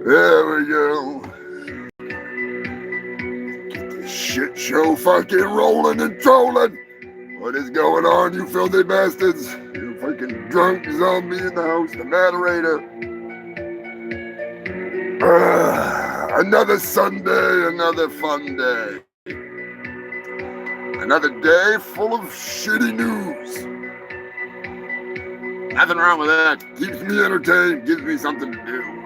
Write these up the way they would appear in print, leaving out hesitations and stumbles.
There we go. Shit show fucking rolling and trolling. What is going on, you filthy bastards? You fucking drunk zombie in the house, the moderator. Another Sunday, another fun day. Another day full of shitty news. Nothing wrong with that. Keeps me entertained, gives me something to do.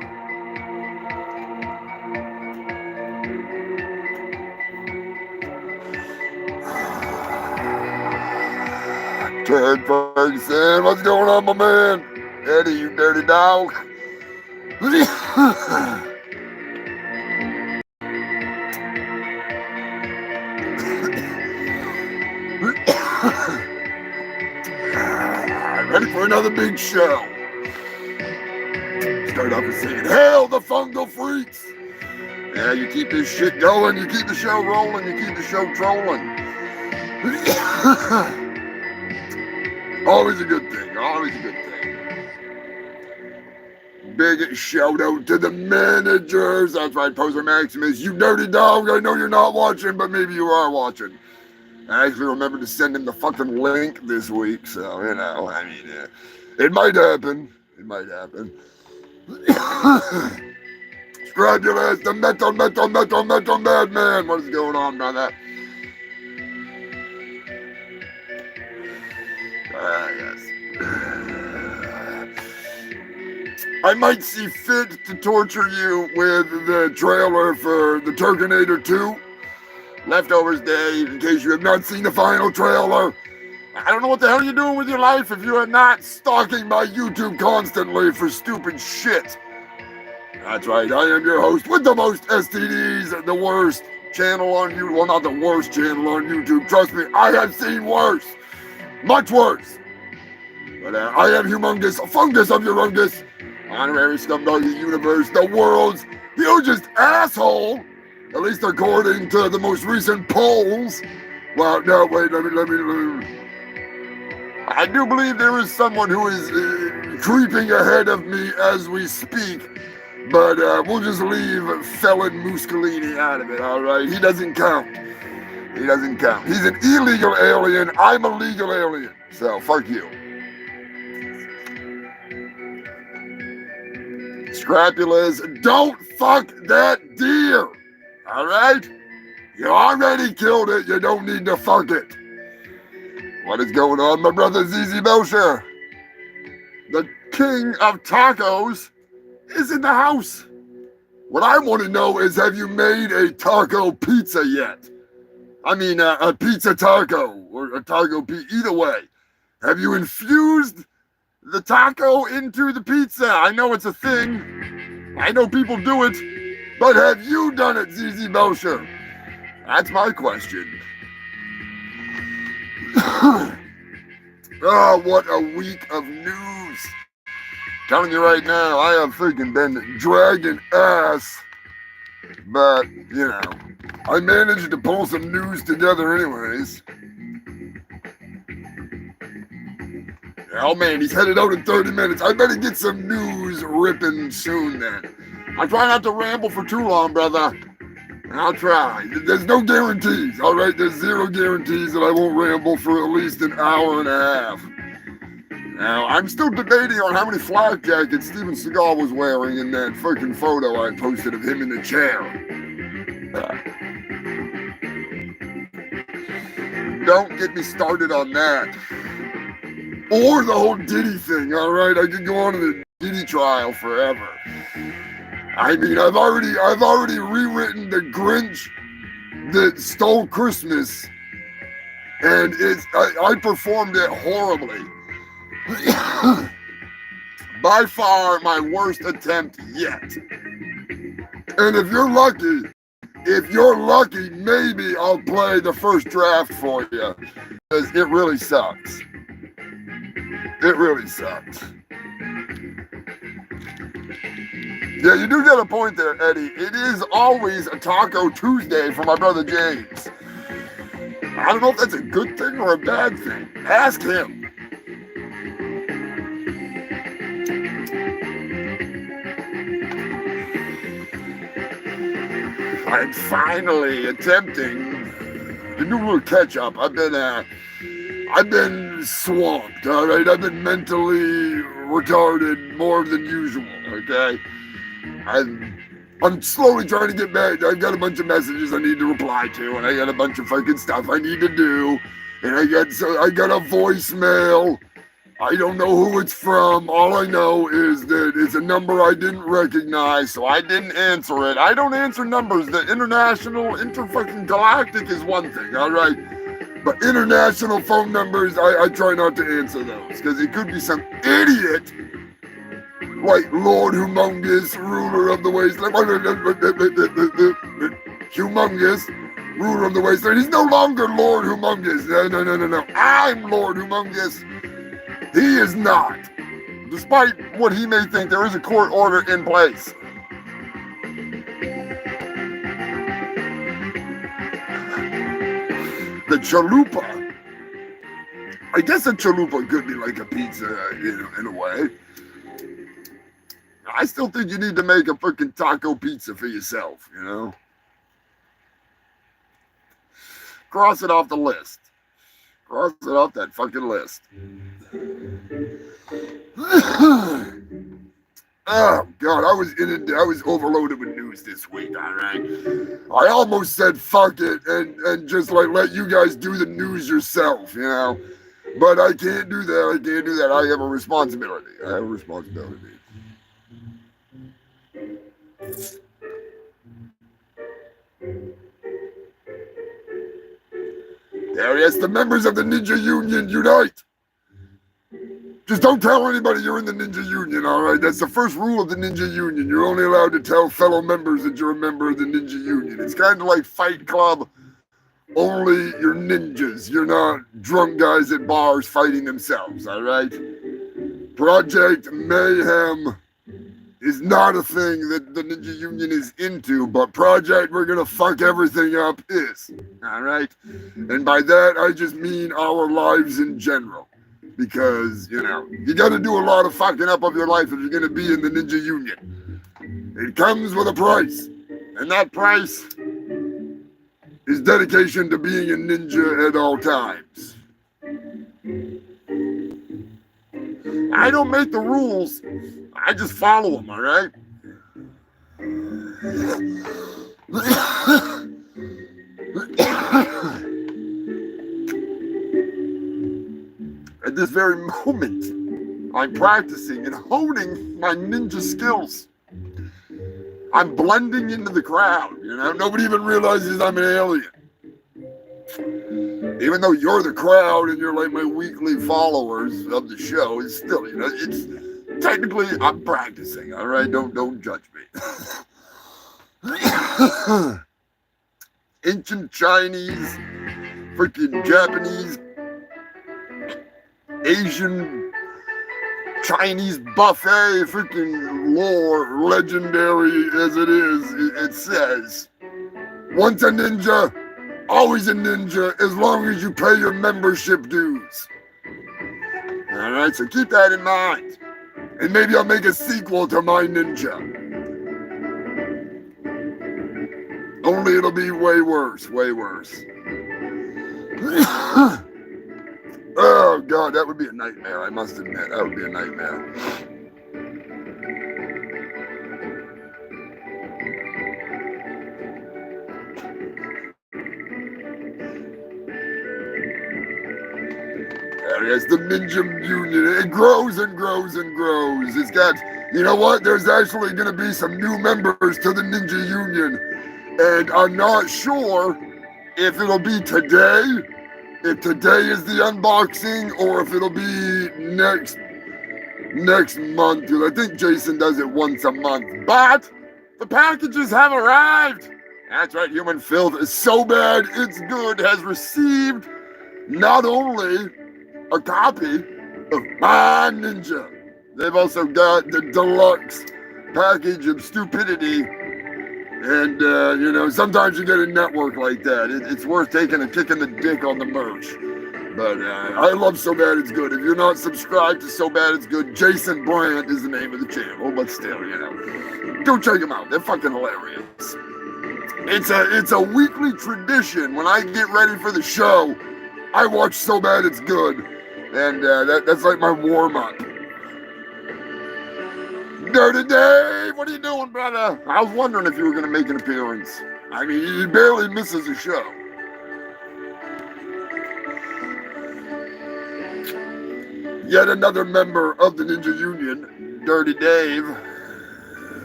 Ted Ferguson, what's going on, my man? Eddie, you dirty dog. Ready for another big show. Start off with singing, "Hail the Fungal Freaks." Yeah, you keep this shit going, you keep the show rolling, you keep the show trolling. Always a good thing, always a good thing. Big shout out to the managers. That's right, Poser Maximus, you dirty dog. I know you're not watching, but maybe you are watching. I actually remembered to send him the fucking link this week, so, you know, I mean, it might happen. It might happen. Scrabulous, the metal madman. What is going on, brother? Yes. I might see fit to torture you with the trailer for the Terminator 2. Leftovers Day, in case you have not seen the final trailer. I don't know what the hell you're doing with your life if you are not stalking my YouTube constantly for stupid shit. That's right, I am your host with the most STDs, the worst channel on YouTube. Well, not the worst channel on YouTube. Trust me, I have seen worse. Much worse. But I am Humongous, a fungus of Urungus, honorary scumdog of the universe, the world's hugest asshole. At least according to the most recent polls. Well, no, wait, let me. I do believe there is someone who is creeping ahead of me as we speak, but we'll just leave Felon Muscolini out of it, all right? He doesn't count. He doesn't count. He's an illegal alien. I'm a legal alien, so fuck you. Scrapulas, don't fuck that deer. All right? You already killed it. You don't need to fuck it. What is going on, my brother ZZ Belcher? The king of tacos is in the house. What I want to know is, have you made a taco pizza yet? I mean, a pizza taco or a taco pizza. Either way, have you infused the taco into the pizza? I know it's a thing. I know people do it. But have you done it, ZZ Belcher? That's my question. Oh, what a week of news. Telling you right now, I have freaking been dragging ass. But, you know, I managed to pull some news together anyways. Oh man, he's headed out in 30 minutes. I better get some news ripping soon then. I try not to ramble for too long, brother. I'll try. There's no guarantees, all right? There's zero guarantees that I won't ramble for at least an hour and a half. Now, I'm still debating on how many flak jackets Steven Seagal was wearing in that freaking photo I posted of him in the chair. Don't get me started on that. Or the whole Diddy thing, all right? I could go on to the Diddy trial forever. I mean, I've already rewritten the Grinch that stole Christmas, and I performed it horribly. By far my worst attempt yet. And if you're lucky, maybe I'll play the first draft for you, because it really sucks. It really sucks. Yeah, you do get a point there, Eddie. It is always a Taco Tuesday for my brother James. I don't know if that's a good thing or a bad thing. Ask him. I'm finally attempting to do a little catch up. I've been swamped, all right? I've been mentally retarded more than usual, okay? I'm slowly trying to get back. I've got a bunch of messages I need to reply to, and I got a bunch of fucking stuff I need to do, and I got a voicemail. I don't know who it's from. All I know is that it's a number I didn't recognize, so I didn't answer it. I don't answer numbers. The international, inter-fucking galactic is one thing, all right? But international phone numbers, I try not to answer those, because it could be some idiot like Lord Humongous, ruler of the wasteland. Humongous, ruler of the wasteland. He's no longer Lord Humongous. No. I'm Lord Humongous. He is not. Despite what he may think, there is a court order in place. The chalupa. I guess a chalupa could be like a pizza, in a way. I still think you need to make a freaking taco pizza for yourself, you know? Cross it off the list. Cross it off that fucking list. Oh, God, I was overloaded with news this week, all right? I almost said fuck it and just, like, let you guys do the news yourself, you know? But I can't do that. I have a responsibility. There, yes, the members of the Ninja Union unite. Just don't tell anybody you're in the Ninja Union, all right? That's the first rule of the Ninja Union. You're only allowed to tell fellow members that you're a member of the Ninja Union. It's kind of like Fight Club, only you're ninjas. You're not drunk guys at bars fighting themselves, all right? Project Mayhem is not a thing that the Ninja Union is into, but Project We're Gonna Fuck Everything Up is, all right? And by that, I just mean our lives in general. Because, you know, you got to do a lot of fucking up of your life if you're going to be in the Ninja Union. It comes with a price. And that price is dedication to being a ninja at all times. I don't make the rules. I just follow them, all right? At this very moment, I'm practicing and honing my ninja skills. I'm blending into the crowd, you know? Nobody even realizes I'm an alien. Even though you're the crowd and you're like my weekly followers of the show, it's still, you know, it's technically I'm practicing, all right? Don't judge me. Ancient Chinese, freaking Japanese, Asian, Chinese buffet, freaking lore, legendary as it is, it says, once a ninja, always a ninja, as long as you pay your membership dues. All right, so keep that in mind. And maybe I'll make a sequel to my ninja. Only it'll be way worse, way worse. Oh, God, that would be a nightmare, I must admit. That would be a nightmare. There is the Ninja Union. It grows and grows and grows. It's got, you know what? There's actually going to be some new members to the Ninja Union. And I'm not sure if it'll be today, if today is the unboxing, or if it'll be next month, because I think Jason does it once a month. But the packages have arrived. That's right, Human Filth is so bad it's good has received not only a copy of my ninja, they've also got the deluxe package of stupidity. And, you know, sometimes you get a network like that. It's worth taking a kick in the dick on the merch. But I love So Bad It's Good. If you're not subscribed to So Bad It's Good, Jason Brandt is the name of the channel. But still, you know, go check them out. They're fucking hilarious. It's a weekly tradition. When I get ready for the show, I watch So Bad It's Good, and that's like my warm up. Dirty Dave, what are you doing, brother? I was wondering if you were going to make an appearance. I mean, he barely misses a show. Yet another member of the Ninja Union, Dirty Dave,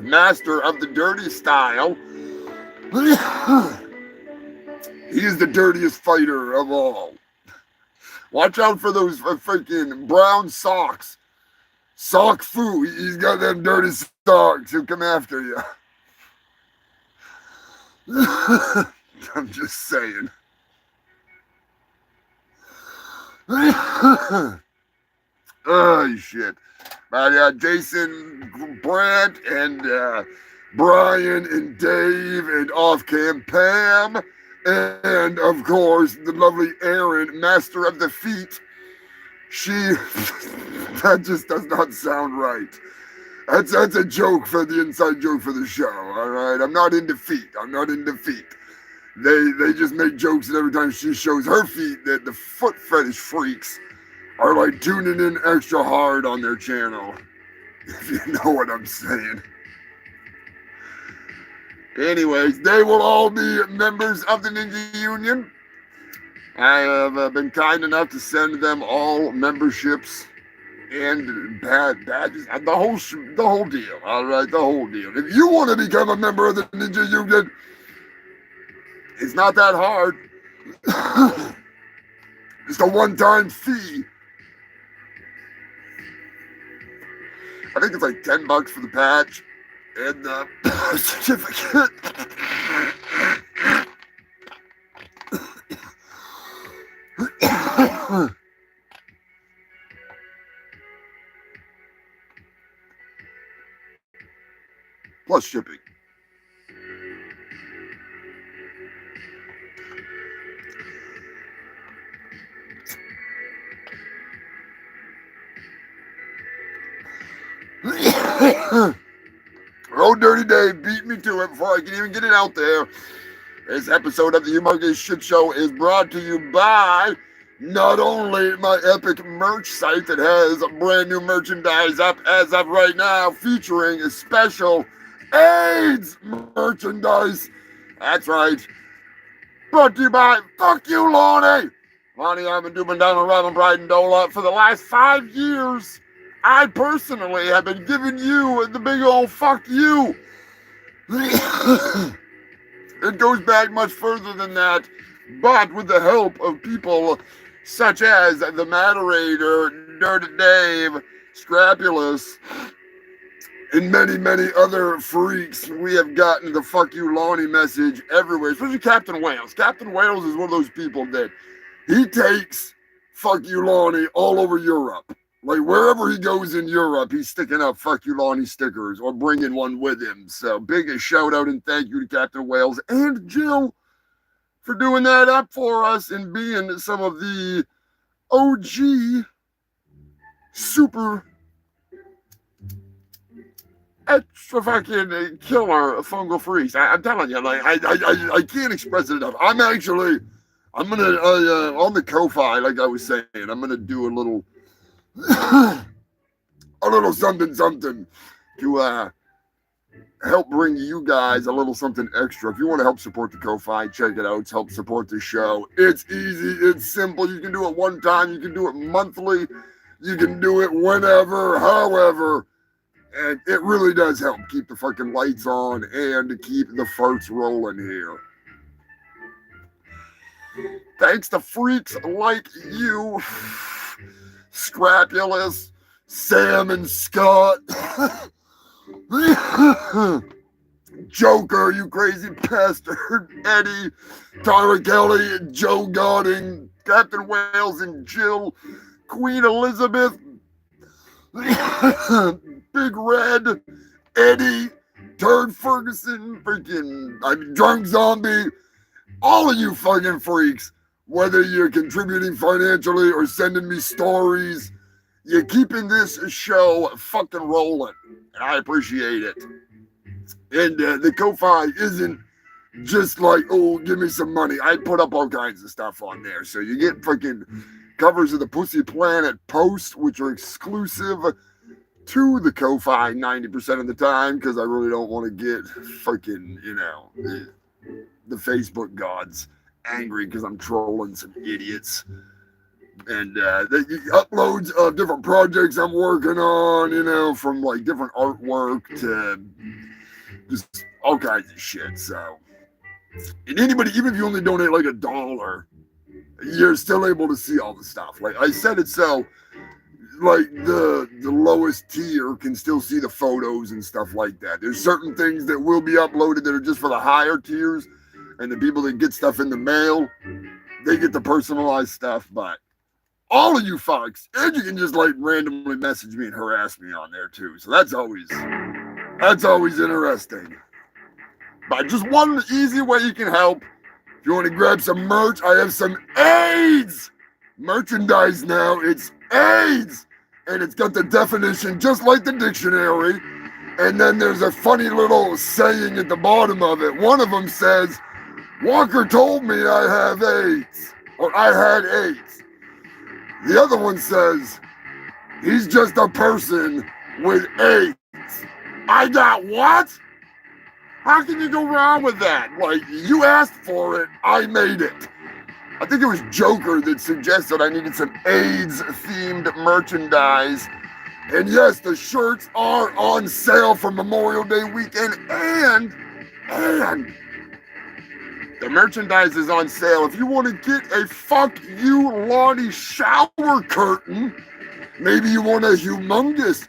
master of the dirty style. He is the dirtiest fighter of all. Watch out for those freaking brown socks. Sock Fu, he's got them dirty socks. He'll come after you. I'm just saying. Oh, shit. But Jason, Brandt, and Brian, and Dave, and off-cam Pam, and, of course, the lovely Erin, master of the feet. That just does not sound right. That's a joke for the inside joke for the show, all right? I'm not into feet. I'm not into feet. They just make jokes, and every time she shows her feet, that the foot fetish freaks are like tuning in extra hard on their channel, if you know what I'm saying. Anyways, they will all be members of the Ninja Union. I have been kind enough to send them all memberships and badges, the whole deal. All right, the whole deal. If you want to become a member of the Ninja Union, it's not that hard. It's a one-time fee. I think it's like $10 for the patch and the certificate. Plus shipping. Oh, Dirty Dave beat me to it before I can even get it out there. This episode of the Humongous Shit Show is brought to you by not only my epic merch site that has brand new merchandise up as of right now, featuring a special AIDS merchandise. That's right. Brought to you by Fuck You, Lonnie. Lonnie, I've been doing down on Robin Bride and Dola for the last 5 years. I personally have been giving you the big old fuck you. It goes back much further than that, but with the help of people such as the Moderator, Dirty Dave, Scrapulous, and many, many other freaks, we have gotten the fuck you Lonnie message everywhere, especially Captain Wales. Captain Wales is one of those people that he takes fuck you Lonnie all over Europe. Like, wherever he goes in Europe, he's sticking up fuck you Lonnie stickers or bringing one with him. So, big shout out and thank you to Captain Wales and Jill for doing that up for us and being some of the OG super extra fucking killer fungal freaks. I'm telling you, like, I can't express it enough. I'm gonna, on the Ko-Fi, like I was saying, I'm gonna do a little something to help bring you guys a little something extra. If you want to help support the Ko-Fi, check it out. It's help support the show. It's easy. It's simple. You can do it one time. You can do it monthly. You can do it whenever, however. And it really does help keep the fucking lights on and to keep the farts rolling here. Thanks to freaks like you, Scrapulous, Sam and Scott, Joker, you crazy bastard, Eddie, Tara Kelly, Joe Godding, Captain Wales and Jill, Queen Elizabeth, Big Red, Eddie, Turd Ferguson, Drunk Zombie, all of you fucking freaks, whether you're contributing financially or sending me stories, you're keeping this show fucking rolling, and I appreciate it. And the Ko-Fi isn't just like, oh, give me some money. I put up all kinds of stuff on there. So you get freaking covers of the Pussy Planet post, which are exclusive to the Ko-Fi 90% of the time, because I really don't want to get freaking, the Facebook gods angry because I'm trolling some idiots. And uploads of different projects I'm working on, from like different artwork to just all kinds of shit. So, and anybody, even if you only donate like $1, you're still able to see all the stuff. Like I said, it's so like the lowest tier can still see the photos and stuff like that. There's certain things that will be uploaded that are just for the higher tiers, and the people that get stuff in the mail, they get the personalized stuff. But all of you fucks, and you can just like randomly message me and harass me on there too. So that's always interesting. But just one easy way you can help. If you want to grab some merch, I have some AIDS merchandise now. It's AIDS, and it's got the definition just like the dictionary. And then there's a funny little saying at the bottom of it. One of them says, "Walker told me I have AIDS," or "I had AIDS." The other one says, "He's just a person with AIDS." I got what? How can you go wrong with that? Like, you asked for it, I made it. I think it was Joker that suggested I needed some AIDS-themed merchandise. And yes, the shirts are on sale for Memorial Day weekend, and the merchandise is on sale. If you want to get a Fuck You Lonnie shower curtain, maybe you want a humongous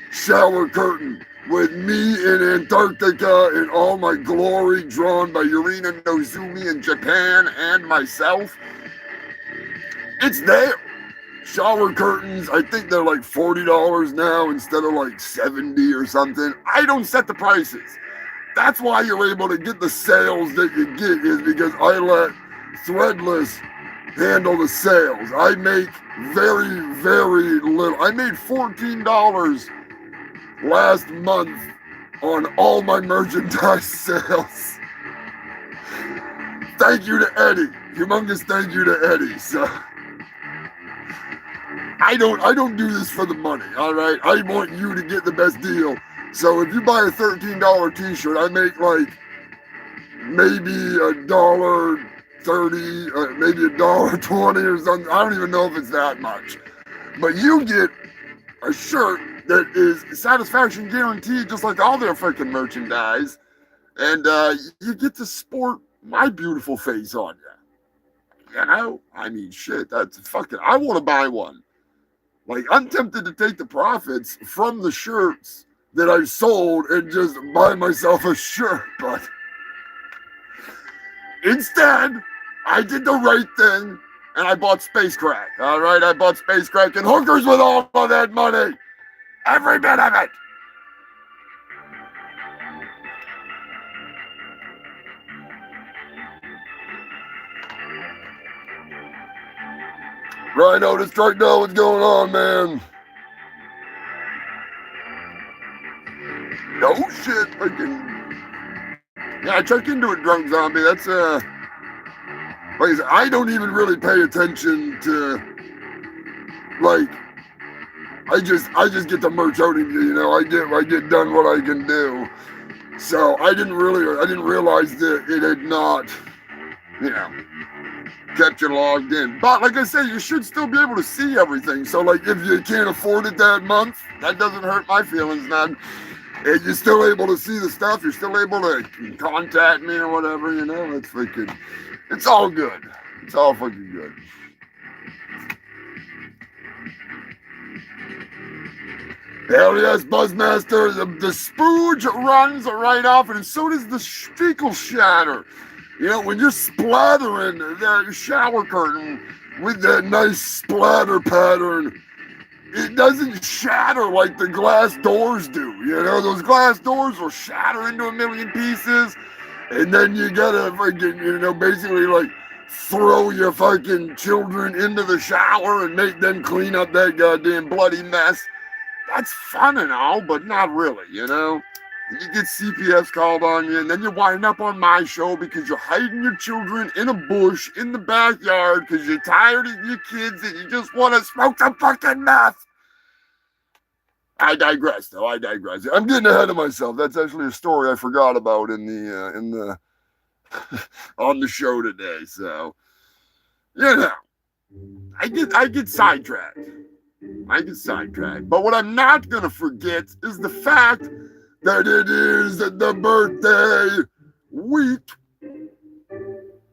shower curtain with me in Antarctica in all my glory, drawn by Yurina Nozumi in Japan and myself, it's there. Shower curtains, I think they're like $40 now instead of like $70 or something. I don't set the prices. That's why you're able to get the sales that you get, is because I let Threadless handle the sales. I make very, very little. I made $14 last month on all my merchandise sales. Thank you to Eddie. Humongous thank you to Eddie. So I don't do this for the money, all right? I want you to get the best deal. So if you buy a $13 t-shirt, I make like maybe $1.30, maybe $1.20 or something. I don't even know if it's that much. But you get a shirt that is satisfaction guaranteed, just like all their freaking merchandise. And you get to sport my beautiful face on you. I mean, shit, that's fucking, I want to buy one. Like, I'm tempted to take the profits from the shirts that I sold and just buy myself a shirt, but instead, I did the right thing, and I bought Space Crack, all right? I bought Space Crack and hookers with all of that money. Every bit of it. Rhino to strike down, what's going on, man? No shit, yeah, check into it, Drunk Zombie. That's like I said, I don't even really pay attention to, like, I just get the merch out of you, I get done what I can do. So I didn't realize that it had not, kept you logged in. But like I said, you should still be able to see everything. So like if you can't afford it that month, that doesn't hurt my feelings none. And you're still able to see the stuff, you're still able to contact me or whatever, it's freaking, it's all good. It's all fucking good. Hell yes, Buzzmaster. The spooge runs right off, and so does the fecal shatter. When you're splattering that shower curtain with that nice splatter pattern, it doesn't shatter like the glass doors do. Those glass doors will shatter into a million pieces, and then you gotta freaking, basically like throw your fucking children into the shower and make them clean up that goddamn bloody mess. That's fun and all, but not really, and you get CPS called on you, and then you wind up on my show because you're hiding your children in a bush in the backyard because you're tired of your kids and you just want to smoke some fucking meth. I digress, though. I digress. I'm getting ahead of myself. That's actually a story I forgot about in the on the show today. So, you know, I get sidetracked. But what I'm not gonna forget is the fact that it is the birthday week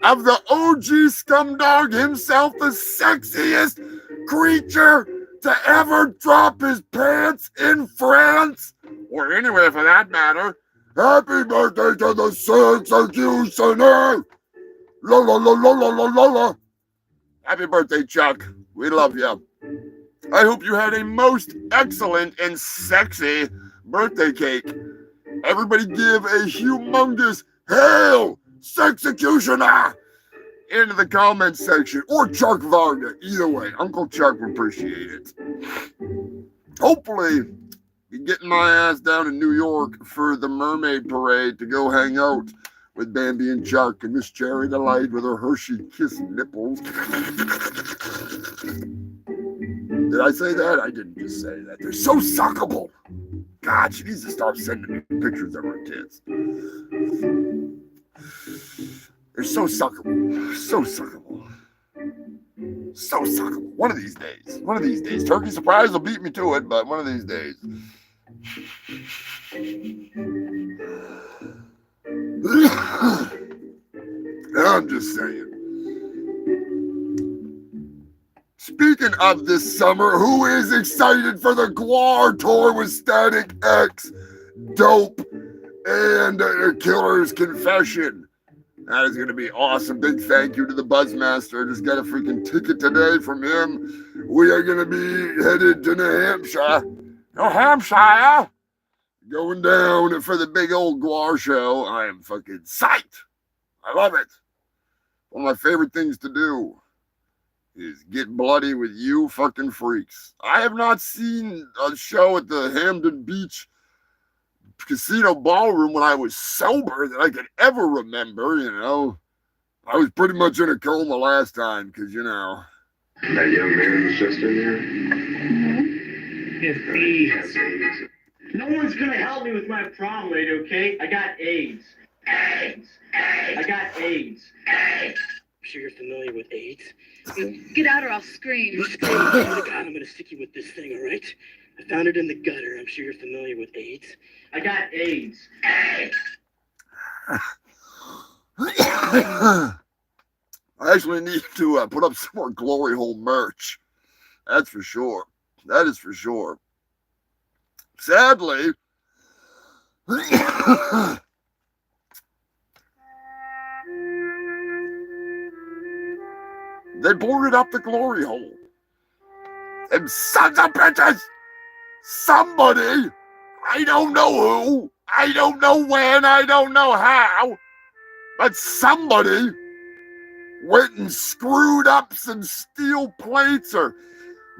of the OG scumdog himself, the sexiest creature to ever drop his pants in France, or anywhere for that matter. Happy birthday to the executioner! La la la la la la la la. Happy birthday, Chuck. We love you. I hope you had a most excellent and sexy birthday cake. Everybody give a humongous hail, sexecutioner, into the comments section, or Chuck Varga. Either way, Uncle Chuck would appreciate it. Hopefully, be getting my ass down in New York for the Mermaid Parade to go hang out with Bambi and Chuck and Miss Cherry Delight with her Hershey Kiss nipples. Did I say that? I didn't just say that. They're so suckable. God, she needs to start sending me pictures of her tits. They're so suckable. So suckable. So suckable. One of these days. One of these days. Turkey Surprise will beat me to it, but one of these days. I'm just saying. Speaking of this summer, who is excited for the Guar tour with Static X, Dope, and Killer's Confession? That is going to be awesome. Big thank you to the Buzzmaster. I just got a freaking ticket today from him. We are going to be headed to New Hampshire. New Hampshire! Going down for the big old Guar show. I am fucking psyched. I love it. One of my favorite things to do is get bloody with you fucking freaks. I have not seen a show at the Hampton Beach Casino Ballroom when I was sober that I could ever remember, you know. I was pretty much in a coma last time because, you know. That young man just in there? Mm-hmm. AIDS. No one's gonna help me with my problem, lady, okay? I got AIDS. AIDS. I got AIDS. I'm sure you're familiar with AIDS. Get out or I'll scream. Oh, God, I'm gonna stick you with this thing, all right? I found it in the gutter. I'm sure you're familiar with AIDS. I got AIDS. I actually need to put up some more Glory Hole merch. That's for sure. That is for sure. Sadly, they boarded up the Glory Hole. Them sons of bitches! Somebody, I don't know who, I don't know when, I don't know how, but somebody went and screwed up some steel plates or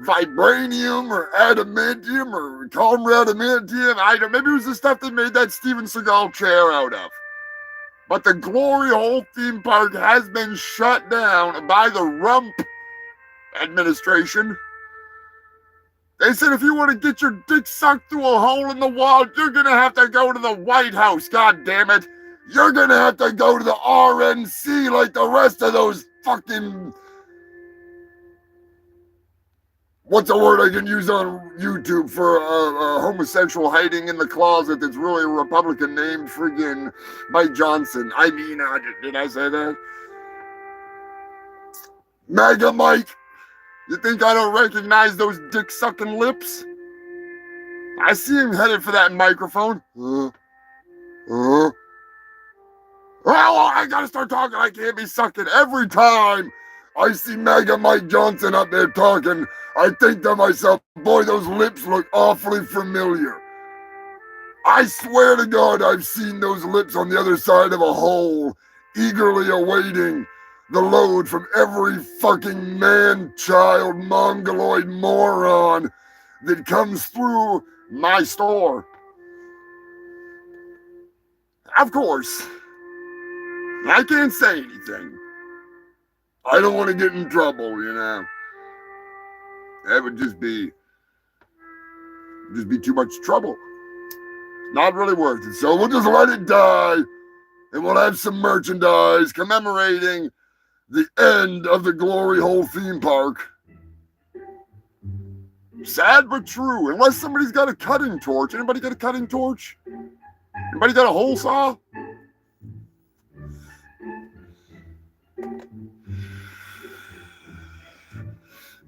vibranium or adamantium or adamantium. I don't. Maybe it was the stuff they made that Steven Seagal chair out of. But the Glory Hole theme park has been shut down by the Rump administration. They said if you want to get your dick sucked through a hole in the wall, you're going to have to go to the White House, God damn it. You're going to have to go to the RNC like the rest of those fucking... What's a word I can use on YouTube for a homosexual hiding in the closet that's really a Republican named friggin' Mike Johnson? I mean, did I say that? MAGA Mike. You think I don't recognize those dick-sucking lips? I see him headed for that microphone. Oh, I gotta start talking. I can't be sucking. Every time I see MAGA Mike Johnson up there talking, I think to myself, boy, those lips look awfully familiar. I swear to God, I've seen those lips on the other side of a hole, eagerly awaiting the load from every fucking man-child mongoloid moron that comes through my store. of course, I can't say anything. I don't want to get in trouble, you know. That would just be too much trouble. Not really worth it. So we'll just let it die, and we'll have some merchandise commemorating the end of the Glory Hole theme park. Sad but true. Unless somebody's got a cutting torch. Anybody got a cutting torch? Anybody got a hole saw?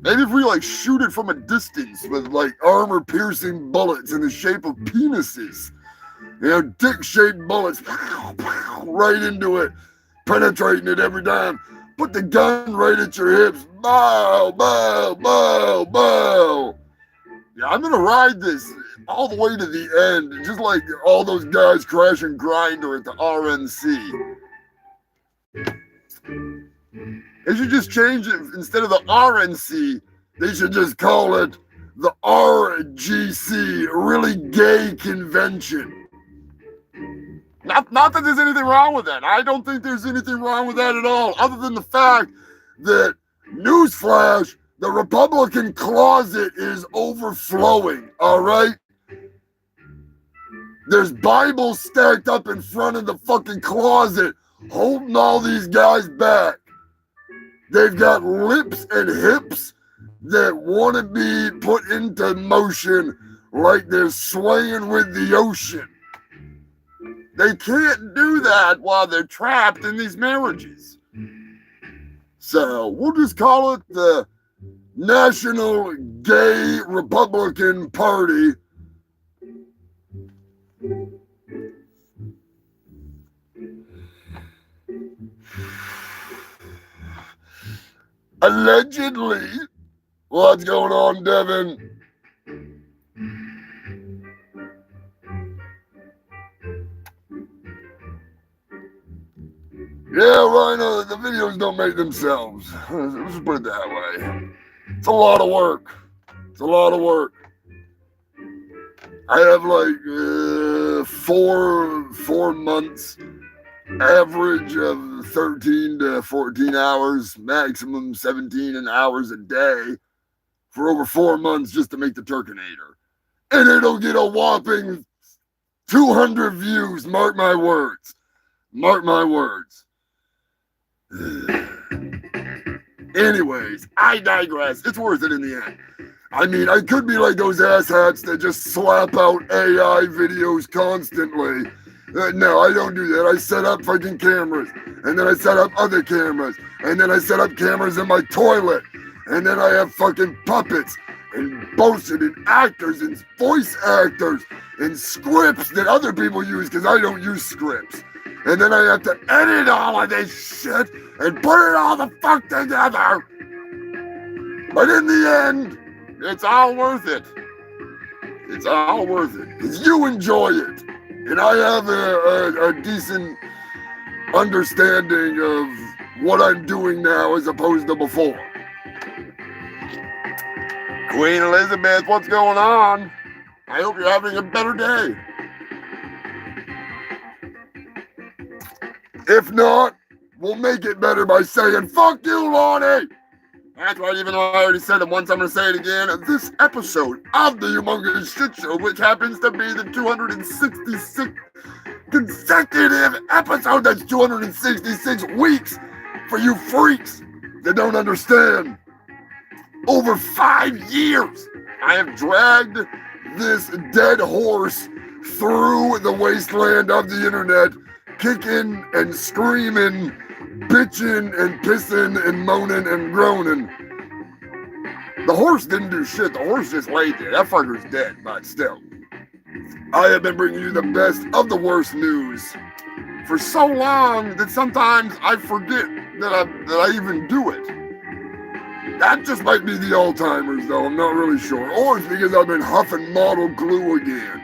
Maybe if we like shoot it from a distance with like armor-piercing bullets in the shape of penises. You know, dick-shaped bullets. Pow, pow, right into it. Penetrating it every time. Put the gun right at your hips. Bow, bow, bow, bow. Yeah, I'm gonna ride this all the way to the end. Just like all those guys crashing Grinder at the RNC. They should just change it. Instead of the RNC, they should just call it the RGC, Really Gay Convention. Not that there's anything wrong with that. I don't think there's anything wrong with that at all, other than the fact that, newsflash, the Republican closet is overflowing, all right? There's Bibles stacked up in front of the fucking closet, holding all these guys back. They've got lips and hips that want to be put into motion like they're swaying with the ocean. They can't do that while they're trapped in these marriages. So we'll just call it the National Gay Republican Party. Allegedly. What's going on, Devin? Yeah, Rhino, the videos don't make themselves. Let's just put it that way. It's a lot of work. It's a lot of work. I have like 4 months average of 13 to 14 hours, maximum 17 hours a day for over 4 months just to make the Turkinator. And it'll get a whopping 200 views, mark my words. Mark my words. Anyways, I digress. It's worth it in the end. I mean, I could be like those asshats that just slap out AI videos constantly. No, I don't do that. I set up fucking cameras, and then I set up other cameras, and then I set up cameras in my toilet, and then I have fucking puppets, and bullshit, and actors, and voice actors, and scripts that other people use, because I don't use scripts. And then I have to edit all of this shit and put it all the fuck together. But in the end, it's all worth it. It's all worth it. Because you enjoy it. And I have a decent understanding of what I'm doing now as opposed to before. Queen Elizabeth, what's going on? I hope you're having a better day. If not, we'll make it better by saying, fuck you, Lonnie! That's right, even though I already said it once, I'm going to say it again. This episode of the Humongous Shit Show, which happens to be the 266th consecutive episode, that's 266 weeks for you freaks that don't understand. Over 5 years, I have dragged this dead horse through the wasteland of the internet, kicking and screaming, bitching and pissing and moaning and groaning. The horse didn't do shit. The horse just laid there. That fucker's dead, but still. I have been bringing you the best of the worst news for so long that sometimes I forget that I even do it. That just might be the Alzheimer's, though. I'm not really sure. Or it's because I've been huffing model glue again.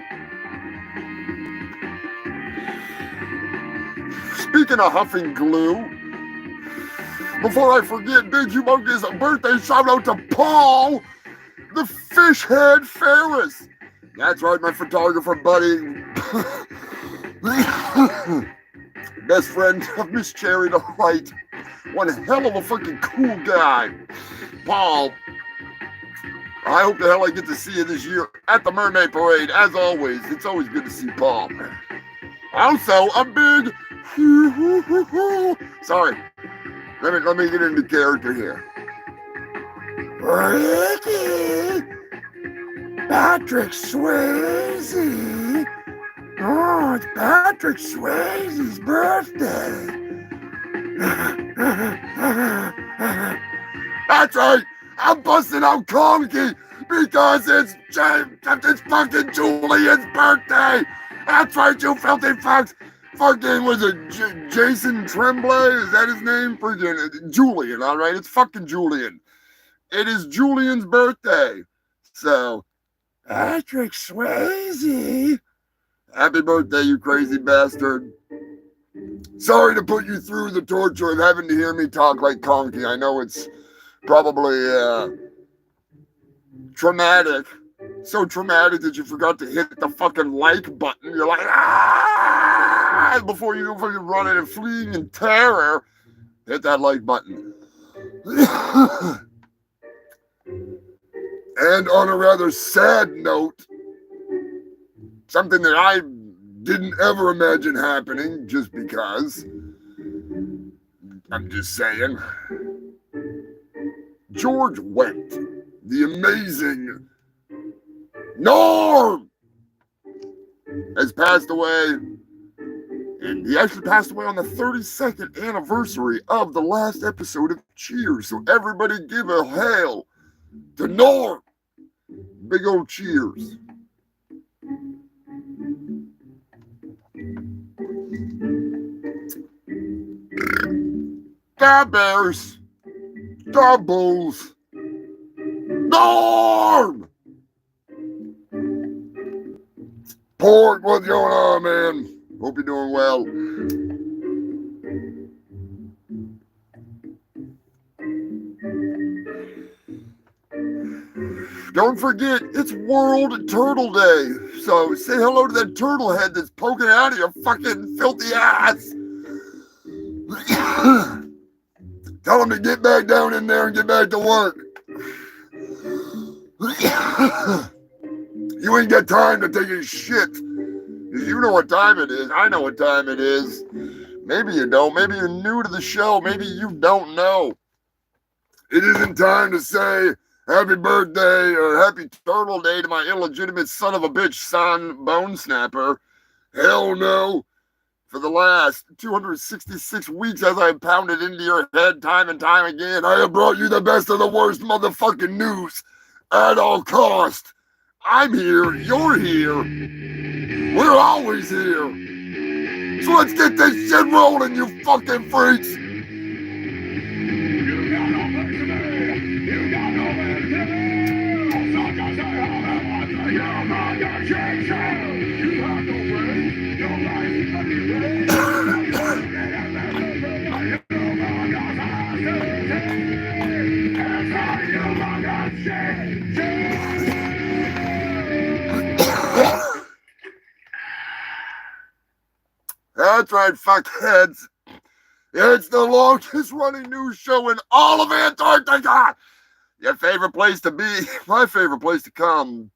Speaking of huffing glue, before I forget, big humongous birthday shout out to Paul, the Fishhead Ferris. That's right, my photographer buddy. Best friend of Miss Cherry Delight. One hell of a fucking cool guy. Paul, I hope the hell I get to see you this year at the Mermaid Parade. As always, it's always good to see Paul. Also, a big... Sorry. Let me get into character here. Ricky! Patrick Swayze! Oh, it's Patrick Swayze's birthday! That's right! I'm busting out Conky because it's fucking Julian's birthday! That's right, you filthy fucks! Fucking, was it Jason Tremblay? Is that his name? Freaking Julian, alright? It's fucking Julian. It is Julian's birthday. So, Patrick Swayze. Happy birthday, you crazy bastard. Sorry to put you through the torture of having to hear me talk like Conky. I know it's probably traumatic. So traumatic that you forgot to hit the fucking like button. You're like, ah! Before you fucking run in and fleeing in terror, hit that like button. And on a rather sad note, something that I didn't ever imagine happening just because, I'm just saying, George Wendt, the amazing Norm, has passed away, and he actually passed away on the 32nd anniversary of the last episode of Cheers. So everybody give a hail to Norm. Big old cheers. Da Bears. Da Bulls. Norm! Port, what's going on, man? Hope you're doing well. Don't forget, it's World Turtle Day. So say hello to that turtle head that's poking out of your fucking filthy ass. Tell him to get back down in there and get back to work. You ain't got time to take a shit. You know what time it is. I know what time it is. Maybe you don't. Maybe you're new to the show. Maybe you don't know. It isn't time to say happy birthday or happy turtle day to my illegitimate son of a bitch son, Bone Snapper. Hell no. For the last 266 weeks, as I pounded into your head time and time again, I have brought you the best of the worst motherfucking news at all cost. I'm here. You're here. We're always here. So let's get this shit rolling, you fucking freaks. That's right, fuckheads. It's the longest running news show in all of Antarctica. Your favorite place to be, my favorite place to come,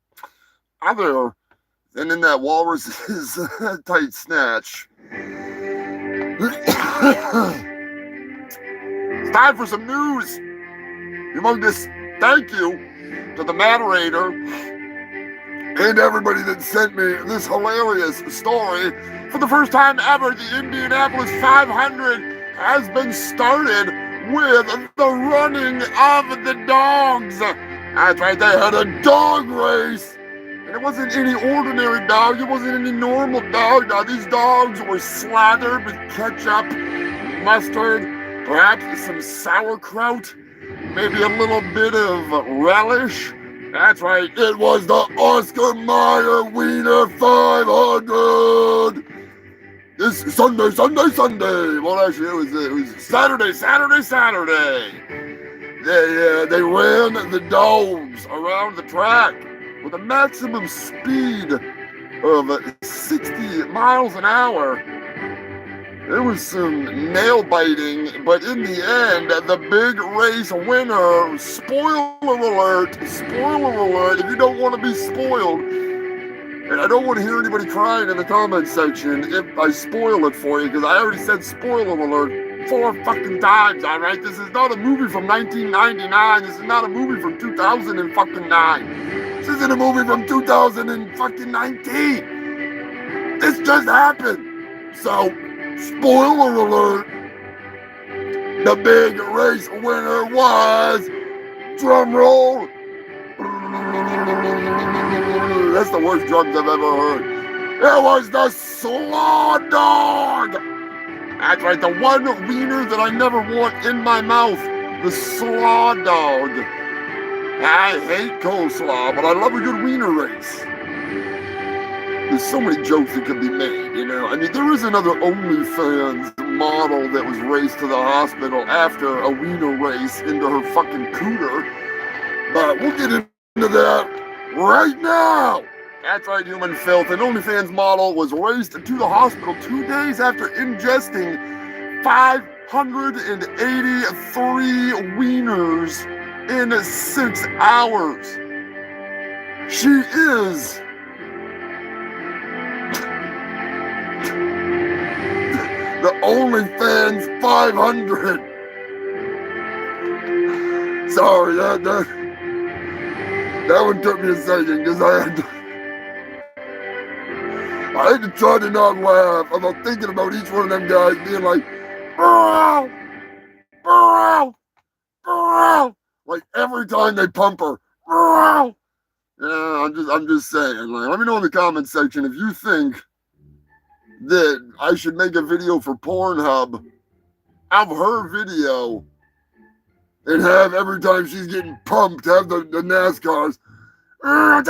other than in that walrus's tight snatch. It's time for some news. Humongous, thank you to the moderator and everybody that sent me this hilarious story. For the first time ever, the Indianapolis 500 has been started with the running of the dogs. That's right, they had a dog race. And it wasn't any ordinary dog. It wasn't any normal dog. Now, these dogs were slathered with ketchup, mustard, perhaps some sauerkraut, maybe a little bit of relish. That's right, it was the Oscar Mayer Wiener 500. This Sunday. Well, actually, it was Saturday. They ran the dogs around the track with a maximum speed of 60 miles an hour. There was some nail biting, but in the end, the big race winner, spoiler alert, if you don't want to be spoiled, and I don't want to hear anybody crying in the comment section if I spoil it for you, because I already said spoiler alert 4 fucking times, all right? This is not a movie from 1999. This is not a movie from 2009. This isn't a movie from 2019. This just happened. So, spoiler alert, the big race winner was, drum roll, that's the worst drums I've ever heard. It was the Slaw Dog. That's right, the one wiener that I never want in my mouth, the Slaw Dog. I hate coleslaw, but I love a good wiener race. There's so many jokes that could be made, you know. I mean, there is another OnlyFans model that was raced to the hospital after a wiener race into her fucking cooter. But we'll get into that right now. That's right, human filth. An OnlyFans model was raced to the hospital 2 days after ingesting 583 wieners in 6 hours. She is the OnlyFans 500. Sorry, that one took me a second because I had to try to not laugh about thinking about each one of them guys being like, "Burrow, burrow, burrow," like every time they pump her. "Burrow." Yeah, I'm just saying. Like, let me know in the comment section if you think that I should make a video for Pornhub of her video and have every time she's getting pumped, have the NASCARs. I'll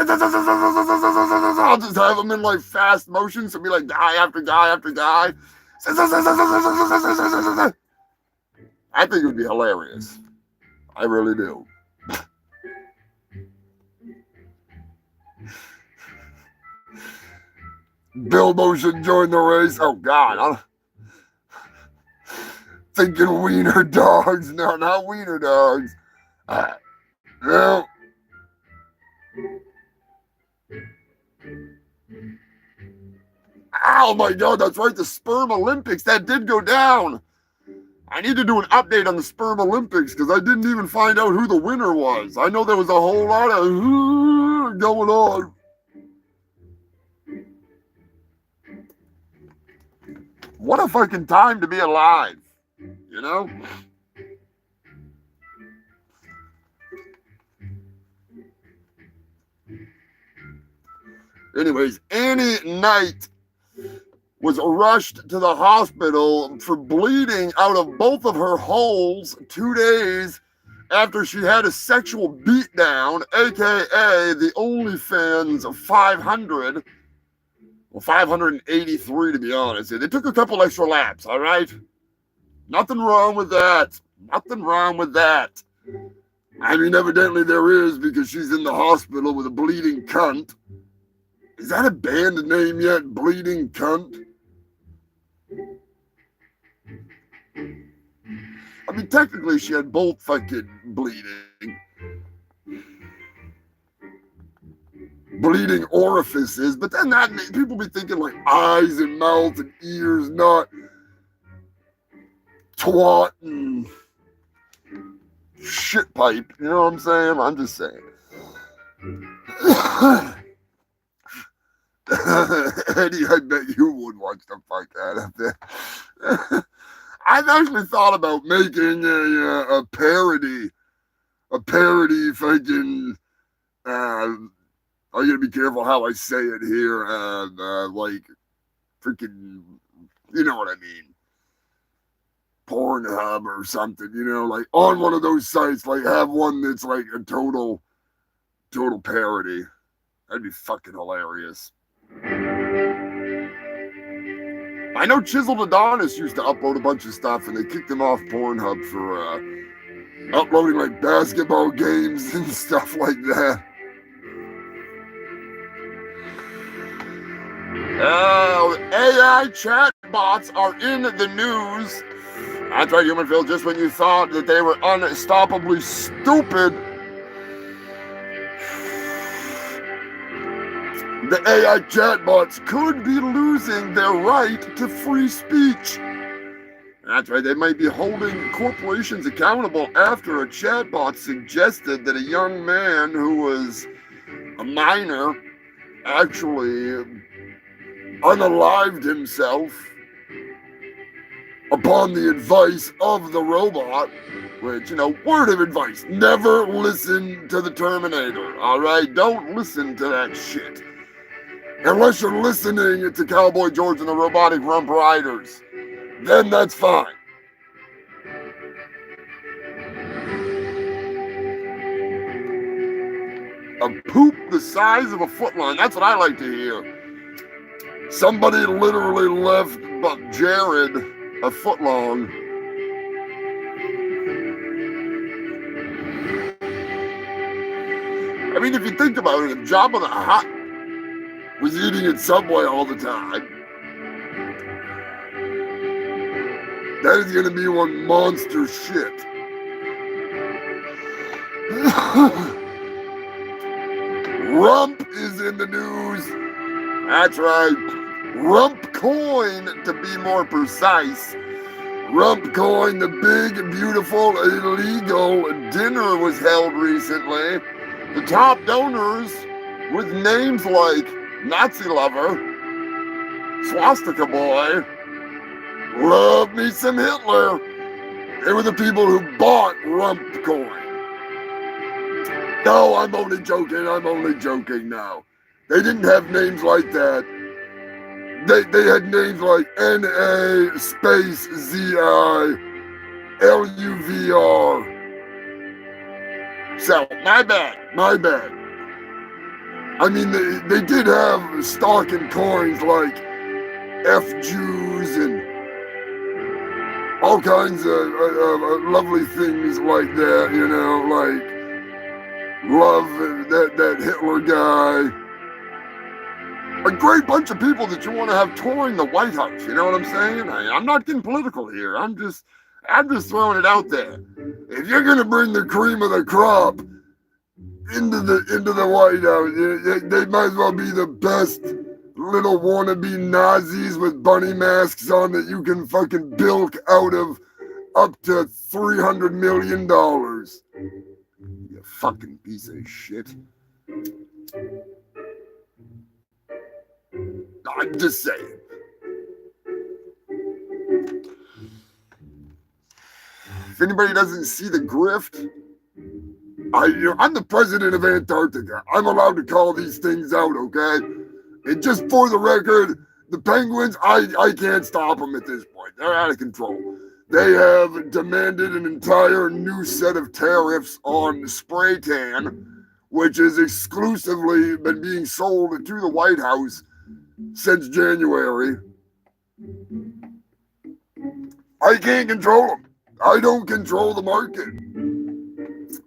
just have them in like fast motion, so be like guy after guy after guy. I think it would be hilarious. I really do. Bilbo should join the race. Oh God, I'm thinking wiener dogs. No, not wiener dogs. No. Oh my God, that's right, the Sperm Olympics, that did go down. I need to do an update on the Sperm Olympics because I didn't even find out who the winner was. I know there was a whole lot of going on. What a fucking time to be alive, you know? Anyways, Annie Knight was rushed to the hospital for bleeding out of both of her holes 2 days after she had a sexual beatdown, aka the OnlyFans 500. Well, 583 to be honest. They took a couple extra laps, all right? Nothing wrong with that. Nothing wrong with that. I mean, evidently there is because she's in the hospital with a bleeding cunt. Is that a band name yet? Bleeding Cunt? I mean, technically she had both fucking bleeding orifices, but then that makes people be thinking like eyes and mouth and ears, not twat and shit pipe. You know what I'm saying? I'm just saying. Eddie, I bet you would watch the fuck out of it. I've actually thought about making a parody fucking, I gotta be careful how I say it here, like, freaking, you know what I mean, Pornhub or something, you know, like, on one of those sites, like, have one that's like a total parody. That'd be fucking hilarious. I know Chiseled Adonis used to upload a bunch of stuff and they kicked him off Pornhub for uploading like basketball games and stuff like that. AI chatbots are in the news. That's right, Humanfield. Just when you thought that they were unstoppably stupid, the AI chatbots could be losing their right to free speech. That's right, they might be holding corporations accountable after a chatbot suggested that a young man who was a minor actually unalived himself upon the advice of the robot, which, word of advice, never listen to the Terminator, all right? Don't listen to that shit. Unless you're listening to Cowboy George and the Robotic Rump Riders, then that's fine. A poop the size of a footline, that's what I like to hear. Somebody literally left Jared a foot long. I mean, if you think about it, if Jabba the Hutt was eating at Subway all the time, that is going to be one monster shit. Rump is in the news. That's right. Rump Coin, to be more precise. Rump Coin, the big, beautiful, illegal dinner was held recently. The top donors with names like Nazi Lover, Swastika Boy, Love Me Some Hitler. They were the people who bought Rump Coin. No, I'm only joking now. They didn't have names like that. They had names like NA space ZI LUVR. So, my bad. I mean, they did have stock and coins like F-Jews and all kinds of lovely things like that, like love that Hitler guy. A great bunch of people that you want to have touring the White House. You know what I'm saying? I'm not getting political here. I'm just throwing it out there. If you're gonna bring the cream of the crop into the White House, they might as well be the best little wannabe Nazis with bunny masks on that you can fucking bilk out of up to $300 million. You fucking piece of shit. I'm just saying. If anybody doesn't see the grift, I'm the president of Antarctica. I'm allowed to call these things out, okay? And just for the record, the penguins, I can't stop them at this point. They're out of control. They have demanded an entire new set of tariffs on spray tan, which has exclusively been being sold to the White House since January. I can't control them. I don't control the market.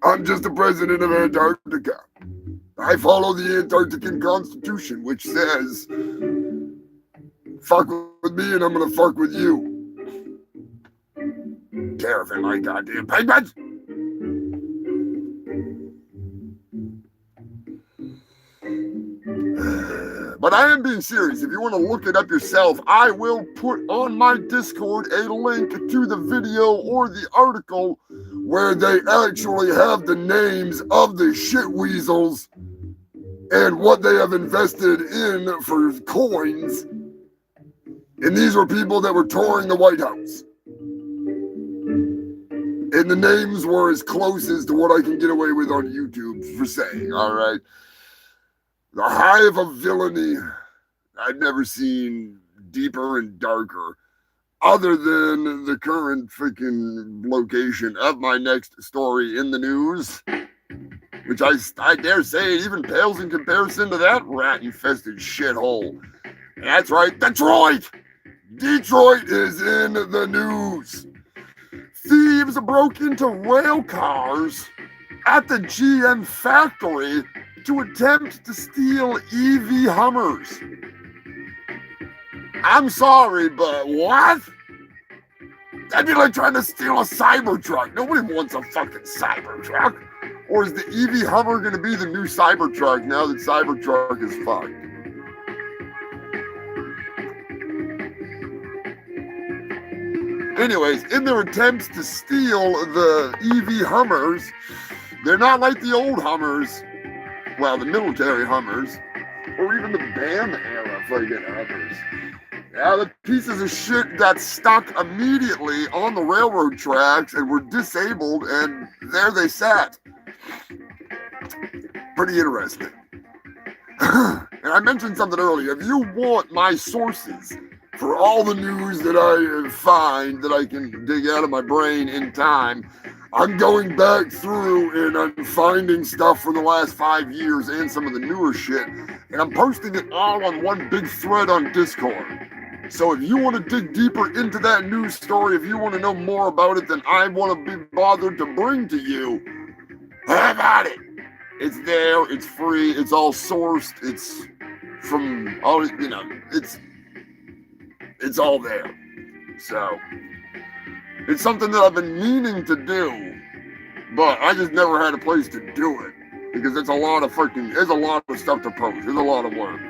I'm just the president of Antarctica. I follow the Antarctican Constitution, which says, fuck with me and I'm gonna fuck with you. Tariffing my goddamn penguins! But I am being serious. If you want to look it up yourself, I will put on my Discord a link to the video or the article where they actually have the names of the shit weasels and what they have invested in for coins. And these were people that were touring the White House. And the names were as close as to what I can get away with on YouTube for saying, all right? The hive of villainy I've never seen deeper and darker, other than the current freaking location of my next story in the news, which I dare say it even pales in comparison to that rat-infested shithole. That's right, Detroit! Detroit is in the news. Thieves broke into rail cars at the GM factory to attempt to steal EV Hummers. I'm sorry, but what? That'd be like trying to steal a Cybertruck. Nobody wants a fucking Cybertruck. Or is the EV Hummer going to be the new Cybertruck now that Cybertruck is fucked? Anyways, in their attempts to steal the EV Hummers, they're not like the old Hummers, well, the military Hummers, or even the BAM era fucking Hummers. Now, the pieces of shit got stuck immediately on the railroad tracks and were disabled, and there they sat. Pretty interesting. And I mentioned something earlier. If you want my sources for all the news that I find that I can dig out of my brain in time, I'm going back through and I'm finding stuff from the last 5 years and some of the newer shit, and I'm posting it all on one big thread on Discord. So if you want to dig deeper into that news story, if you want to know more about it than I want to be bothered to bring to you, have at it. It's there, it's free, it's all sourced, it's from all, you know, it's all there. So it's something that I've been meaning to do, but I just never had a place to do it because it's a lot of freaking, there's a lot of stuff to post. There's a lot of work.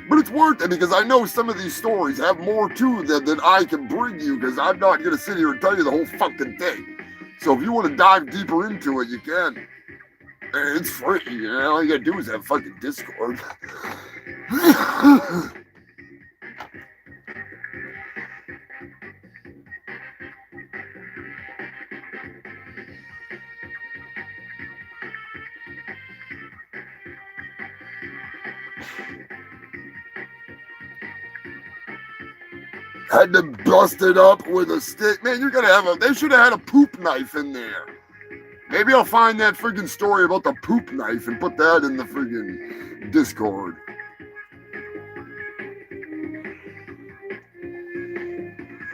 But it's worth it because I know some of these stories have more to them than I can bring you because I'm not going to sit here and tell you the whole fucking thing. So if you want to dive deeper into it, you can. And it's free, you know, all you got to do is have fucking Discord. Had to bust it up with a stick. Man, you're gonna have they should have had a poop knife in there. Maybe I'll find that friggin' story about the poop knife and put that in the friggin' Discord.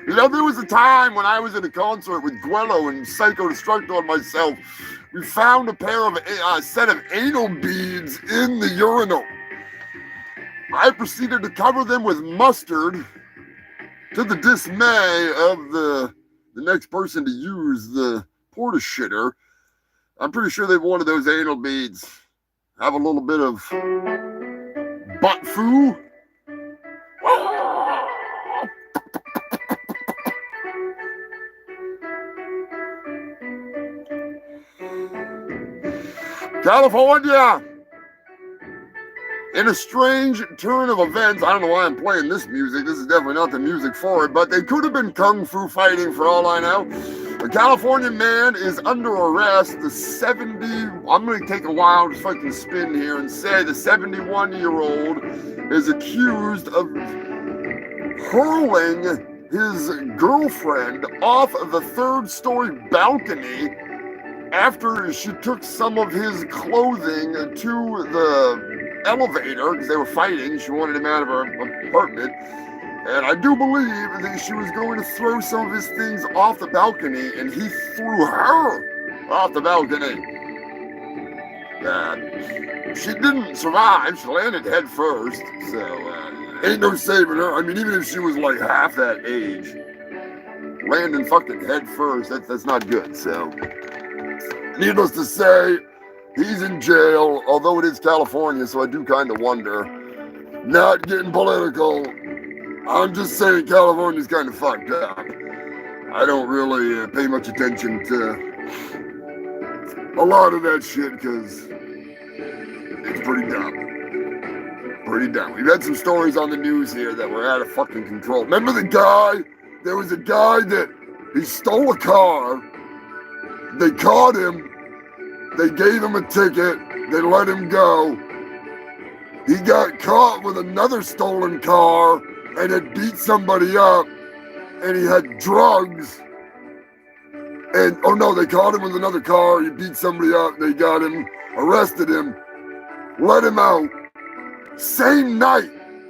You know, there was a time when I was at a concert with Guello and Psycho Destructo and myself. We found a set of anal beads in the urinal. I proceeded to cover them with mustard, to the dismay of the next person to use the porta shitter. I'm pretty sure they wanted those anal beads. Have a little bit of butt foo. California! In a strange turn of events, I don't know why I'm playing this music. This is definitely not the music for it, but they could have been kung fu fighting for all I know. A California man is under arrest. I'm going to take a wild fucking spin here and say the 71-year-old is accused of hurling his girlfriend off of the third-story balcony after she took some of his clothing to the elevator because they were fighting. She wanted him out of her apartment, and I do believe that she was going to throw some of his things off the balcony, and he threw her off the balcony. She didn't survive. She landed head first, so ain't no saving her. I mean, even if she was like half that age, landing fucking head first, that's not good. So needless to say, he's in jail, although it is California, so I do kind of wonder. Not getting political, I'm just saying California's kind of fucked up. I don't really pay much attention to a lot of that shit because it's pretty dumb. Pretty dumb. We've had some stories on the news here that were out of fucking control. Remember the guy? There was a guy that he stole a car. They caught him. They gave him a ticket. They let him go. He got caught with another stolen car and had beat somebody up. And he had drugs. And, oh no, they caught him with another car. He beat somebody up. They got him, arrested him, let him out. Same night,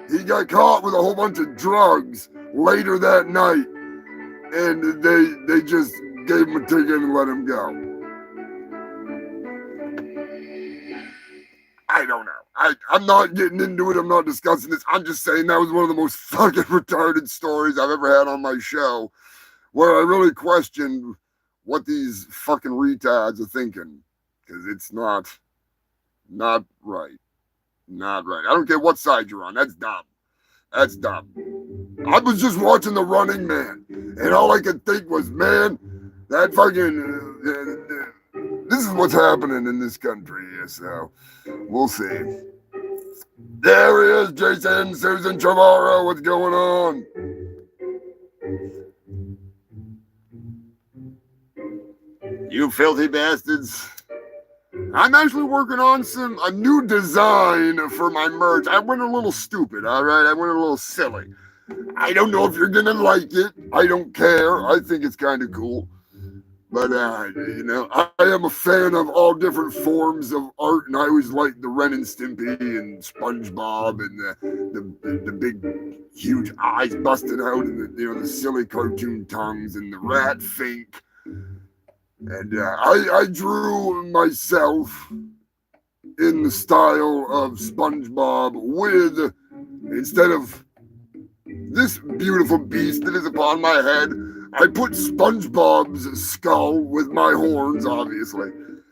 he got caught with a whole bunch of drugs later that night. And they just gave him a ticket and let him go. I don't know. I'm not getting into it. I'm not discussing this. I'm just saying that was one of the most fucking retarded stories I've ever had on my show, where I really questioned what these fucking retards are thinking, because it's not right. Not right. I don't care what side you're on. That's dumb. That's dumb. I was just watching The Running Man, and all I could think was, man, that fucking, this is what's happening in this country, so we'll see. There he is, Jason, Susan Trevorrow, what's going on? You filthy bastards. I'm actually working on a new design for my merch. I went a little stupid, all right? I went a little silly. I don't know if you're gonna like it. I don't care. I think it's kind of cool. But, you know, I am a fan of all different forms of art, and I always liked the Ren and Stimpy and SpongeBob and the big, huge eyes busting out and the silly cartoon tongues and the rat Fink. And I drew myself in the style of SpongeBob with, instead of this beautiful beast that is upon my head, I put SpongeBob's skull with my horns, obviously.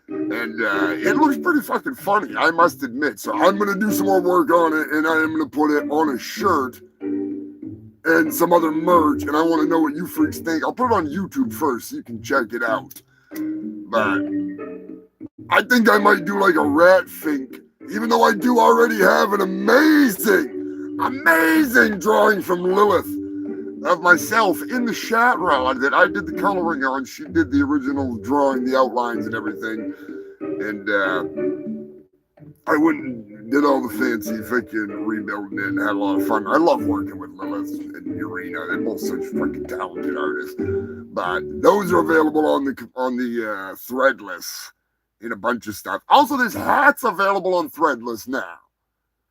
And it looks pretty fucking funny, I must admit. So I'm going to do some more work on it, and I am going to put it on a shirt and some other merch. And I want to know what you freaks think. I'll put it on YouTube first so you can check it out. But I think I might do like a rat Fink, even though I do already have an amazing drawing from Lilith of myself in the chat rod that I did the coloring on. She did the original drawing, the outlines and everything. And I went and did all the fancy freaking rebuilding it and had a lot of fun. I love working with Lilith and Urena. They're both such freaking talented artists. But those are available on the Threadless in a bunch of stuff. Also, there's hats available on Threadless now.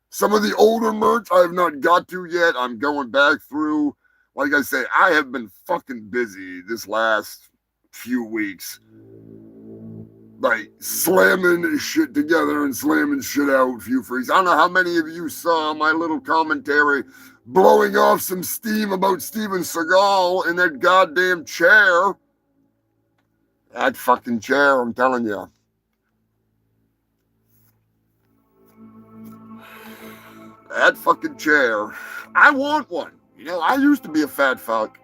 Some of the older merch I have not got to yet. I'm going back through. Like I say, I have been fucking busy this last few weeks. Like, slamming shit together and slamming shit out, few freaks. I don't know how many of you saw my little commentary blowing off some steam about Steven Seagal in that goddamn chair. That fucking chair, I'm telling you. That fucking chair. I want one. You know, I used to be a fat fuck.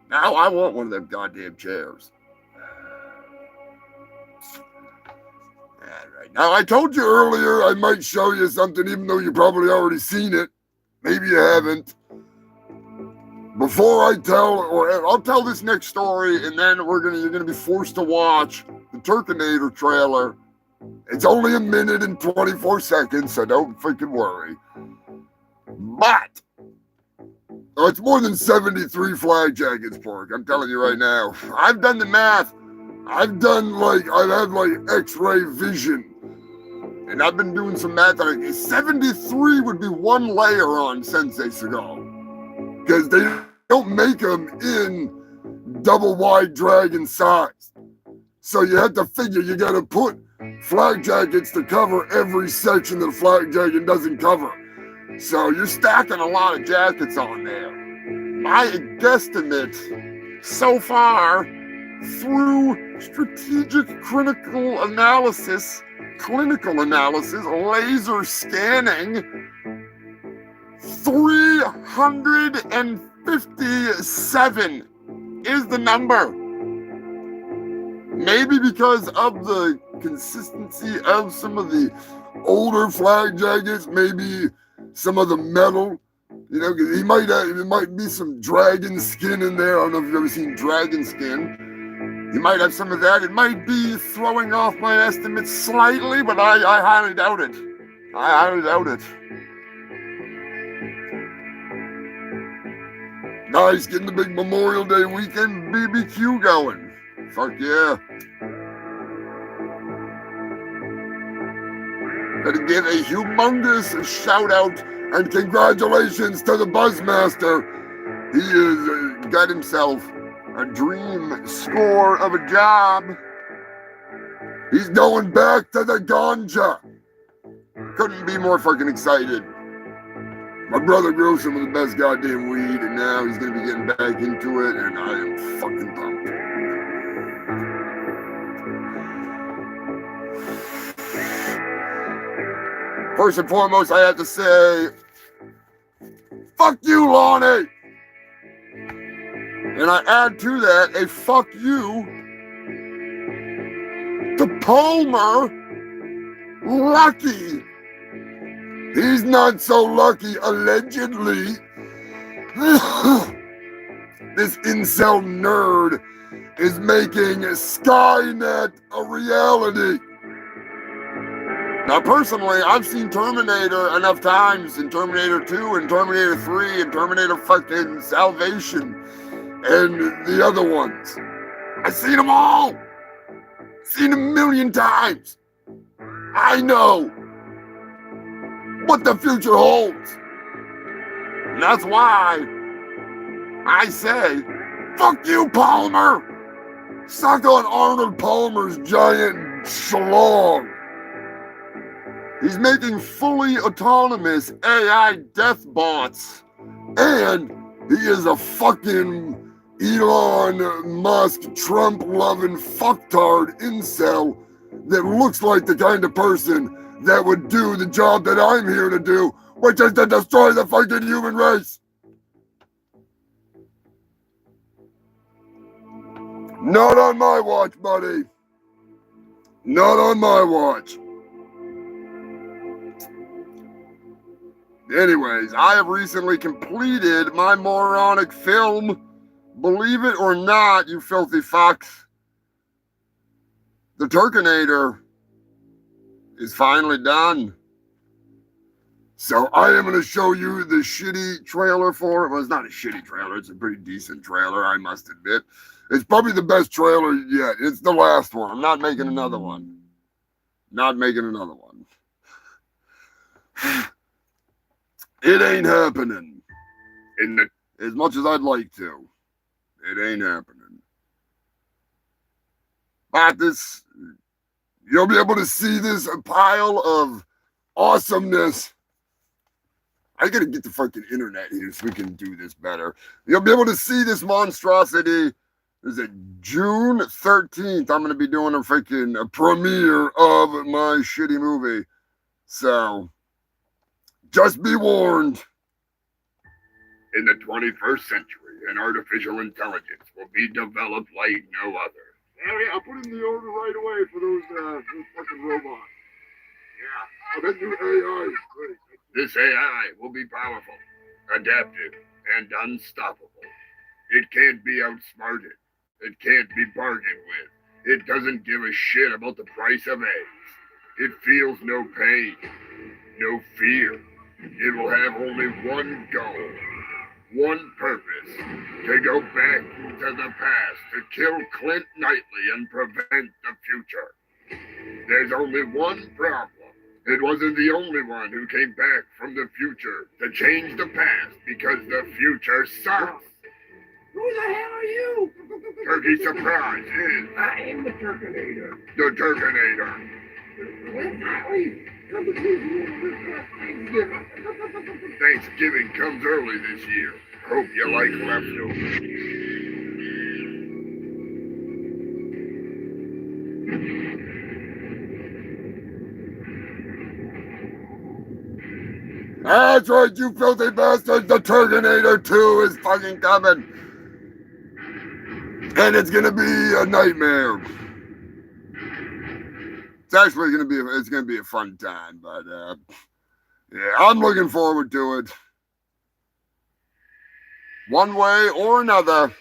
Now I want one of them goddamn chairs. All right. Now, I told you earlier I might show you something, even though you probably already seen it. Maybe you haven't. Before I I'll tell this next story, and then you're gonna be forced to watch the Turkinator trailer. It's only a minute and 24 seconds, so don't freaking worry. But it's more than 73 flag jackets, Pork. I'm telling you right now. I've done the math. I've had X-ray vision. And I've been doing some math on it. 73 would be one layer on Sensei Seagal. Because they don't make them in double wide dragon size. So you have to figure you got to put flag jackets to cover every section that the flag jacket doesn't cover. So you're stacking a lot of jackets on there. My guesstimate so far through strategic clinical analysis, laser scanning, 357 is the number. Maybe because of the consistency of some of the older flag jackets, maybe some of the metal, you know, because there might be some dragon skin in there. I don't know if you've ever seen dragon skin. You might have some of that. It might be throwing off my estimates slightly, but I highly doubt it. I highly doubt it. Nice, getting the big Memorial Day weekend BBQ going. Fuck yeah. Gotta give a humongous shout out and congratulations to the Buzzmaster. He has got himself a dream score of a job. He's going back to the ganja. Couldn't be more fucking excited. My brother grew some of the best goddamn weed, and now he's gonna be getting back into it, and I am fucking pumped. First and foremost, I have to say, fuck you, Lonnie! And I add to that a fuck you to Palmer Lucky. He's not so lucky, allegedly. This incel nerd is making Skynet a reality. Now, personally, I've seen Terminator enough times, in Terminator 2 and Terminator 3 and Terminator fucking Salvation and the other ones. I've seen them all. Seen them a million times. I know what the future holds. And that's why I say, fuck you, Palmer. Suck on Arnold Palmer's giant schlong. He's making fully autonomous AI death bots. And he is a fucking Elon Musk, Trump-loving fucktard incel that looks like the kind of person that would do the job that I'm here to do, which is to destroy the fucking human race. Not on my watch, buddy. Not on my watch. Anyways, I have recently completed my moronic film. Believe it or not, you filthy fucks. The Turkinator is finally done. So I am going to show you the shitty trailer for it. Well, it's not a shitty trailer. It's a pretty decent trailer, I must admit. It's probably the best trailer yet. It's the last one. I'm not making another one. Not making another one. It ain't happening. As much as I'd like to. It ain't happening. But this, you'll be able to see this pile of awesomeness. I gotta get the fucking internet here so we can do this better. You'll be able to see this monstrosity. Is it June 13th? I'm gonna be doing a freaking premiere of my shitty movie. So, just be warned. In the 21st century, an artificial intelligence will be developed like no other. Yeah, I'll put in the order right away for those fucking robots. Yeah. Oh, that new AI is great. This AI will be powerful, adaptive, and unstoppable. It can't be outsmarted. It can't be bargained with. It doesn't give a shit about the price of eggs. It feels no pain, no fear. It will have only one goal, one purpose: to go back to the past, to kill Clint Knightley and prevent the future. There's only one problem. It wasn't the only one who came back from the future to change the past because the future sucks. Who the hell are you? Turkey Surprise is I am the Turkinator. the Turkinator. Thanksgiving comes early this year. Hope you like leftovers. That's right, you filthy bastards. The Turkinator 2 is fucking coming. And it's gonna be a nightmare. It's actually gonna be a fun time, but yeah, I'm looking forward to it. One way or another.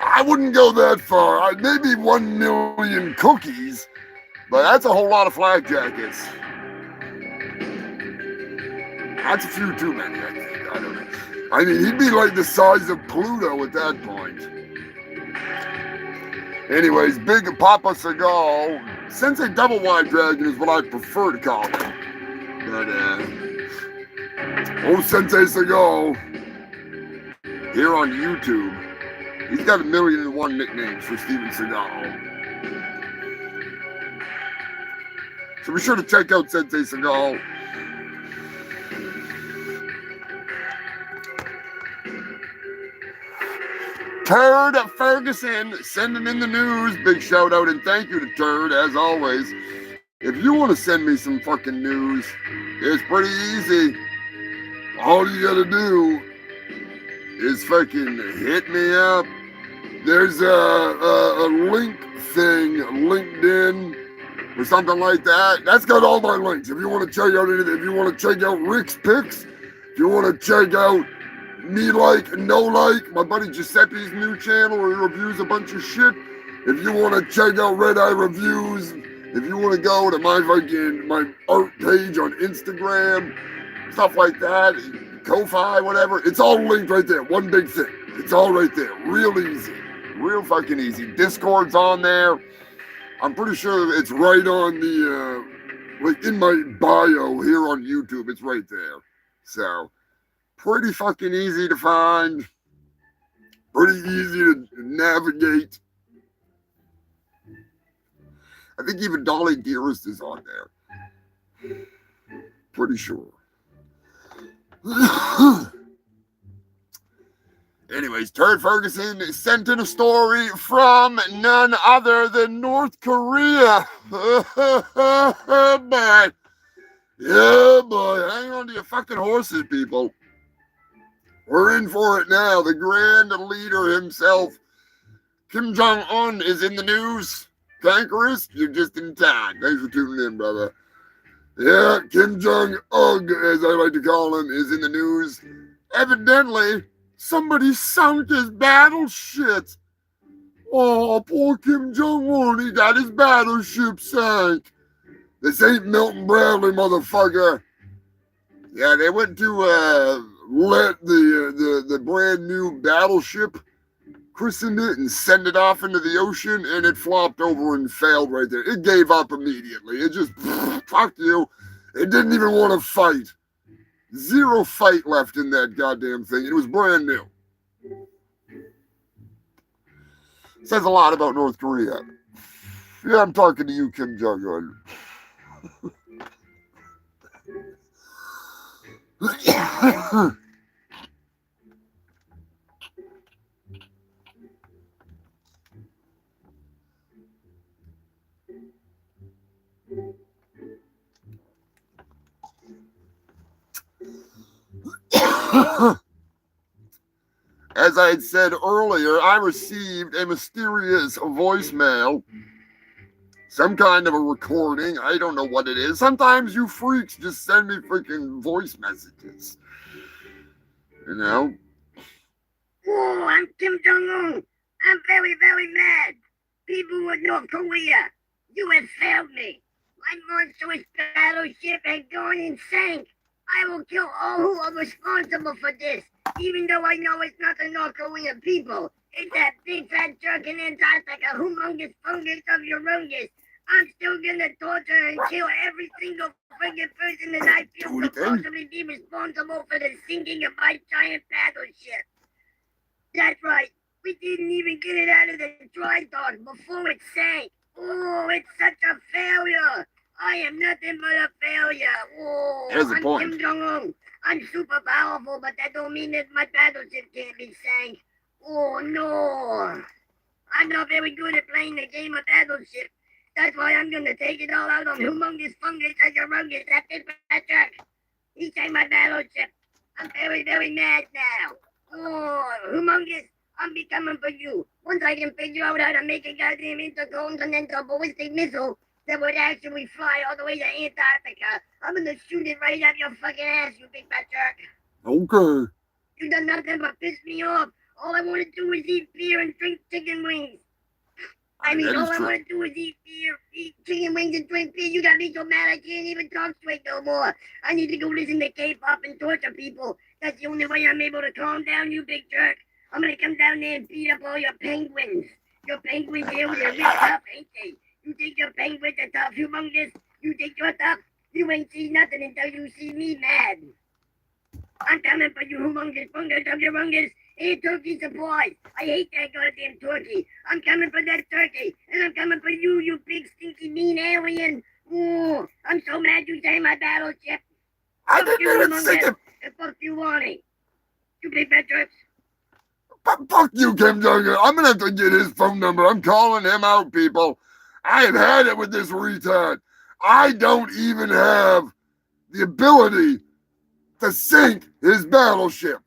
I wouldn't go that far. Maybe 1 million cookies, but that's a whole lot of flak jackets. That's a few too many, I think. I don't know. I mean, he'd be like the size of Pluto at that point. Anyways, Big Papa Seagal, Sensei Double Wide Dragon is what I prefer to call him. But, Sensei Seagal, here on YouTube, He's got 1,000,001 nicknames for Steven Seagal. So be sure to check out Sensei Seagal. Turd Ferguson sending in the news. Big shout out and thank you to Turd, as always. If you want to send me some fucking news, it's pretty easy. All you gotta do is fucking hit me up. There's a link thing, LinkedIn or something like that. That's got all my links. If you want to check out anything, if you want to check out Rick's picks, if you want to check out me like, no like, my buddy Giuseppe's new channel where he reviews a bunch of shit. If you want to check out Red Eye Reviews, if you want to go to my art page on Instagram, stuff like that, Ko-Fi, whatever, it's all linked right there. One big thing. It's all right there. Real easy. Real fucking easy. Discord's on there. I'm pretty sure it's right on the, like in my bio here on YouTube. It's right there. So, pretty fucking easy to find. Pretty easy to navigate. I think even Dolly Dearest is on there. Pretty sure. Anyways, Turd Ferguson sent in a story from none other than North Korea. Boy. Yeah, boy. Hang on to your fucking horses, people. We're in for it now. The grand leader himself, Kim Jong-un, is in the news. Cankerous, you're just in time. Thanks for tuning in, brother. Yeah, Kim Jong-un, as I like to call him, is in the news. Evidently, somebody sunk his battleship. Oh, poor Kim Jong-un, he got his battleship sank. This ain't Milton Bradley, motherfucker. Yeah, they went to let the brand new battleship, christened it, and send it off into the ocean, and it flopped over and failed right there. It gave up immediately. It just, fuck you. It didn't even want to fight. Zero fight left in that goddamn thing. It was brand new. Says a lot about North Korea. Yeah, I'm talking to you, Kim Jong-un. As I had said earlier, I received a mysterious voicemail. Some kind of a recording. I don't know what it is. Sometimes you freaks just send me freaking voice messages. You know? Oh, I'm Kim Jong-un. I'm very, very mad. People of North Korea, you have failed me. My monstrous battleship has gone and sank. I will kill all who are responsible for this, even though I know it's not the North Korean people. It's that big fat jerk in Antarctica, humongous fungus of Humongous. I'm still gonna torture and kill every single friggin' person that I feel could possibly be responsible for the sinking of my giant battleship. That's right. We didn't even get it out of the dry dock before it sank. Oh, it's such a failure. I am nothing but a failure. Oh, Here's the I'm point. Kim Jong-un. I'm super powerful, but that don't mean that my battleship can't be sank. Oh, no. I'm not very good at playing the game of battleship. That's why I'm gonna take it all out on humongous fungus and humongous. That big fat jerk. He sank my battleship. I'm very, very mad now. Oh, humongous. I'm be coming for you. Once I can figure out how to make a goddamn intercontinental ballistic missile that would actually fly all the way to Antarctica, I'm gonna shoot it right up your fucking ass, you big fat jerk. Okay. You done nothing but piss me off. All I want to do is eat beer and drink chicken wings. I mean, all I want to do is eat beer, eat chicken wings, and drink beer. You got me so mad I can't even talk straight no more. I need to go listen to K-pop and torture people. That's the only way I'm able to calm down, you big jerk. I'm gonna come down there and beat up all your penguins. Your penguins here with their big tough, ain't they? You think your penguins are tough, humongous? You think you're tough? You ain't seen nothing until you see me mad. I'm coming for you, humongous fungus of your fungus. And turkey supplies. I hate that goddamn turkey. I'm coming for that turkey. And I'm coming for you, you big stinky mean alien. Ooh, I'm so mad you saved my battleship. I Fuck didn't you, even see humongous. him. And fuck you, Lonnie. You big fat jerks. Fuck you, Kim Jong-un. I'm gonna have to get his phone number. I'm calling him out, people. I have had it with this retard. I don't even have the ability to sink his battleship.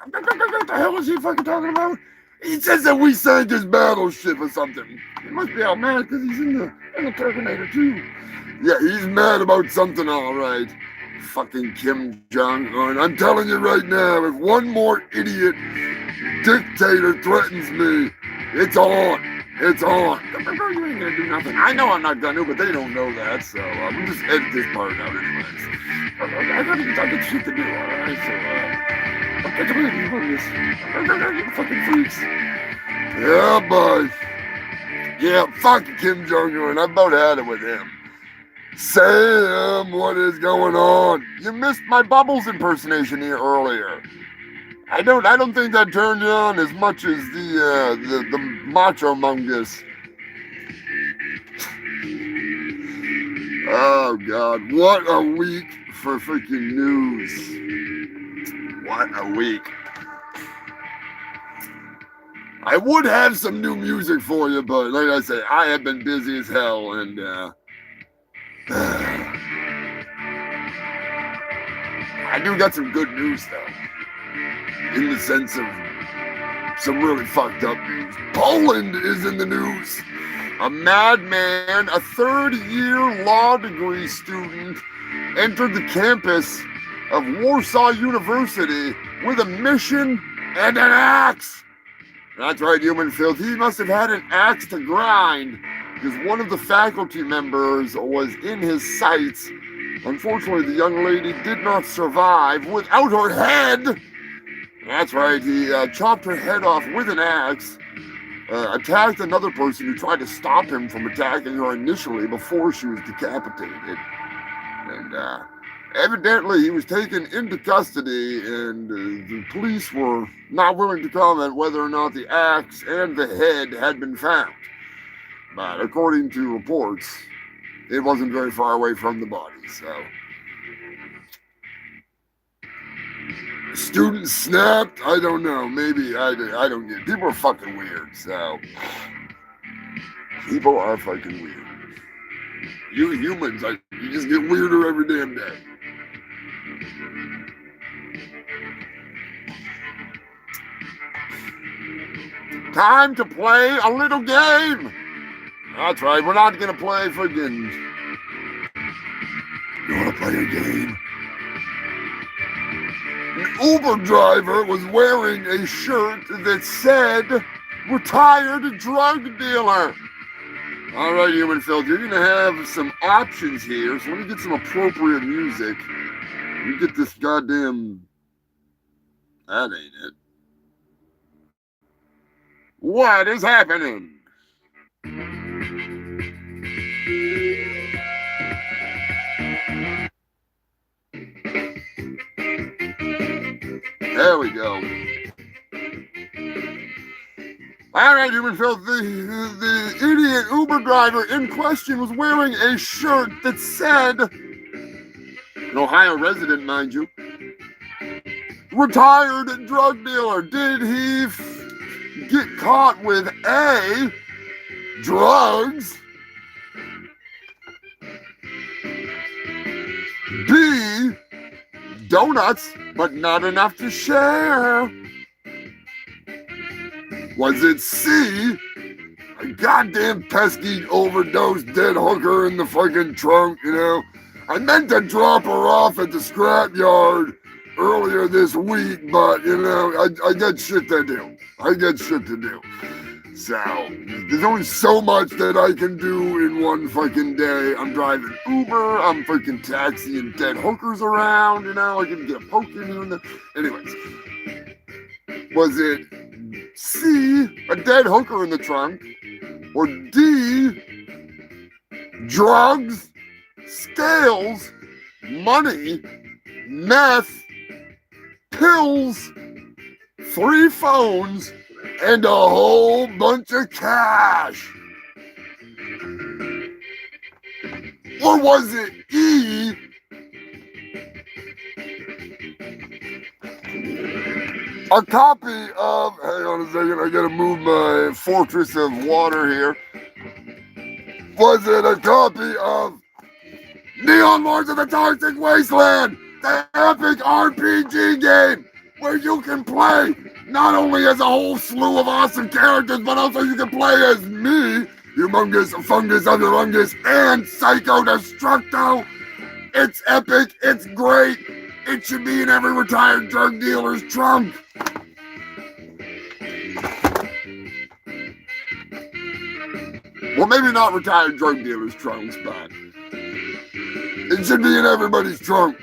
What the hell is he fucking talking about? He says that we sank his battleship or something. He must be all mad because he's in the Terminator too. Yeah, he's mad about something, all right. Fucking Kim Jong-un. I'm telling you right now, if one more idiot dictator threatens me, it's on. It's on. You ain't gonna do nothing. I know I'm not gonna, but they don't know that, so we'll just edit this part out anyways. I got shit to do, alright? So, I'll catch you later, you fucking freaks. Yeah, boy. Yeah, fuck Kim Jong-un. I about had it with him. Sam, what is going on? You missed my Bubbles impersonation here earlier. I don't think that turned you on as much as the Macho Humongous. Oh God, what a week for freaking news. What a week. I would have some new music for you, but like I say, I have been busy as hell, and I do got some good news though. In the sense of some really fucked up news. Poland is in the news. A madman, a third-year law degree student, entered the campus of Warsaw University with a mission and an axe. That's right, human filth. He must have had an axe to grind because one of the faculty members was in his sights. Unfortunately, the young lady did not survive without her head. That's right, he chopped her head off with an axe, attacked another person who tried to stop him from attacking her initially before she was decapitated. And evidently he was taken into custody, and the police were not willing to comment whether or not the axe and the head had been found. But according to reports, it wasn't very far away from the body, so... Student snapped? I don't know. Maybe. I don't get it. People are fucking weird, so. People are fucking weird. You humans, you just get weirder every damn day. Time to play a little game. That's right. We're not going to play friggin'. You want to play a game? An Uber driver was wearing a shirt that said, "Retired drug dealer." All right, human filth, you're going to have some options here, so let me get some appropriate music. Let me get this goddamn... That ain't it. What is happening? There we go. All right, human filth. The idiot Uber driver in question was wearing a shirt that said, an Ohio resident, mind you, "Retired drug dealer." Did he get caught with A, drugs, B, donuts, but not enough to share? Was it C, a goddamn pesky overdosed dead hooker in the fucking trunk, you know? I meant to drop her off at the scrapyard earlier this week, but, you know, I got shit to do. So, there's only so much that I can do in one fucking day. I'm driving Uber, I'm freaking taxiing dead hookers around, you know, I can get a poke in here and there. Anyways, was it C, a dead hooker in the trunk, or D, drugs, scales, money, meth, pills, 3 phones, and a whole bunch of cash? Or was it E, a copy of, hang on a second, I gotta move my fortress of water here. Was it a copy of Neon Lords of the Toxic Wasteland, the epic RPG game where you can play not only as a whole slew of awesome characters, but also you can play as me, Humongous, Fungus, Humongous, and Psycho Destructo? It's epic, it's great, it should be in every retired drug dealer's trunk. Well, maybe not retired drug dealers' trunks, but it should be in everybody's trunk.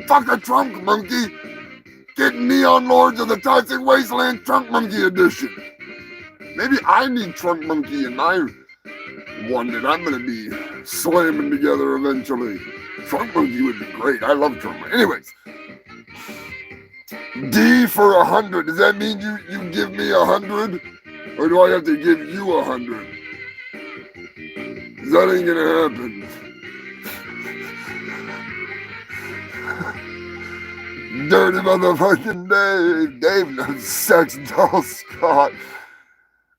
Fuck a trunk monkey. Get Neon Lords of the Toxic Wasteland Trunk Monkey Edition. Maybe I need Trunk Monkey in my one that I'm going to be slamming together eventually. Trunk Monkey would be great. I love Trunk Monkey. Anyways. D for 100. Does that mean you give me 100? Or do I have to give you 100? That ain't gonna happen. Dirty motherfucking Dave. Dave knows sex doll Scott.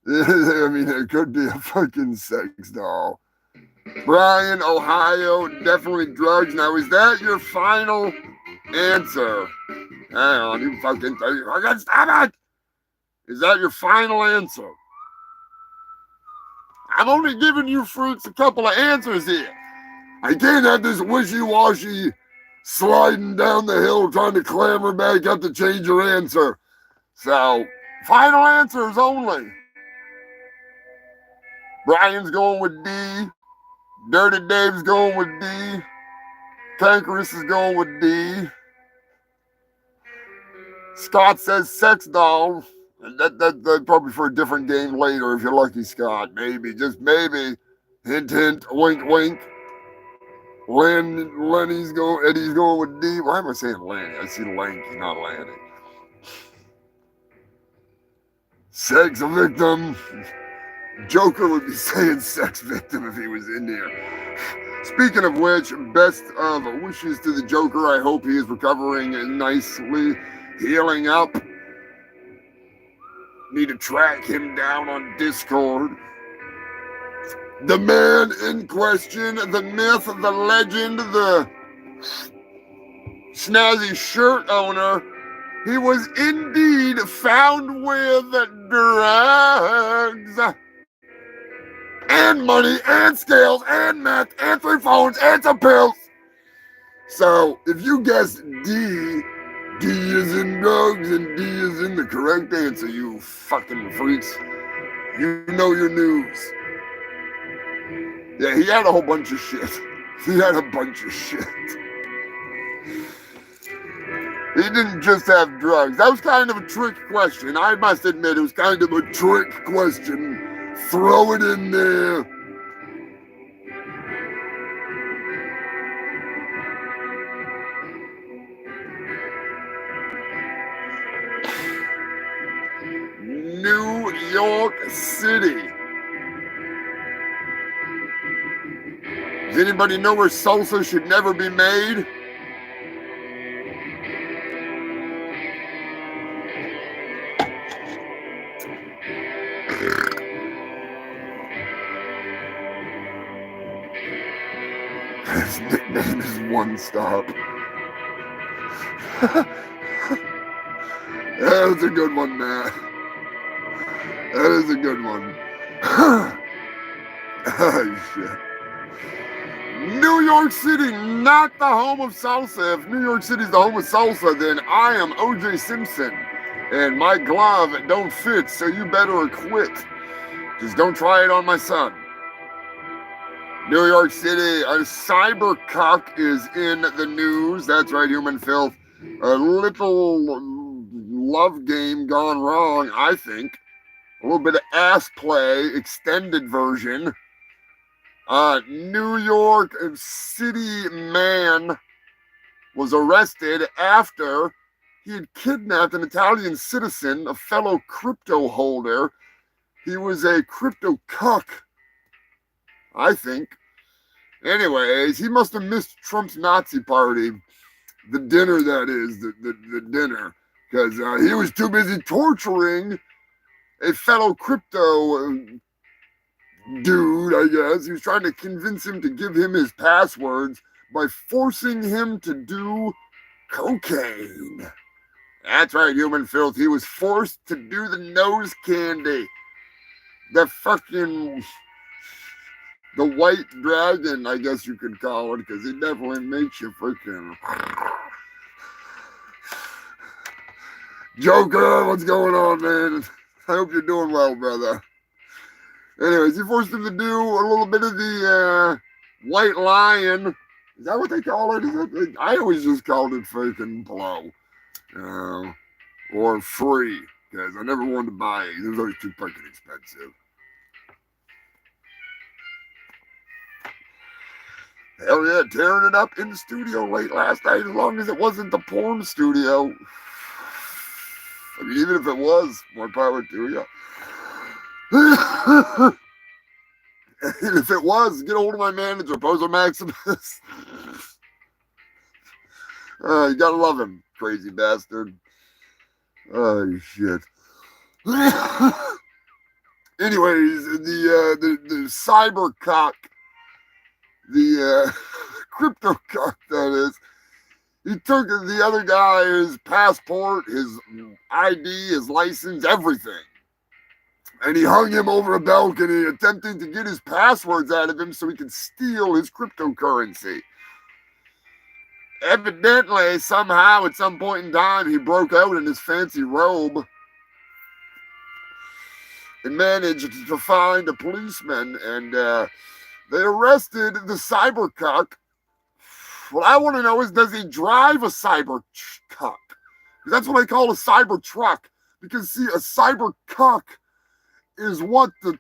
I mean, it could be a fucking sex doll. Brian, Ohio, definitely drugs. Now, is that your final answer? Hang on, you fucking stop it! Is that your final answer? I'm only giving you fruits a couple of answers here. I can't have this wishy-washy sliding down the hill trying to clamber back up to change your answer. So, final answers only. Brian's going with D. Dirty Dave's going with D. Cankerous is going with D. Scott says sex doll. That's probably for a different game later if you're lucky, Scott. Maybe, just maybe. Hint, hint, wink, wink. Eddie's going with D. Why am I saying Lenny? I see Lanky, not Lanny. Sex victim. Joker would be saying sex victim if he was in here. Speaking of which, best of wishes to the Joker. I hope he is recovering nicely, healing up. Need to track him down on Discord. The man in question, the myth, the legend, the snazzy shirt owner, he was indeed found with drugs and money and scales and meth and 3 phones and some pills. So if you guessed D is in drugs and D is in the correct answer, you fucking freaks. You know your news. Yeah, he had a whole bunch of shit. He had a bunch of shit. He didn't just have drugs. That was kind of a trick question. I must admit, it was kind of a trick question. Throw it in there. New York City. Does anybody know where salsa should never be made? His nickname is One Stop. That's a good one, Matt. That is a good one. Oh, shit. New York City, not the home of salsa. If New York City's the home of salsa, then I am O.J. Simpson. And my glove don't fit, so you better quit. Just don't try it on my son. New York City, a cybercuck is in the news. That's right, Human Filth. A little love game gone wrong, I think. A little bit of ass play, extended version. New York City man was arrested after he had kidnapped an Italian citizen, a fellow crypto holder. He was a crypto cuck, I think. Anyways, he must have missed Trump's Nazi party. The dinner, that is, the dinner. Because he was too busy torturing a fellow crypto dude, I guess. He was trying to convince him to give him his passwords by forcing him to do cocaine. That's right, human filth. He was forced to do the nose candy. The fucking... The white dragon, I guess you could call it, because it definitely makes you freaking... Joker, what's going on, man? I hope you're doing well, brother. Anyways, he forced him to do a little bit of the white lion. Is that what they call it? I always just called it freaking blow. Or free, because I never wanted to buy it. It was always too fucking expensive. Hell yeah, tearing it up in the studio late last night, as long as it wasn't the porn studio. I mean, even if it was, more power to you. And if it was, get a hold of my manager, Poser Maximus. You gotta love him, crazy bastard. Oh, shit. Anyways, the cyber cock, the crypto cock, that is, he took the other guy's passport, his ID, his license, everything. And he hung him over a balcony, attempting to get his passwords out of him so he could steal his cryptocurrency. Evidently, somehow, at some point in time, he broke out in his fancy robe and managed to find a policeman, and they arrested the cybercuck. What I want to know is, does he drive a cyber cuck? That's what I call a cyber truck. Because, see, a cyber cuck is what the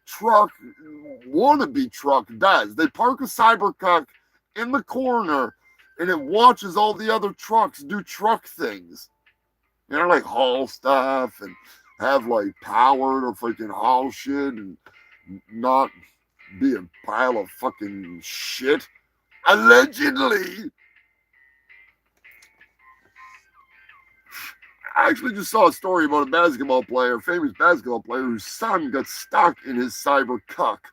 wannabe truck does. They park a cyber cuck in the corner, and it watches all the other trucks do truck things. You know, like haul stuff and have, like, power to freaking haul shit and not be a pile of fucking shit. Allegedly. I actually just saw a story about a basketball player, famous basketball player, whose son got stuck in his cyber cuck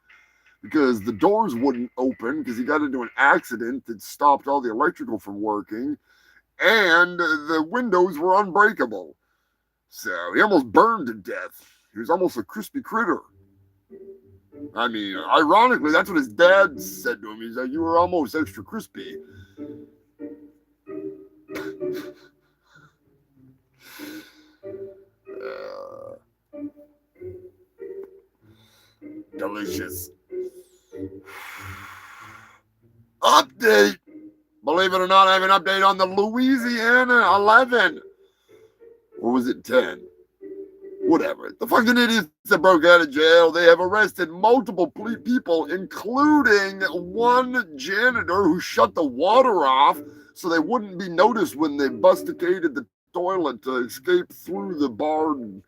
because the doors wouldn't open because he got into an accident that stopped all the electrical from working, and the windows were unbreakable. So he almost burned to death. He was almost a crispy critter. I mean, ironically, that's what his dad said to him. He's like, you were almost extra crispy. Delicious. Update. Believe it or not, I have an update on the Louisiana 11. Or was it 10? Whatever. The fucking idiots that broke out of jail, they have arrested multiple people, including one janitor who shut the water off so they wouldn't be noticed when they busticated the toilet to escape through the barred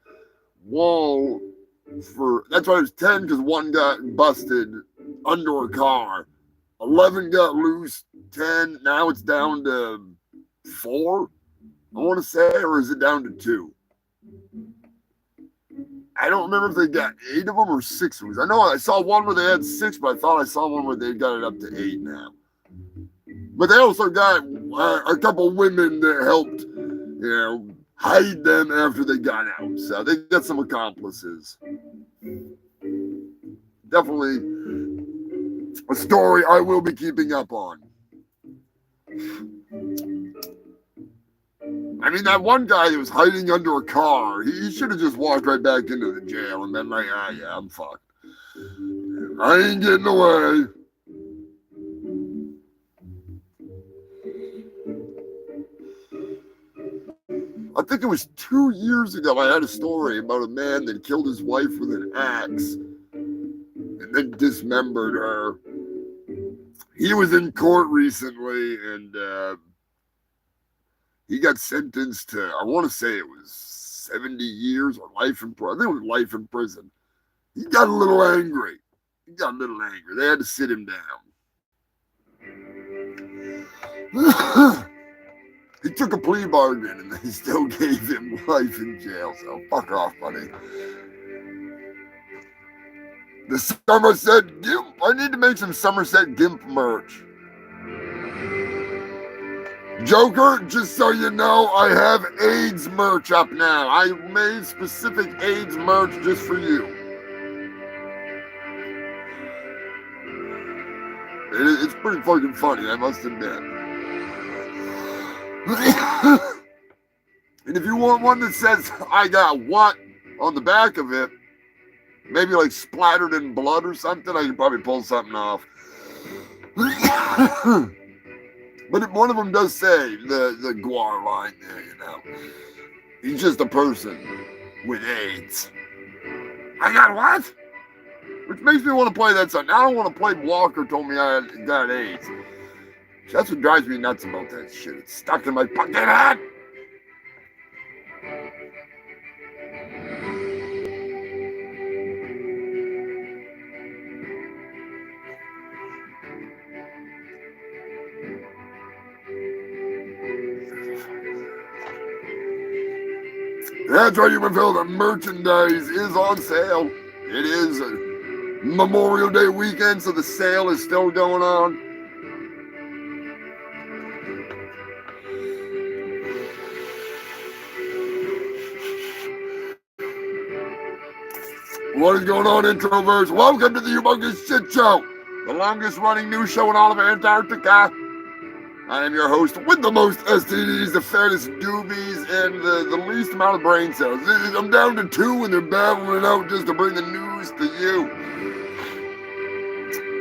wall. That's why it was 10, because one got busted under a car. 11 got loose. 10, now it's down to 4, I want to say, or is it down to 2? I don't remember if they got 8 of them or 6 of them. I know I saw one where they had 6, but I thought I saw one where they got it up to 8 now. But they also got a couple women that helped, hide them after they got out. So they got some accomplices. Definitely a story I will be keeping up on. I mean, that one guy that was hiding under a car, he should have just walked right back into the jail and been like, yeah, I'm fucked. I ain't getting away. I think it was 2 years ago I had a story about a man that killed his wife with an axe and then dismembered her. He was in court recently, and He got sentenced to, I want to say it was 70 years or life in prison. I think it was life in prison. He got a little angry. They had to sit him down. He took a plea bargain and they still gave him life in jail. So fuck off, buddy. The Somerset Gimp. I need to make some Somerset Gimp merch. Joker, just so you know, I have AIDS merch up now. I made specific AIDS merch just for you. It's pretty fucking funny, I must admit. And if you want one that says, I got what on the back of it, maybe like splattered in blood or something, I can probably pull something off. But one of them does say the Guar line there, you know. He's just a person with AIDS. I got what? Which makes me want to play that song. Now I don't want to play Walker told me I got AIDS. That's what drives me nuts about that shit. It's stuck in my fucking head. That's right, human Phil. The merchandise is on sale. It is Memorial Day weekend, so the sale is still going on. What is going on, introverts? Welcome to the Humongous Shit Show, the longest running news show in all of Antarctica. I am your host with the most STDs, the fattest doobies, and the least amount of brain cells. I'm down to 2 and they're battling it out just to bring the news to you.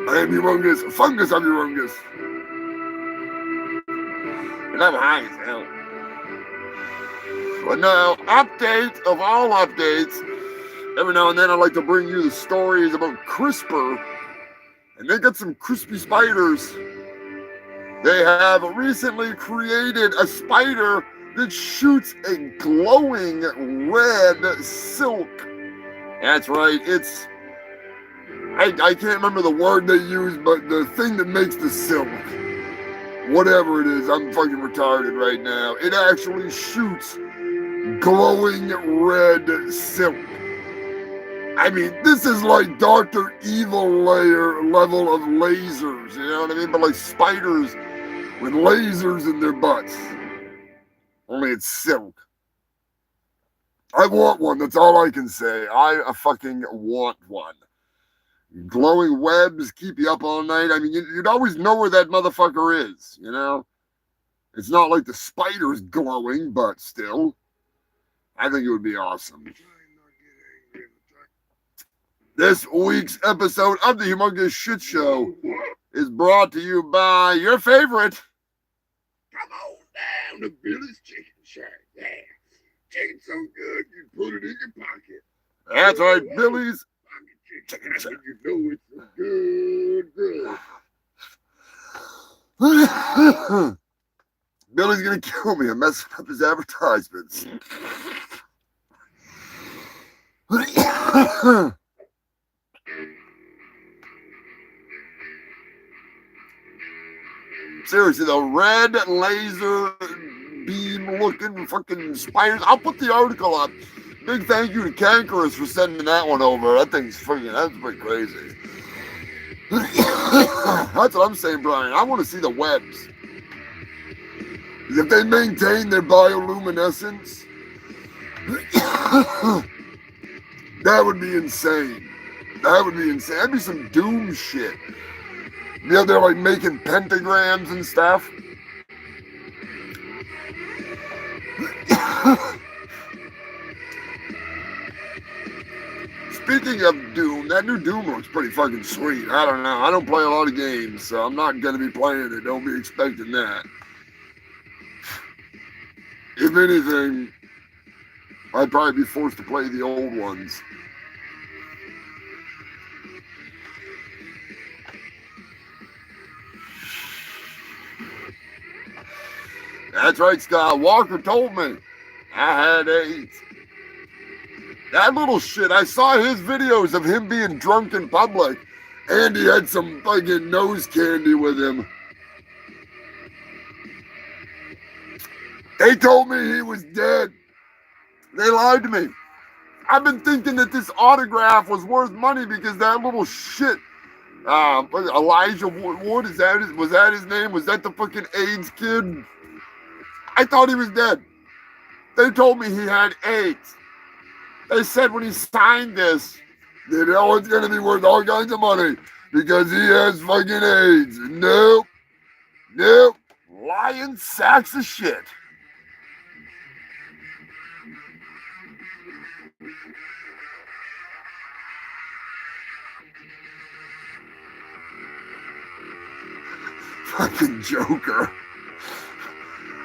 I am Humongous, fungus of Humongous. And I'm high as hell. But now, update of all updates. Every now and then I like to bring you the stories about CRISPR. And they got some crispy spiders. They have recently created a spider that shoots a glowing red silk. That's right, it's... I can't remember the word they use, but the thing that makes the silk. Whatever it is, I'm fucking retarded right now. It actually shoots glowing red silk. I mean, this is like Dr. Evil level of lasers, you know what I mean? But like spiders with lasers in their butts. Only it's silk. I want one, that's all I can say. I fucking want one. Glowing webs keep you up all night. I mean, you'd always know where that motherfucker is, you know? It's not like the spider's glowing, but still. I think it would be awesome. This week's episode of the Humongous Shit Show is brought to you by your favorite. Come on down to Billy's Chicken Shack. Yeah. Chicken so good, you put it in your pocket. That's right, Billy's Chicken Shack. You know it's so good. Billy's gonna kill me. I'm messing up his advertisements. Seriously, the red laser beam looking fucking spiders. I'll put the article up. Big thank you to Cankerous for sending that one over. That thing's freaking, that's pretty crazy. That's what I'm saying, Brian. I want to see the webs. If they maintain their bioluminescence, that would be insane. That'd be some doom shit. Yeah, they're like making pentagrams and stuff. Speaking of Doom, that new Doom looks pretty fucking sweet. I don't know. I don't play a lot of games, so I'm not going to be playing it. Don't be expecting that. If anything, I'd probably be forced to play the old ones. That's right, Scott. Walker told me I had AIDS. That little shit, I saw his videos of him being drunk in public, and he had some fucking nose candy with him. They told me he was dead. They lied to me. I've been thinking that this autograph was worth money because that little shit, Elijah Wood, was that his name? Was that the fucking AIDS kid? I thought he was dead. They told me he had AIDS. They said when he signed this, you know it's gonna be worth all kinds of money because he has fucking AIDS. Nope. Nope. Lying sacks of shit. Fucking Joker.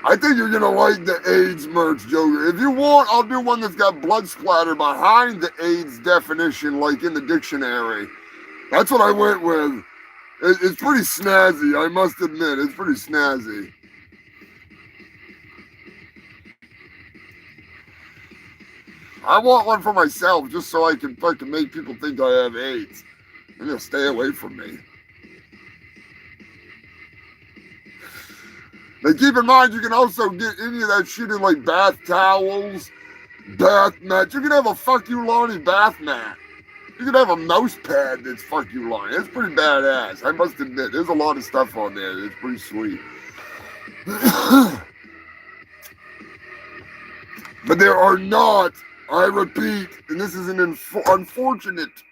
I think you're gonna like the AIDS merch, Joker. If you want, I'll do one that's got blood splatter behind the AIDS definition, like in the dictionary. That's what I went with. It's pretty snazzy, I must admit. It's pretty snazzy. I want one for myself just so I can fucking make people think I have AIDS. And they'll stay away from me. Now keep in mind, you can also get any of that shit in like bath towels, bath mats. You can have a fuck you Lonnie bath mat. You can have a mouse pad that's fuck you Lonnie. It's pretty badass. I must admit, there's a lot of stuff on there. It's pretty sweet. But there are not, I repeat, and this is an unfortunate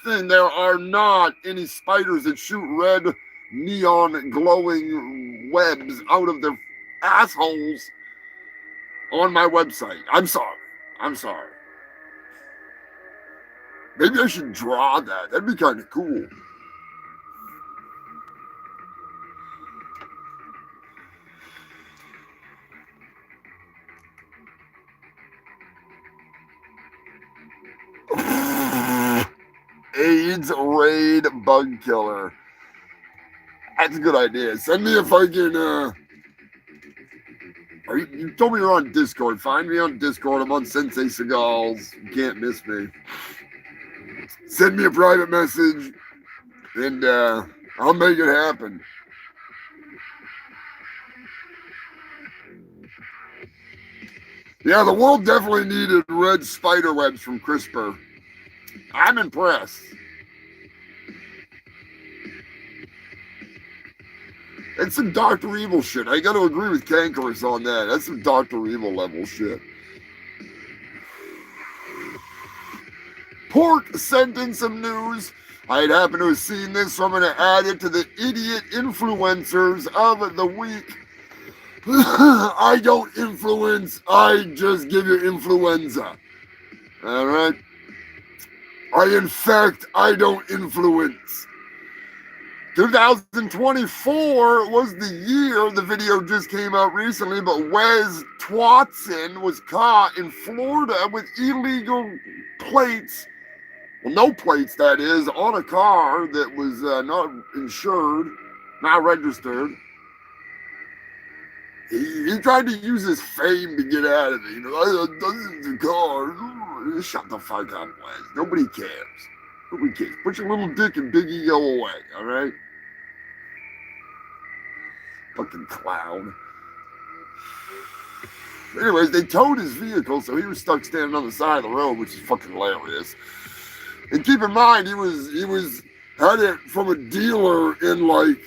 thing, there are not any spiders that shoot red neon glowing webs out of their assholes on my website. I'm sorry. Maybe I should draw that. That'd be kind of cool. AIDS raid bug killer. That's a good idea. Send me a fucking, you told me you're on Discord. Find me on Discord. I'm on Sensei Cigars. You can't miss me. Send me a private message, and I'll make it happen. Yeah, the world definitely needed red spider webs from CRISPR. I'm impressed. It's some Dr. Evil shit. I got to agree with Cankerous on that. That's some Dr. Evil level shit. Pork sent in some news. I had happened to have seen this, so I'm going to add it to the idiot influencers of the week. I don't influence. I just give you influenza. All right? I infect. I don't influence. 2024 was the year, the video just came out recently, but Wes Twatson was caught in Florida with illegal plates, well, no plates that is, on a car that was not insured, not registered. He tried to use his fame to get out of it. You know, this is the car. Shut the fuck up, Wes. Nobody cares. Nobody cares. Put your little dick and big ego away, all right? Fucking clown. Anyways, they towed his vehicle, so he was stuck standing on the side of the road, which is fucking hilarious. And keep in mind, he had it from a dealer in like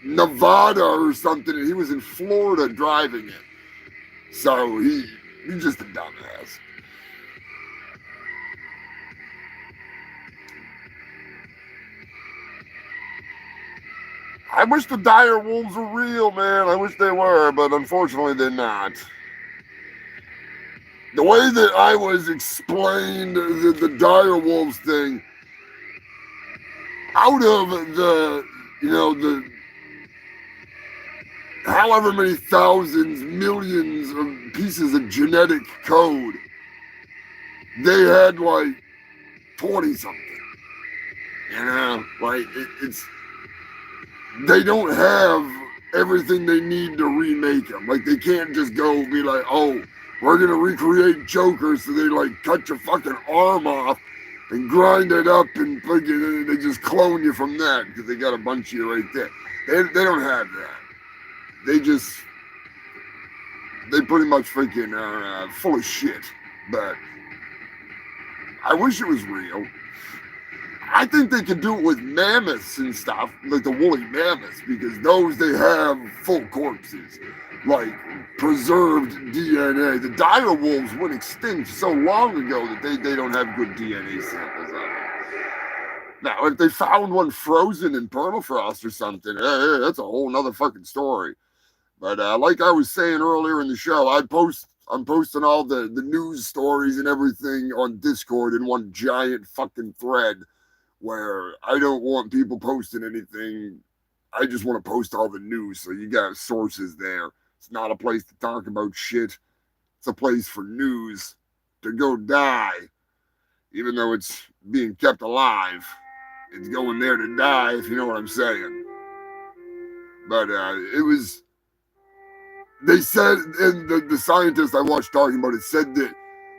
Nevada or something, and he was in Florida driving it. So he's just a dumbass. I wish the dire wolves were real, man. I wish they were, but unfortunately they're not. The way that I was explained the dire wolves thing, out of the however many thousands, millions of pieces of genetic code, they had like 20 something. You know, like it's. They don't have everything they need to remake them. Like, they can't just go be like, oh, we're going to recreate Joker, so they, like, cut your fucking arm off and grind it up and fucking, they just clone you from that because they got a bunch of you right there. They don't have that. They pretty much freaking are full of shit. But I wish it was real. I think they could do it with mammoths and stuff, like the woolly mammoths, because those, they have full corpses, like preserved DNA. The dire wolves went extinct so long ago that they don't have good DNA samples of it. Now, if they found one frozen in permafrost or something, hey, that's a whole nother fucking story. But like I was saying earlier in the show, I'm posting all the news stories and everything on Discord in one giant fucking thread, where I don't want people posting anything. I just want to post all the news, so you got sources there. It's not a place to talk about shit. It's a place for news to go die. Even though it's being kept alive, it's going there to die, if you know what I'm saying. But it was... They said, and the scientist I watched talking about it said that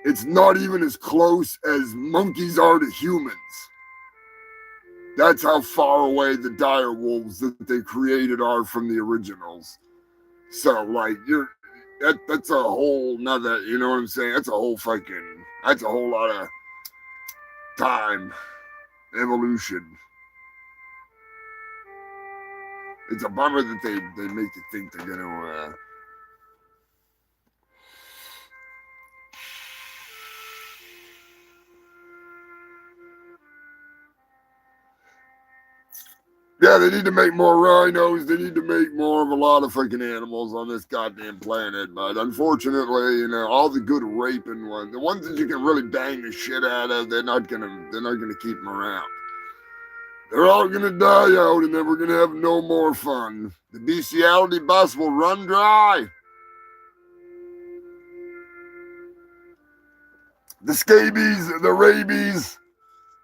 it's not even as close as monkeys are to humans. That's how far away the dire wolves that they created are from the originals. So, like, that's a whole nother, you know what I'm saying? That's a whole lot of time, evolution. It's a bummer that they make you think they're gonna, yeah, they need to make more rhinos. They need to make more of a lot of fucking animals on this goddamn planet. But unfortunately, you know, all the good raping ones, the ones that you can really bang the shit out of, they're not gonna keep them around. They're all gonna die out, and then we're gonna have no more fun. The bestiality bus will run dry. The scabies, the rabies,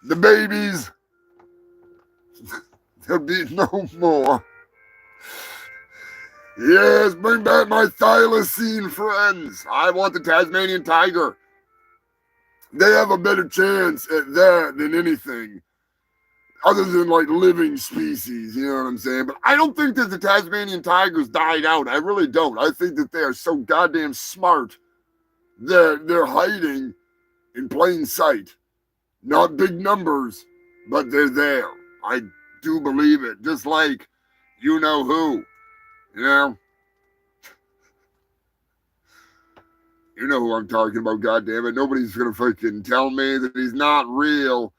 the babies. There'll be no more. Yes, bring back my thylacine friends. I want the Tasmanian tiger. They have a better chance at that than anything, other than like living species, you know what I'm saying? But I don't think that the Tasmanian tigers died out. I really don't. I think that they are so goddamn smart that they're hiding in plain sight. Not big numbers, but they're there. I do believe it, just like you know who, you know who I'm talking about. Goddamn it, nobody's gonna fucking tell me that he's not real,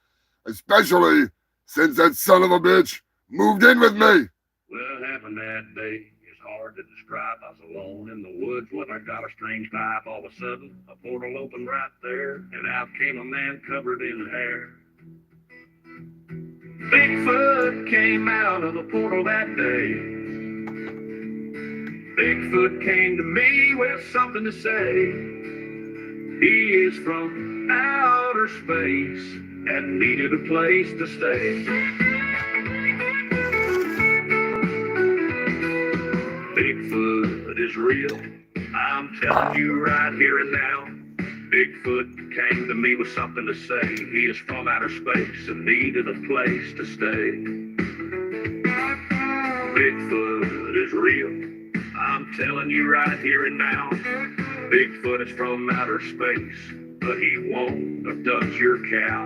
especially since that son of a bitch moved in with me. What happened that day is hard to describe. I was alone in the woods when I got a strange vibe. All of a sudden, a portal opened right there, and out came a man covered in hair. Bigfoot came out of the portal that day. Bigfoot came to me with something to say. He is from outer space and needed a place to stay. Bigfoot is real, I'm telling you right here and now. Bigfoot came to me with something to say. He is from outer space and needed a place to stay. Bigfoot is real, I'm telling you right here and now. Bigfoot is from outer space, but he won't abduct your cow.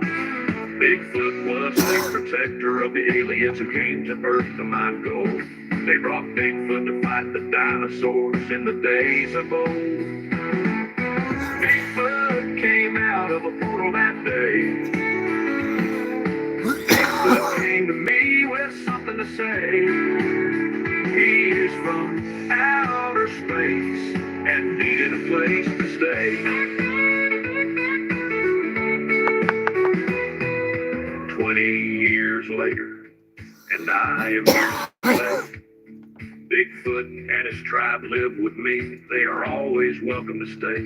Bigfoot was the protector of the aliens who came to Earth to mine gold. They brought Bigfoot to fight the dinosaurs in the days of old. Bigfoot came out of a portal that day. Bigfoot came to me with something to say. He is from outer space and needed a place to stay. 20 years later, and I am here to play. Bigfoot and his tribe live with me. They are always welcome to stay.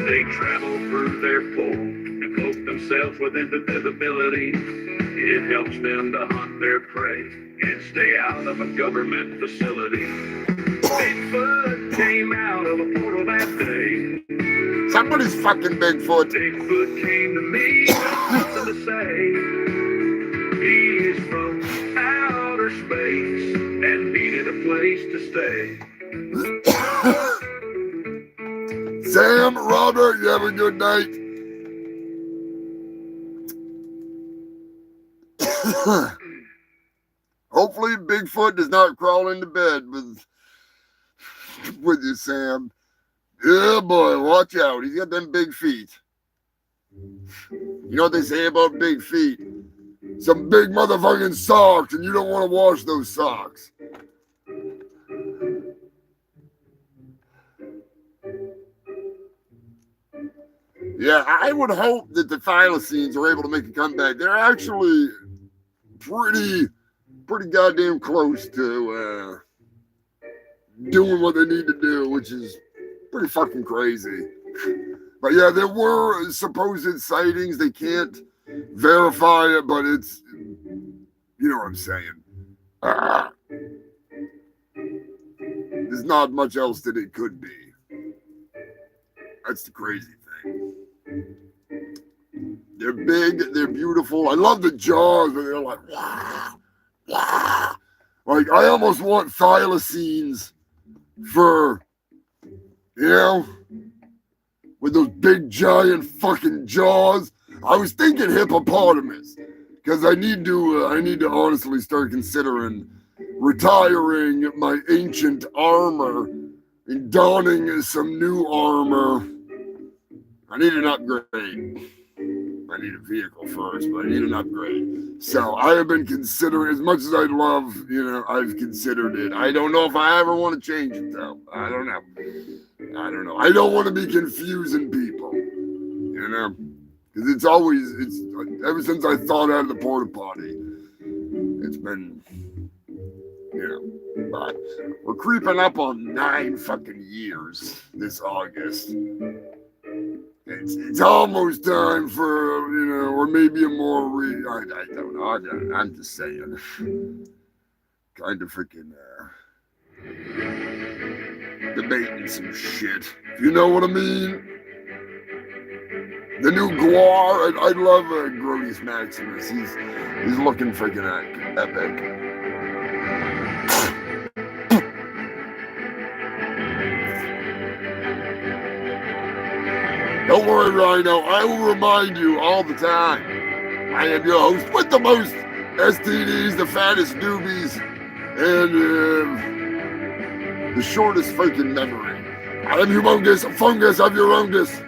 They travel through their pole and cloak themselves with invisibility. It helps them to hunt their prey and stay out of a government facility. Bigfoot came out of a portal that day. Somebody's fucking Bigfoot. Bigfoot came to me with something to say. He is from outer space and needed a place to stay. Sam, Robert, you have a good night. Hopefully Bigfoot does not crawl into bed with you, Sam. Yeah, boy, watch out. He's got them big feet. You know what they say about big feet? Some big motherfucking socks, and you don't want to wash those socks. Yeah, I would hope that the thylacines are able to make a comeback. They're actually pretty goddamn close to doing what they need to do, which is pretty fucking crazy. But yeah, there were supposed sightings. They can't verify it, but it's, you know what I'm saying. There's not much else that it could be. That's the crazy thing. They're big, they're beautiful. I love the jaws, but they're like, wah, wah. Like, I almost want thylacines for, you know, with those big giant fucking jaws. I was thinking hippopotamus, because I need to honestly start considering retiring my ancient armor and donning some new armor. I need an upgrade. I need a vehicle first, but I need an upgrade. So I have been considering, as much as I love, you know, I've considered it. I don't know if I ever want to change it, though. I don't know. I don't want to be confusing people, you know, because it's ever since I thawed out of the porta potty, it's been, you know, but we're creeping up on 9 fucking years this August. It's almost time for, you know, or maybe a more I don't know. I'm just saying. Kind of freaking debating some shit. You know what I mean? The new Guar, I love Grodius Maximus. He's looking freaking epic. Don't worry, Rhino. I will remind you all the time. I am your host with the most STDs, the fattest newbies, and the shortest freaking memory. I am Humongous, a fungus of your owngus.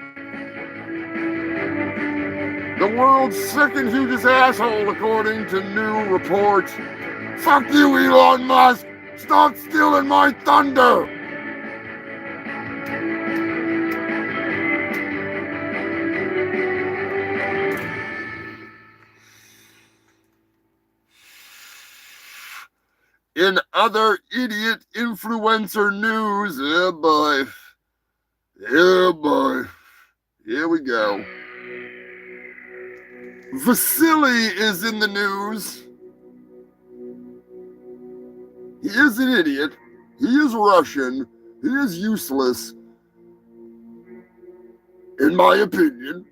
The world's second hugest asshole, according to new reports. Fuck you, Elon Musk. Stop stealing my thunder. In other idiot influencer news, yeah boy, here we go. Vasily is in the news. He is an idiot. He is Russian. He is useless, in my opinion.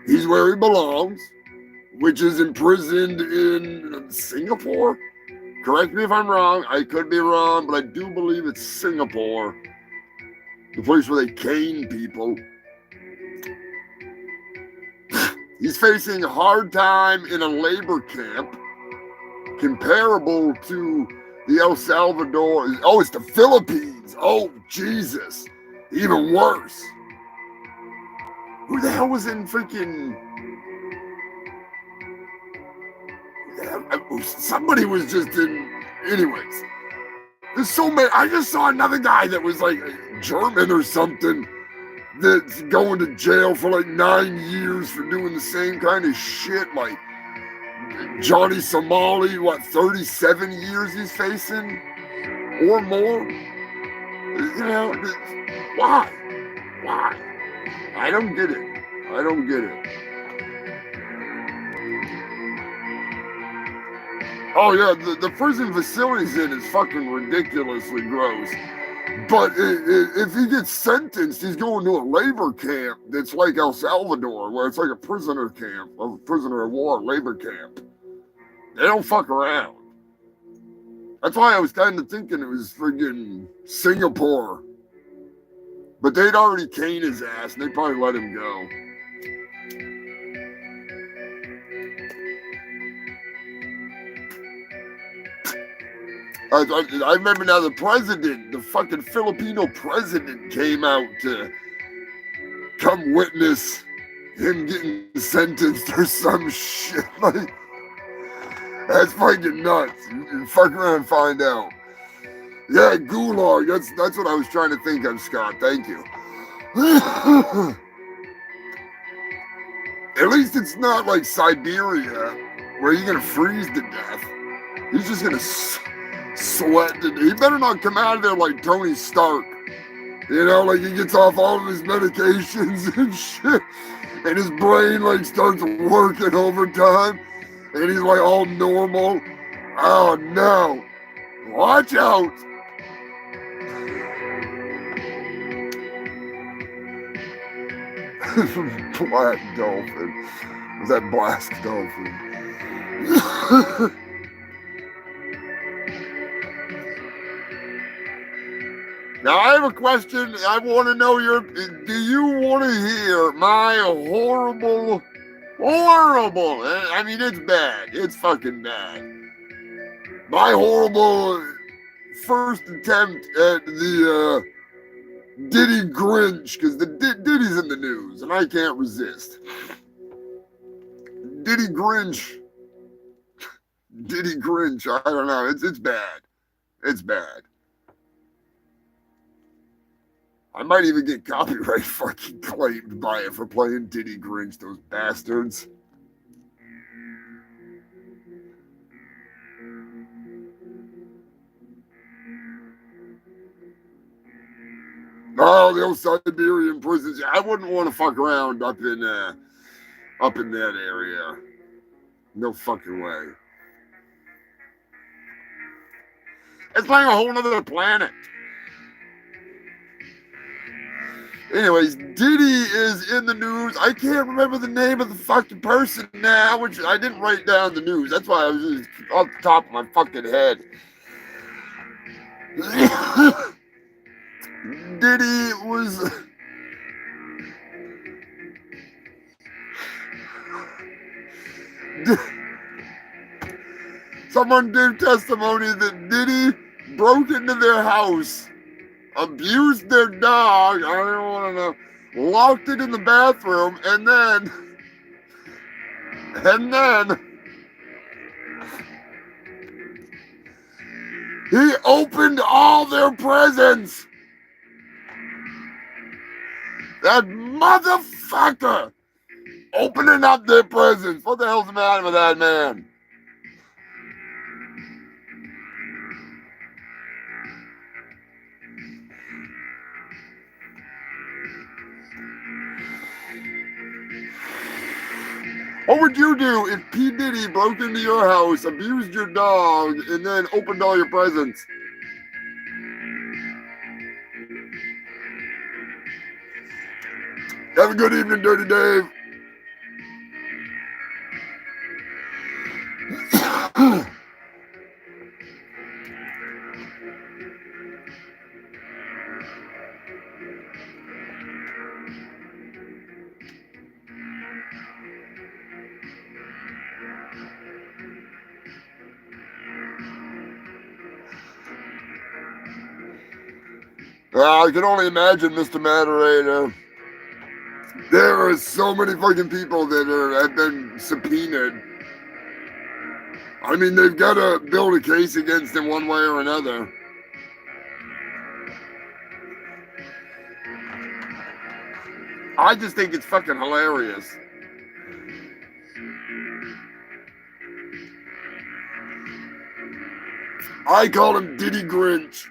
He's where he belongs, which is imprisoned in Singapore. Correct me if I'm wrong. I could be wrong, but I do believe it's Singapore. The place where they cane people. He's facing a hard time in a labor camp comparable to the El Salvador. Oh, it's the Philippines. Oh, Jesus. Even worse. Who the hell was in freaking... Somebody was just in... Anyways. There's so many... I just saw another guy that was like German or something that's going to jail for like 9 years for doing the same kind of shit. Like Johnny Somali, 37 years he's facing? Or more? You know, why? Why? I don't get it. Oh yeah, the prison facilities in is fucking ridiculously gross. But if he gets sentenced, he's going to a labor camp that's like El Salvador, where it's like a prisoner camp, a prisoner of war labor camp. They don't fuck around. That's why I was kind of thinking it was friggin' Singapore. But they'd already caned his ass, and they'd probably let him go. I remember now the fucking Filipino president came out to come witness him getting sentenced or some shit. Like, that's fucking nuts. You fuck around and find out. Yeah, gulag. That's what I was trying to think of, Scott. Thank you. At least it's not like Siberia, where you're gonna freeze to death. He's just gonna sweat. He better not come out of there like Tony Stark. You know, like he gets off all of his medications and shit, and his brain like starts working overtime, and he's like all normal. Oh no! Watch out! Black dolphin. Was that Blast Dolphin? Now I have a question. I want to know do you want to hear my horrible, I mean, it's bad. It's fucking bad. My horrible first attempt at the Diddy Grinch, because the Diddy's in the news, and I can't resist. Diddy Grinch, I don't know, it's bad. It's bad. I might even get copyright fucking claimed by it for playing Diddy Grinch, those bastards. Oh, the old Siberian prisons. I wouldn't want to fuck around up in that area. No fucking way. It's like a whole nother planet. Anyways, Diddy is in the news. I can't remember the name of the fucking person now, which I didn't write down the news. That's why I was just off the top of my fucking head. Diddy was... Someone gave testimony that Diddy broke into their house, abused their dog, I don't want to know, locked it in the bathroom, and then he opened all their presents. That motherfucker opening up their presents. What the hell's the matter with that man? What would you do if P. Diddy broke into your house, abused your dog, and then opened all your presents? Have a good evening, Dirty Dave. I can only imagine, Mr. Moderator. There are so many fucking people that have been subpoenaed. I mean, they've got to build a case against him one way or another. I just think it's fucking hilarious. I call him Diddy Grinch.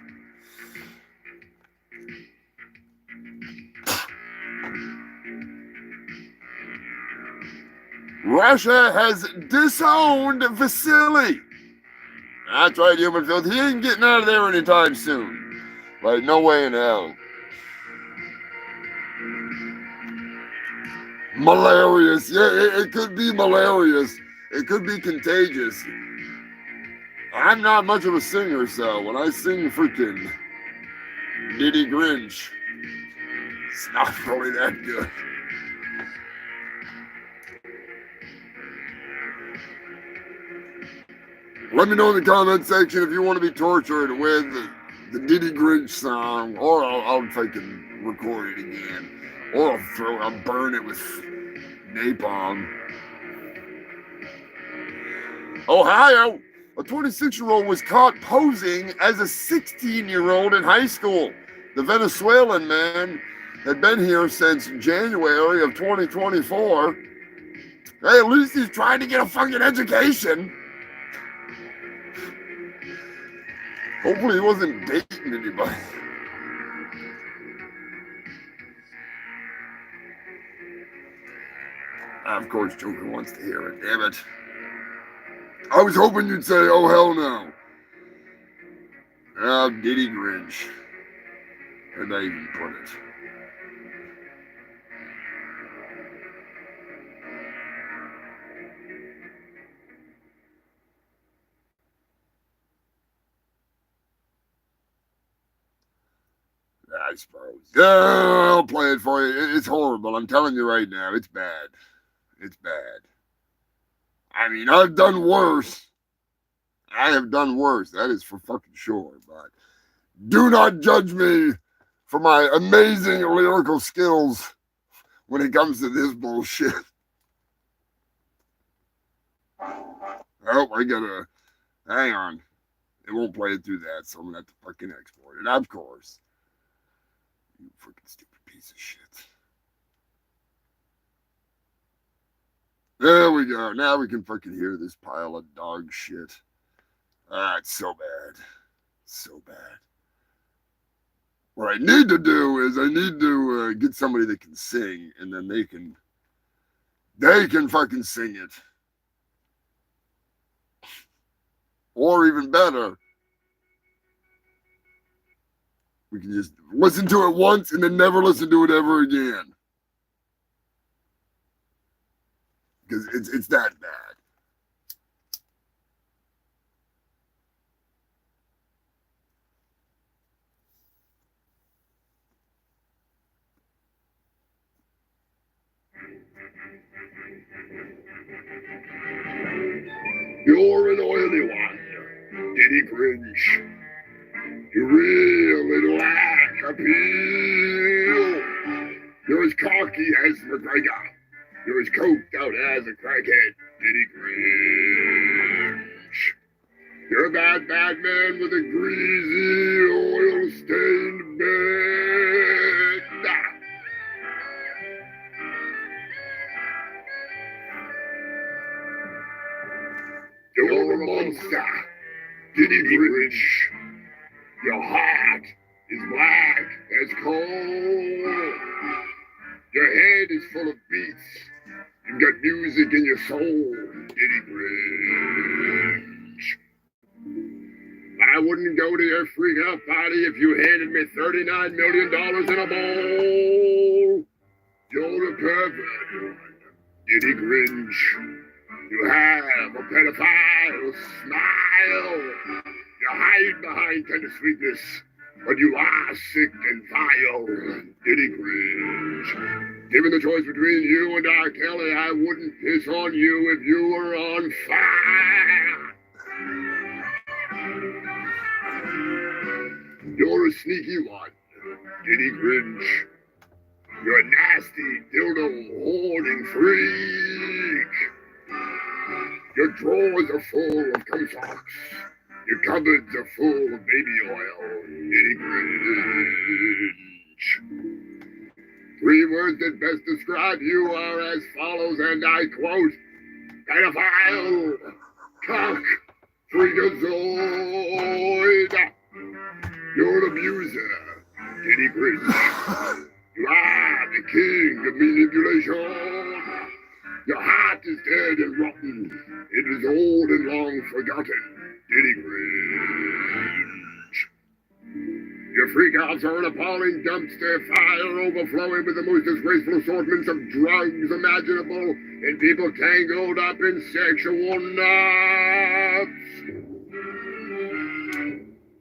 Russia has disowned Vasily. That's right, human filth. He ain't getting out of there anytime soon. Like, no way in hell. Malarious. Yeah, it could be malarious. It could be contagious. I'm not much of a singer, so when I sing freaking Diddy Grinch, it's not really that good. Let me know in the comment section if you want to be tortured with the Diddy Grinch song, or I'll fucking record it again, or I'll burn it with napalm. Ohio, a 26-year-old was caught posing as a 16-year-old in high school. The Venezuelan man had been here since January of 2024. Hey, at least he's trying to get a fucking education. Hopefully he wasn't dating anybody. Of course, Joker wants to hear it, damn it. I was hoping you'd say, oh, hell no. Ah, Diddy Grinch. And I even put it. I suppose. Yeah, I'll play it for you. It's horrible. I'm telling you right now. It's bad. It's bad. I mean, I've done worse. I have done worse. That is for fucking sure. But do not judge me for my amazing lyrical skills when it comes to this bullshit. Oh, I gotta. Hang on. It won't play it through that, so I'm gonna have to fucking export it. Of course. You freaking stupid piece of shit. There we go. Now we can fucking hear this pile of dog shit. Ah, it's so bad. So bad. What I need to do is I need to get somebody that can sing, and then they can fucking sing it. Or even better, we can just listen to it once and then never listen to it ever again. Because it's that bad. You're an oily one, Diddy Grinch. You really lack appeal. You're as cocky as McGregor. You're as coked out as a crackhead, Diddy Grinch. You're a bad, bad man with a greasy, oil-stained bed. You're a monster, Diddy Grinch. Your heart is black as coal. Your head is full of beats. You've got music in your soul, Diddy Grinch. I wouldn't go to your freak out party if you handed me $39 million in a bowl. You're a pervert, Diddy Grinch. You have a pedophile smile. You hide behind tender sweetness, but you are sick and vile, Diddy Grinch. Given the choice between you and R. Kelly, I wouldn't piss on you if you were on fire. You're a sneaky one, Diddy Grinch. You're a nasty dildo hoarding freak. Your drawers are full of cum socks. Your cupboards are full of baby oil, Diddy Grinch. 3 words that best describe you are as follows, and I quote, pedophile, cock, freakazoid. You're an abuser, Diddy Grinch. You are the king of manipulation. Your heart is dead and rotten. It is old and long forgotten, Diddy Grinch. The freak-offs are an appalling dumpster fire overflowing with the most disgraceful assortments of drugs imaginable and people tangled up in sexual knots.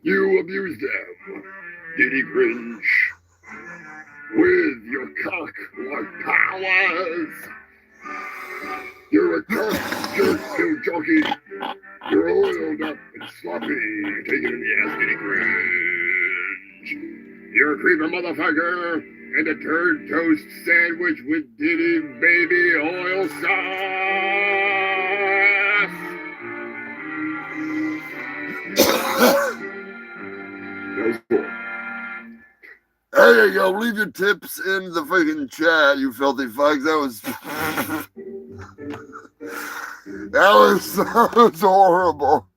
You abuse them, Diddy Grinch, with your cock-like powers. You're a jerk, jockey. You're oiled up and sloppy. Take it in the ass, Diddy Grinch. You're a creeper motherfucker and a turd toast sandwich with Diddy baby oil sauce. There you go. Leave your tips in the fucking chat, you filthy fucks. That was horrible.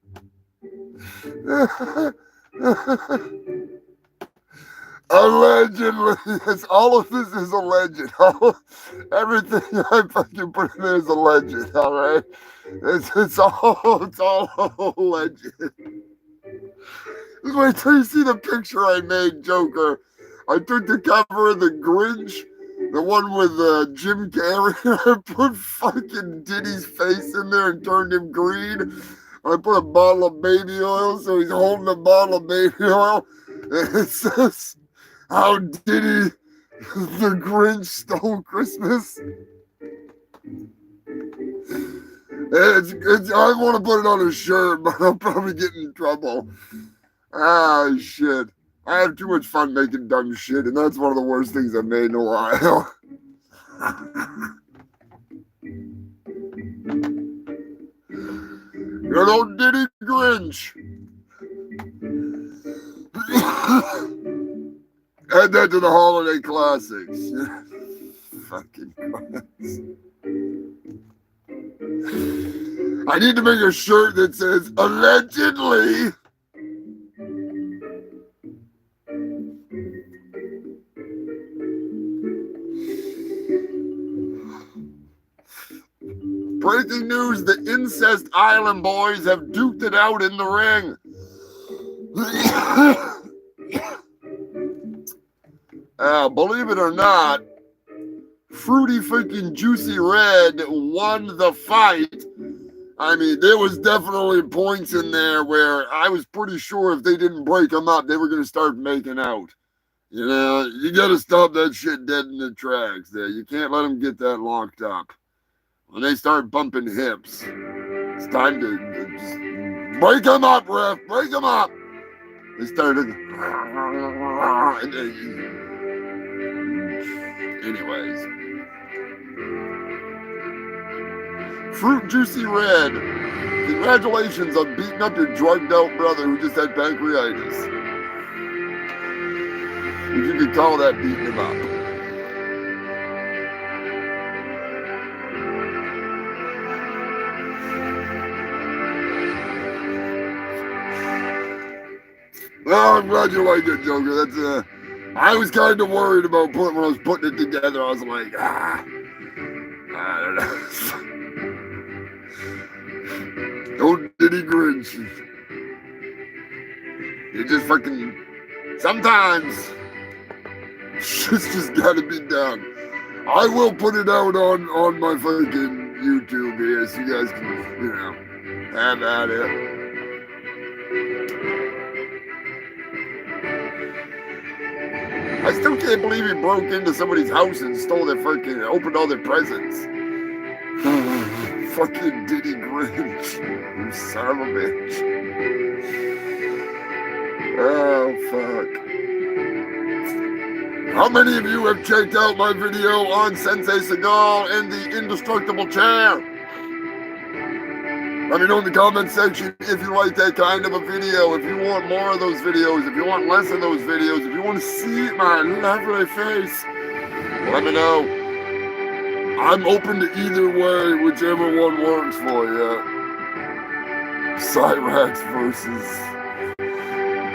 Allegedly, yes, all of this is alleged. Everything I fucking put in there is alleged. All right, it's all alleged. Just wait till you see the picture I made, Joker. I took the cover of the Grinch, the one with Jim Carrey. I put fucking Diddy's face in there and turned him green. I put a bottle of baby oil, so he's holding a bottle of baby oil. And it says, "How Diddy the Grinch stole Christmas." I want to put it on a shirt, but I'll probably get in trouble. Ah, shit. I have too much fun making dumb shit, and that's one of the worst things I've made in a while. Good old Diddy Grinch. Add that to the holiday classics. Fucking Christ. I need to make a shirt that says, allegedly. Breaking news, the Incest Island boys have duked it out in the ring. Believe it or not, Fruity freaking Juicy Red won the fight. I mean, there was definitely points in there where I was pretty sure if they didn't break them up, they were going to start making out. You know, you got to stop that shit dead in the tracks there. You can't let them get that locked up. When they start bumping hips, it's time to just break them up, ref. Break them up. They started. Anyways. Fruit Juicy Red, congratulations on beating up your drugged out brother who just had pancreatitis. If you could call that beating him up. Oh, I'm glad you like it, Joker. That's I was kind of worried about when I was putting it together. I was like, I don't know. Don't Diddy Grinch. You just fucking sometimes shit's just gotta be done. I will put it out on my fucking YouTube here so you guys can, you know, have at it. I still can't believe he broke into somebody's house and stole their fucking, opened all their presents. Fucking Diddy Grinch. You son of a bitch. Oh, fuck. How many of you have checked out my video on Sensei Seagal and the Indestructible Chair? Let me know in the comment section if you like that kind of a video, if you want more of those videos, if you want less of those videos, if you want to see my lovely face, let me know. I'm open to either way, whichever one works for you. Cyrax versus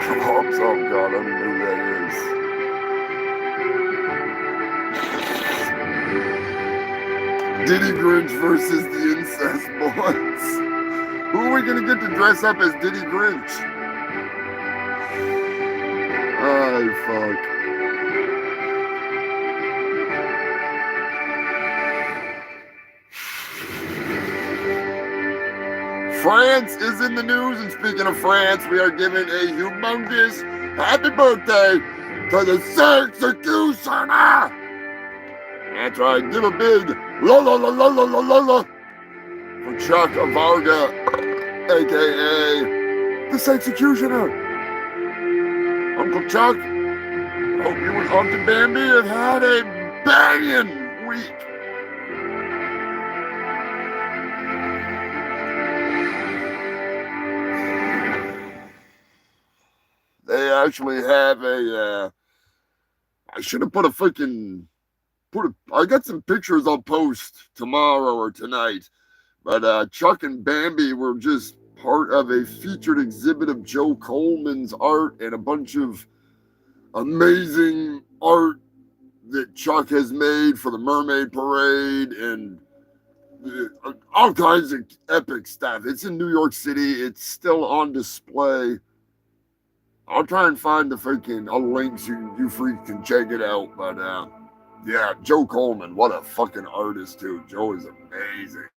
Cops. Oh God, I don't know who that is. Diddy Grinch versus the Incest Boys. Who are we gonna get to dress up as Diddy Grinch? Oh fuck. France is in the news, and speaking of France, we are giving a humongous happy birthday to the executioner. That's right, give a big la la la la la la la la for Chuck Varga, aka this executioner. Uncle Chuck, hope you and Uncle Bambi have had a banging week. They actually have a, I should have put a freaking, I got some pictures I'll post tomorrow or tonight. But Chuck and Bambi were just part of a featured exhibit of Joe Coleman's art and a bunch of amazing art that Chuck has made for the Mermaid Parade and all kinds of epic stuff. It's in New York City. It's still on display. I'll try and find the freaking link so you freaks can check it out. But yeah, Joe Coleman, what a fucking artist too. Joe is amazing.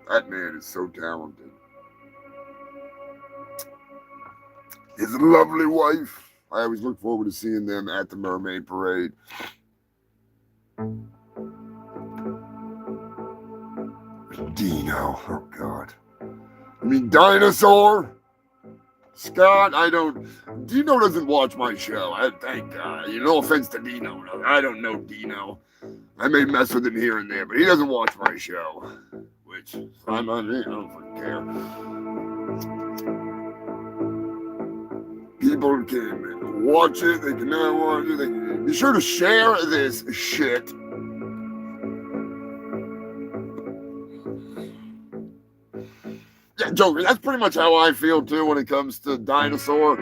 That man is so talented. His lovely wife. I always look forward to seeing them at the Mermaid Parade. Dino, oh God. I mean, Dinosaur. Scott, Dino doesn't watch my show. Thank God. No offense to Dino. I don't know Dino. I may mess with him here and there, but he doesn't watch my show. Which, I don't fucking care. People can watch it, they can not watch it. They can be sure to share this shit. Yeah, Joker, that's pretty much how I feel too when it comes to Dinosaur.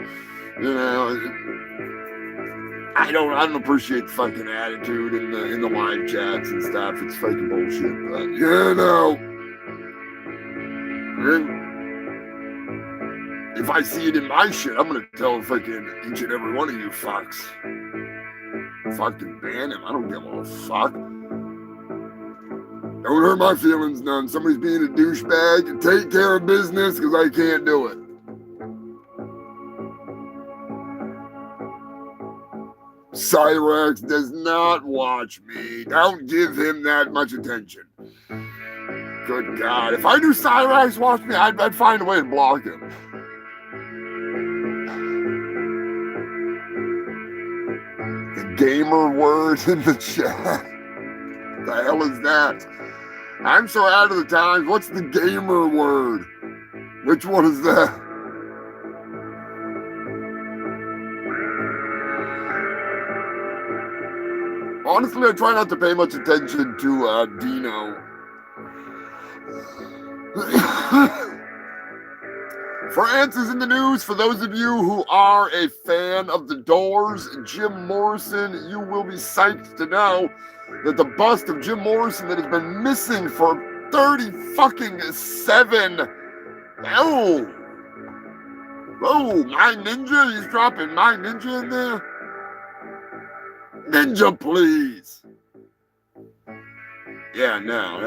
I don't appreciate the fucking attitude in the live chats and stuff. It's fucking bullshit. But if I see it in my shit, I'm gonna tell fucking each and every one of you fucks. Fucking ban him. I don't give a fuck. Don't hurt my feelings none. Somebody's being a douchebag and take care of business because I can't do it. Cyrex does not watch me. Don't give him that much attention. Good God. If I knew Cyrex watched me, I'd find a way to block him. The gamer word in the chat. The hell is that? I'm so out of the times. What's the gamer word? Which one is that? Honestly, I try not to pay much attention to Dino. France is in the news. For those of you who are a fan of The Doors, Jim Morrison, you will be psyched to know that the bust of Jim Morrison that has been missing for 37. Oh, My Ninja? He's dropping My Ninja in there? Ninja, please. Yeah, no.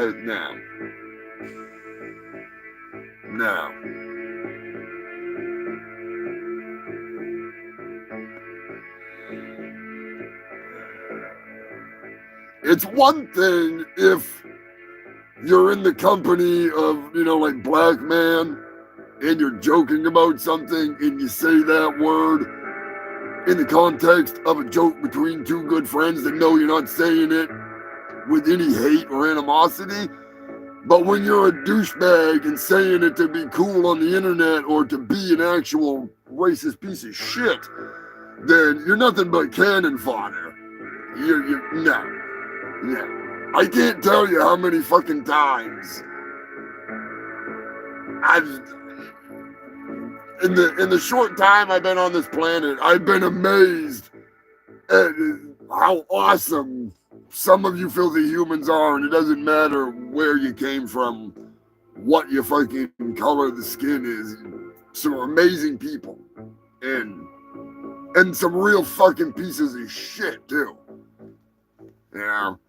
It's one thing if you're in the company of, like Black Man, and you're joking about something and you say that word in the context of a joke between two good friends that know you're not saying it with any hate or animosity. But when you're a douchebag and saying it to be cool on the internet or to be an actual racist piece of shit, then you're nothing but cannon fodder. No. I can't tell you how many fucking times in the short time I've been on this planet, I've been amazed at how awesome some of you filthy humans are, and it doesn't matter where you came from, what your fucking color of the skin is. Some amazing people. And and some real fucking pieces of shit too. You know,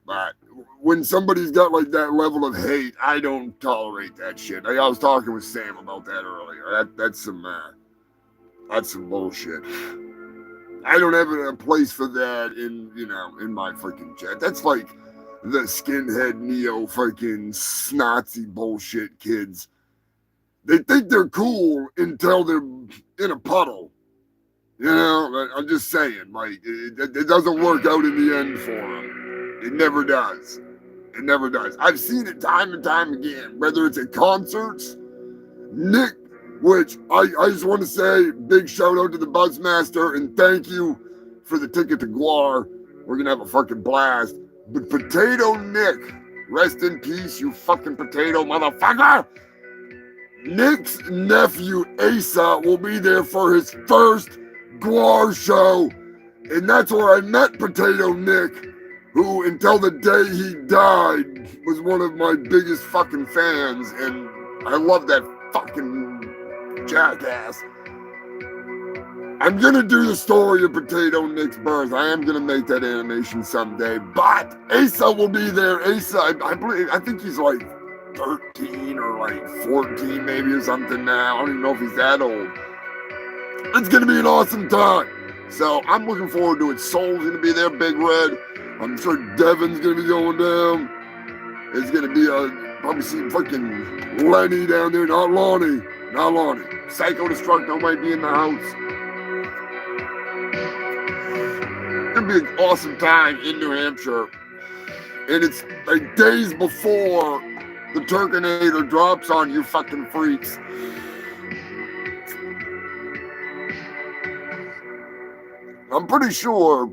but when somebody's got like that level of hate, I don't tolerate that shit. I was talking with Sam about that earlier. That's some bullshit. I don't have a place for that in my freaking chat. That's like the skinhead neo fucking snotzy bullshit kids. They think they're cool until they're in a puddle. You know, I'm just saying, like, it doesn't work out in the end for them. It never does. It never does. I've seen it time and time again, whether it's at concerts, Nick, which I just want to say, big shout out to the Buzzmaster and thank you for the ticket to Guar. We're going to have a fucking blast. But Potato Nick, rest in peace, you fucking potato motherfucker. Nick's nephew, Asa, will be there for his first Guar show. And that's where I met Potato Nick, who, until the day he died, was one of my biggest fucking fans. And I love that fucking jackass. I'm gonna do the story of Potato Nick's birth. I am gonna make that animation someday. But Asa will be there. Asa, I think he's like 13 or like 14 maybe or something now. I don't even know if he's that old. It's gonna be an awesome time. So I'm looking forward to it. Soul's gonna be there, Big Red. I'm sure Devin's gonna be going down. It's gonna be probably see fucking Lenny down there, not Lonnie. Psycho Destructo might be in the house. It's gonna be an awesome time in New Hampshire. And it's like days before the Turkinator drops on you fucking freaks. I'm pretty sure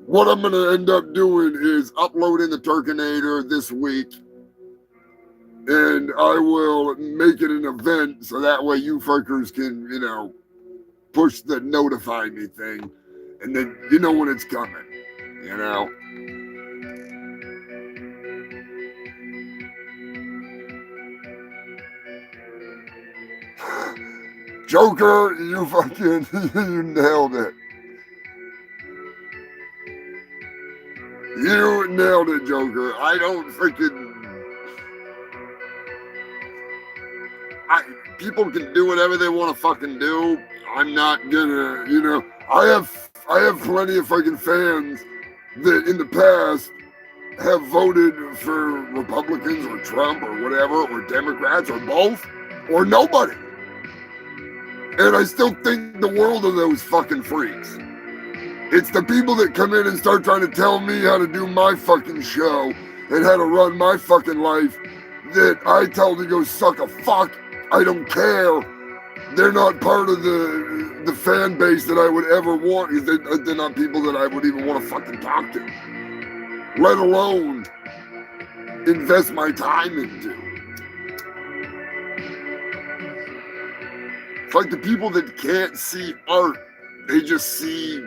what I'm going to end up doing is uploading the Turkinator this week. And I will make it an event so that way you fuckers can, push the notify me thing. And then you know when it's coming, Joker, you fucking, you nailed it. You nailed it, Joker. I don't freaking... people can do whatever they want to fucking do. I'm not gonna, I have plenty of fucking fans that in the past have voted for Republicans or Trump or whatever, or Democrats or both, or nobody. And I still think the world of those fucking freaks. It's the people that come in and start trying to tell me how to do my fucking show and how to run my fucking life that I tell them to go suck a fuck. I don't care. They're not part of the fan base that I would ever want. They're not people that I would even want to fucking talk to, let alone invest my time into. It's like the people that can't see art, they just see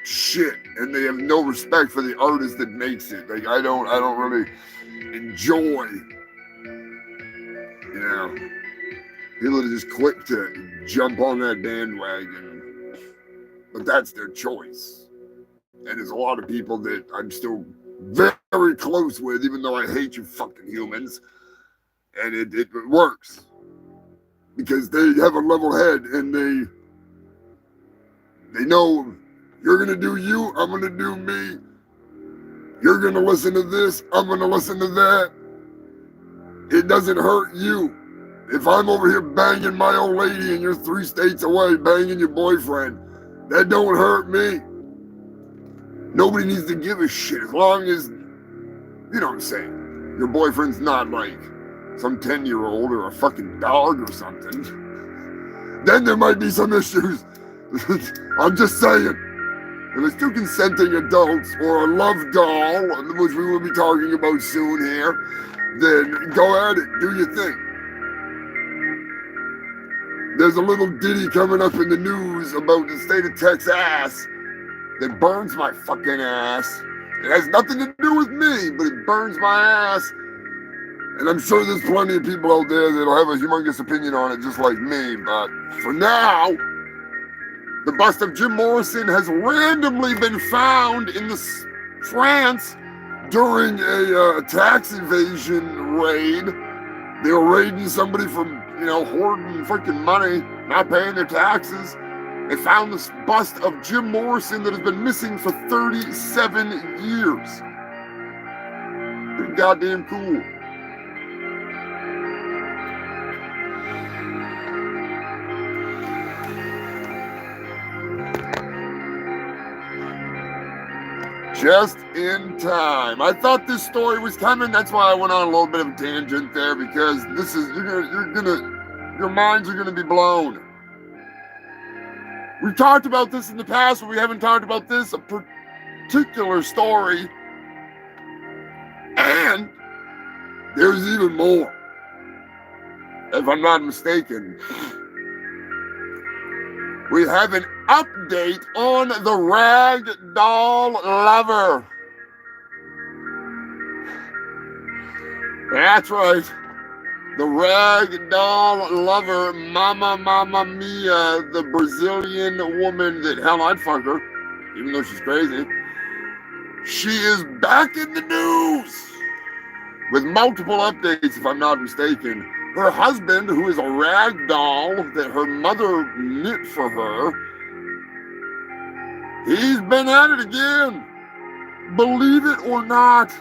shit and they have no respect for the artist that makes it. Like I don't really enjoy, people are just quick to jump on that bandwagon, but that's their choice. And there's a lot of people that I'm still very close with, even though I hate you fucking humans. And it works because they have a level head and they know you're gonna do you, I'm gonna do me. You're gonna listen to this, I'm gonna listen to that. It doesn't hurt you. If I'm over here banging my old lady and you're 3 states away banging your boyfriend, that don't hurt me. Nobody needs to give a shit as long as, you know what I'm saying, your boyfriend's not like some 10-year-old or a fucking dog or something. Then there might be some issues. I'm just saying. If it's 2 consenting adults or a love doll, which we will be talking about soon here, then go at it, do your thing. There's a little ditty coming up in the news about the state of Texas that burns my fucking ass. It has nothing to do with me, but it burns my ass. And I'm sure there's plenty of people out there that'll have a humongous opinion on it just like me. But for now, The bust of Jim Morrison has randomly been found in France during a tax evasion raid. They were raiding somebody from, hoarding freaking money, not paying their taxes. They found this bust of Jim Morrison that has been missing for 37 years. Pretty goddamn cool. Just in time. I thought this story was coming. That's why I went on a little bit of a tangent there, because this is your minds are gonna be blown. We've talked about this in the past, but we haven't talked about this particular story. And there's even more, if I'm not mistaken. We have an update on the rag doll lover. That's right. The rag doll lover, Mamma Mia, the Brazilian woman that, hell, I'd fuck her, even though she's crazy. She is back in the news with multiple updates, if I'm not mistaken. Her husband, who is a rag doll that her mother knit for her, he's been at it again. Believe it or not,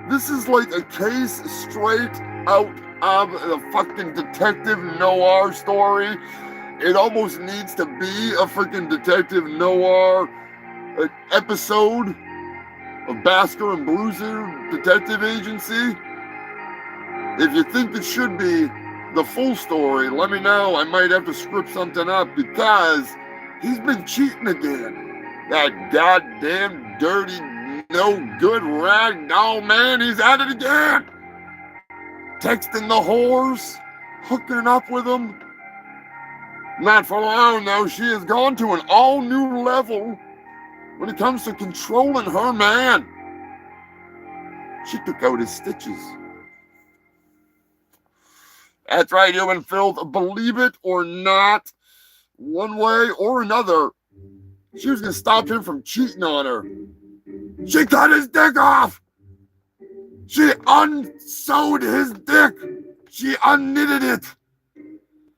this is like a case straight out of the fucking detective noir story. It almost needs to be a freaking detective noir episode of Basker and Bruiser Detective Agency. If you think it should be the full story, let me know. I might have to script something up, because he's been cheating again. That goddamn dirty, no good rag doll man, he's at it again. Texting the whores, hooking up with them. Not for long though, she has gone to an all new level when it comes to controlling her man. She took out his stitches. That's right, human filth. Believe it or not, one way or another, she was going to stop him from cheating on her. She cut his dick off. She unsewed his dick. She unknitted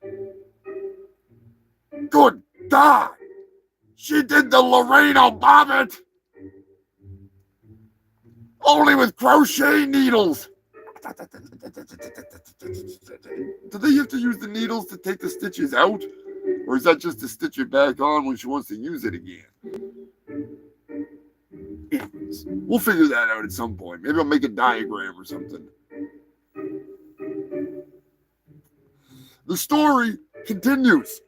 it. Good God. She did the Lorena Bobbitt. Only with crochet needles. Do they have to use the needles to take the stitches out? Or is that just to stitch it back on when she wants to use it again? Anyways, we'll figure that out at some point. Maybe I'll make a diagram or something. The story continues.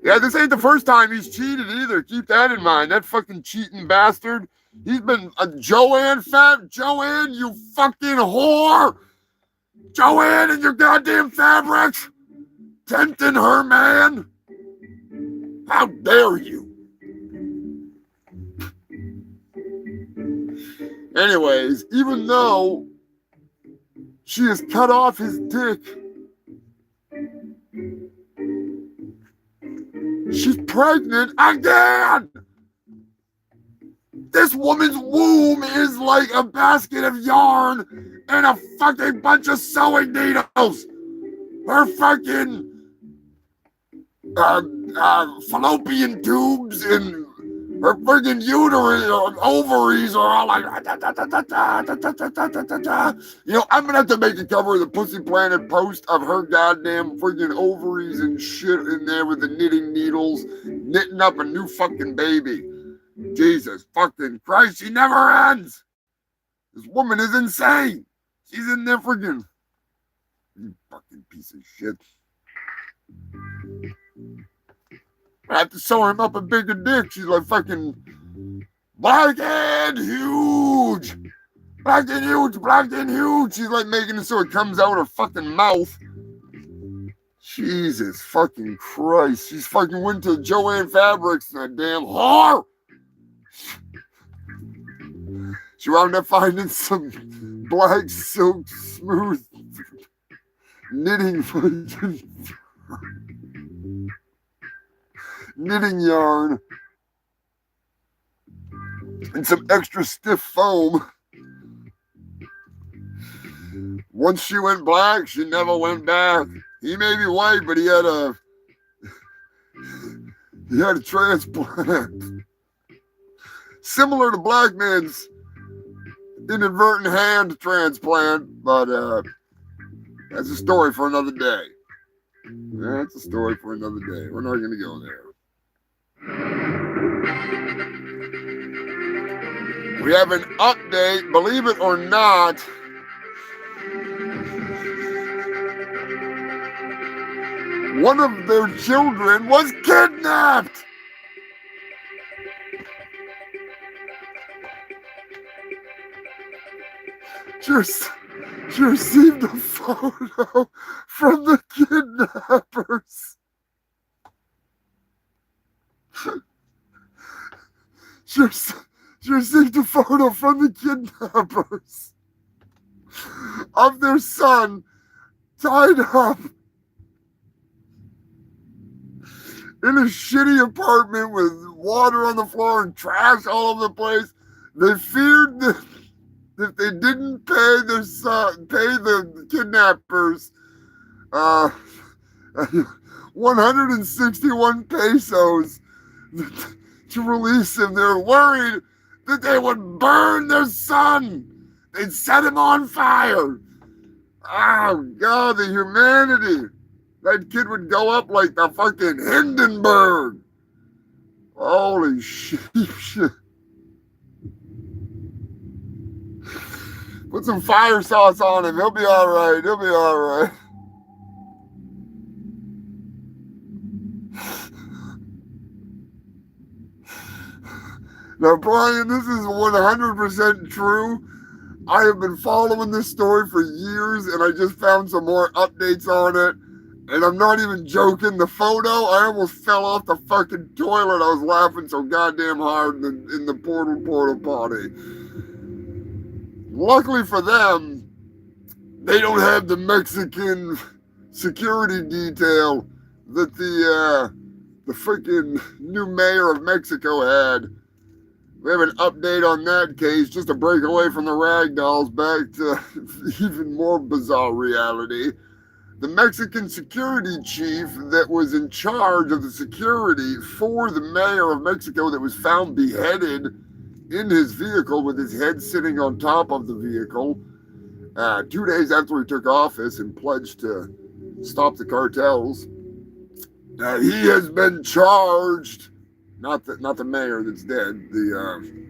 Yeah, this ain't the first time he's cheated either. Keep that in mind. That fucking cheating bastard. He's been a Joanne, you fucking whore. Joanne and your goddamn fabrics. Tempting her man. How dare you? Anyways, even though she has cut off his dick, she's pregnant again. This woman's womb is like a basket of yarn and a fucking bunch of sewing needles. Her fucking fallopian tubes and her friggin' uterus or ovaries are all like, I'm gonna have to make a cover of the Pussy Planet post of her goddamn friggin' ovaries and shit in there with the knitting needles, knitting up a new fucking baby. Jesus fucking Christ, she never ends. This woman is insane. She's in there friggin', you fucking piece of shit. I have to sew him up a bigger dick. She's like fucking black and huge. Black and huge, black and huge. She's like making it so it comes out her fucking mouth. Jesus fucking Christ. She's fucking went to Joanne Fabrics, that damn whore. She wound up finding some black silk smooth knitting fucking knitting yarn, and some extra stiff foam. Once she went black, she never went back. He may be white, but he had a transplant. Similar to black man's inadvertent hand transplant, but that's a story for another day. That's a story for another day. We're not going to go there. We have an update, believe it or not. One of their children was kidnapped. She received a photo from the kidnappers. She received a photo from the kidnappers of their son tied up in a shitty apartment with water on the floor and trash all over the place. They feared that if they didn't pay their son, pay the kidnappers 161 pesos to release him, they're worried that they would burn their son. They'd set him on fire. Oh, God, the humanity. That kid would go up like the fucking Hindenburg. Holy shit. Put some fire sauce on him. He'll be all right. He'll be all right. Now, Brian, this is 100% true. I have been following this story for years, and I just found some more updates on it. And I'm not even joking. The photo, I almost fell off the fucking toilet. I was laughing so goddamn hard in the porta potty. Luckily for them, they don't have the Mexican security detail that the freaking new mayor of Mexico had. We have an update on that case, just to break away from the ragdolls back to even more bizarre reality. The Mexican security chief that was in charge of the security for the mayor of Mexico that was found beheaded in his vehicle with his head sitting on top of the vehicle 2 days after he took office and pledged to stop the cartels. He has been charged, not the mayor that's dead, the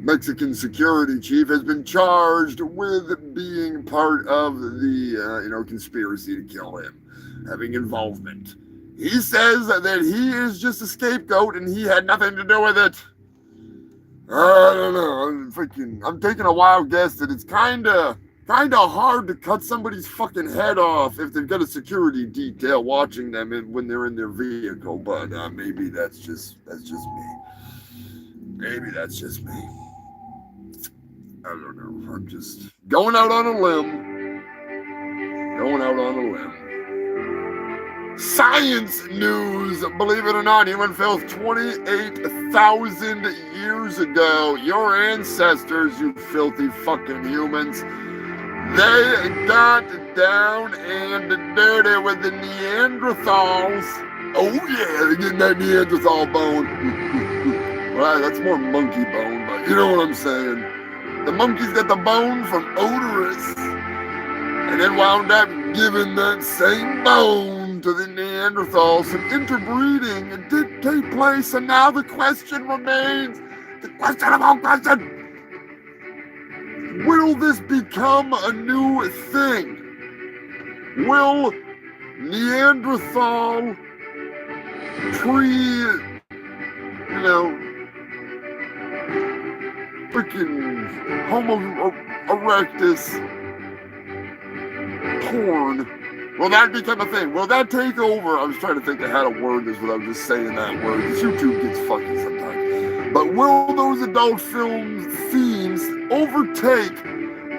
Mexican security chief has been charged with being part of the conspiracy to kill him, having involvement. He says that he is just a scapegoat and he had nothing to do with it. I don't know. I'm taking a wild guess that it's kind of hard to cut somebody's fucking head off if they've got a security detail watching them when they're in their vehicle. But maybe that's just me. Maybe that's just me. I don't know. I'm just going out on a limb. Science news, believe it or not, human filth 28,000 years ago. Your ancestors, you filthy fucking humans, they got down and dirty with the Neanderthals. Oh yeah, they're getting that Neanderthal bone. Right, that's more monkey bone, but you know what I'm saying. The monkeys got the bone from Odorous, and then wound up giving that same bone to the Neanderthals. Some interbreeding did take place, and now the question remains, the question of all questions, will this become a new thing? Will Neanderthal freaking Homo erectus porn, will that become a thing? Will that take over? I was trying to think of how to word this without just saying that word, because YouTube gets fucking sometimes. But will those adult film themes overtake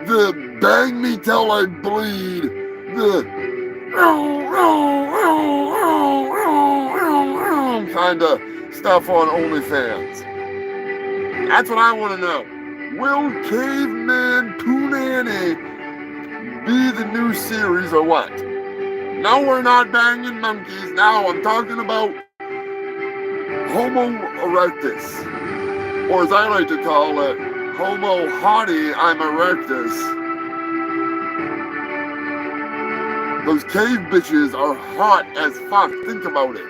the bang me till I bleed, the kind kind of stuff on OnlyFans. That's what I want to know. Will Caveman Poonanny be the new series or what? No, we're not banging monkeys. Now I'm talking about Homo erectus. Or as I like to call it, Homo hottie, I'm erectus. Those cave bitches are hot as fuck. Think about it.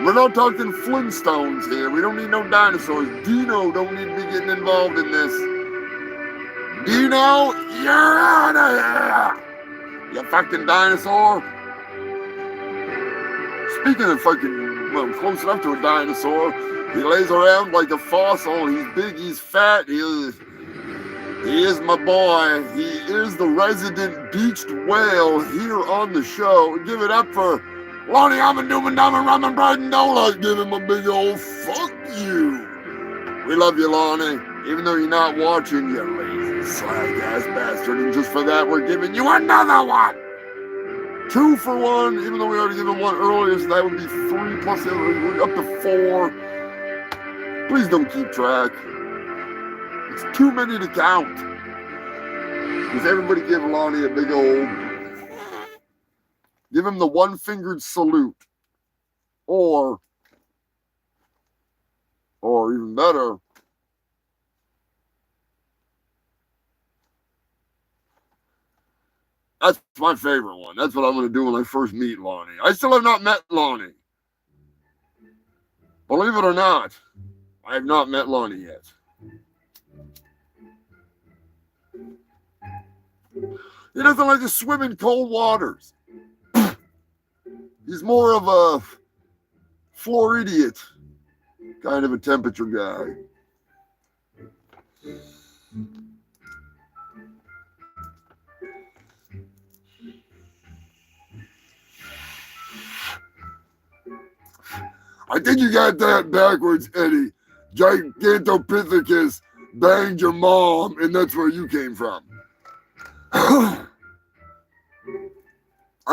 We're not talking Flintstones here. We don't need no dinosaurs. Dino don't need to be getting involved in this. Dino, you're out of here! You fucking dinosaur. Speaking of fucking, well, close enough to a dinosaur, he lays around like a fossil. He's big, he's fat. He is my boy. He is the resident beached whale here on the show. Give it up for Lonnie Almond, Newman, Diamond, Ramen, Bridendola. Give him a big old fuck you. We love you, Lonnie. Even though you're not watching, you lazy slag-ass bastard. And just for that, we're giving you another one. 2 for 1, even though we already given 1 earlier, so that would be 3 plus up to 4. Please don't keep track. It's too many to count. Does everybody give Lonnie a big old... Give him the one-fingered salute. Or even better, that's my favorite one. That's what I'm going to do when I first meet Lonnie. I still have not met Lonnie. Believe it or not, I have not met Lonnie yet. He doesn't like to swim in cold waters. He's more of a Floridian kind of a temperature guy. I think you got that backwards, Eddie. Gigantopithecus banged your mom, and that's where you came from. I'm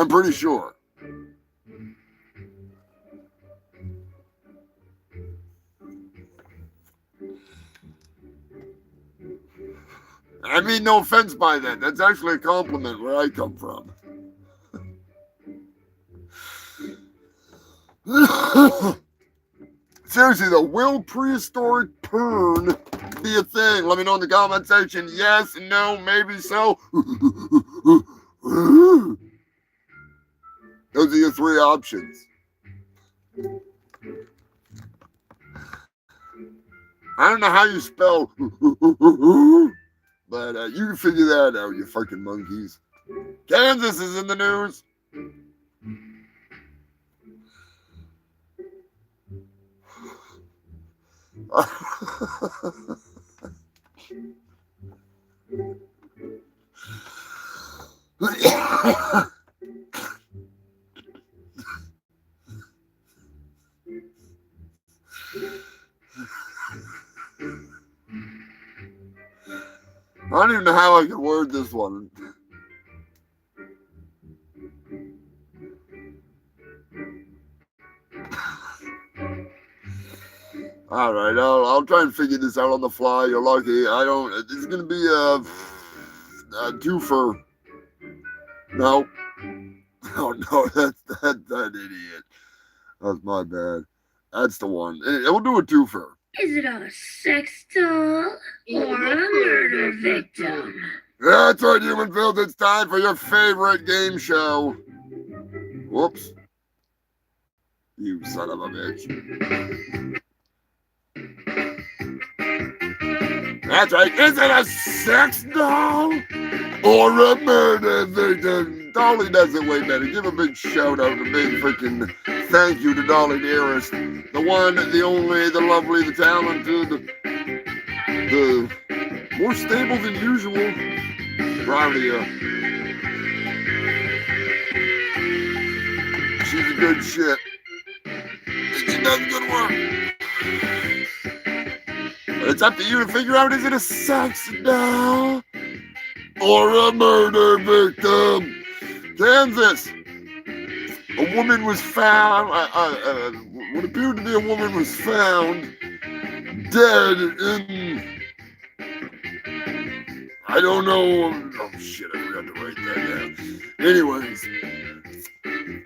pretty sure. I mean no offense by that. That's actually a compliment where I come from. Seriously though, will prehistoric porn be a thing? Let me know in the comment section. Yes, no, maybe so. Those are your 3 options. I don't know how you spell, but you can figure that out, you fucking monkeys. Kansas is in the news. I don't even know how I can word this one. All right, I'll try and figure this out on the fly. You're lucky. I don't. It's gonna be a twofer. No. Oh no, that's that idiot. That's my bad. That's the one. We'll do a twofer. Is it a sex doll or a murder victim? That's right, Human Field. It's time for your favorite game show. Whoops. You son of a bitch. That's right. Is it a sex doll or a murder victim? Dolly does it way better. Give a big shout out, a big freaking thank you to Dolly Dearest. The one, the only, the lovely, the talented, the more stable than usual. Proud of you. She's a good shit. She does good work. But it's up to you to figure out, is it a sex doll or a murder victim? Kansas, a woman was found, what appeared to be a woman was found dead in, I don't know, oh shit, I forgot to write that down. Anyways,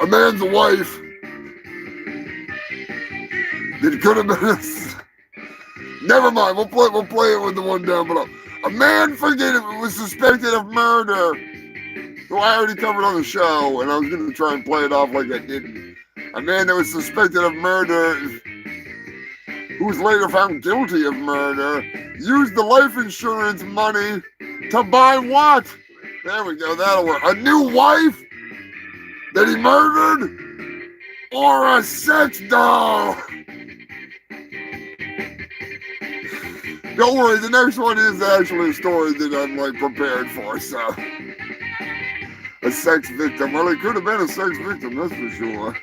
a man's wife, it could have been never mind, we'll play it with the one down below. A man was suspected of murder, who I already covered on the show, and I was going to try and play it off like I didn't. A man that was suspected of murder, who was later found guilty of murder, used the life insurance money to buy what? There we go, that'll work. A new wife that he murdered? Or a sex doll? Don't worry, the next one is actually a story that I'm like prepared for, so. A sex victim. Well, it could have been a sex victim, that's for sure.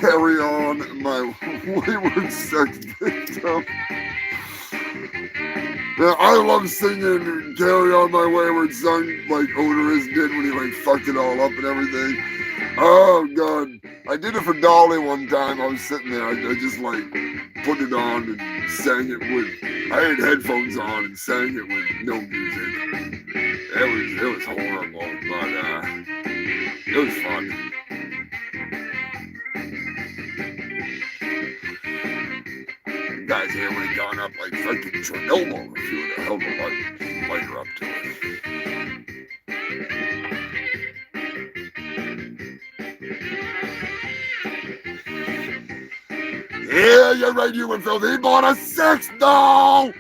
Carry on, my wayward sex victim. Yeah, I love singing Carry On My Wayward Son like Oderus did when he like fucked it all up and everything. Oh god. I did it for Dolly one time. I was sitting there, I just like put it on and sang it with, I had headphones on and sang it with no music. It was horrible, but it was fun. You guys here would have gone up like fucking Chernobyl if you would have held the lighter up to it. Yeah, you're right, human filthy. He bought a sex doll!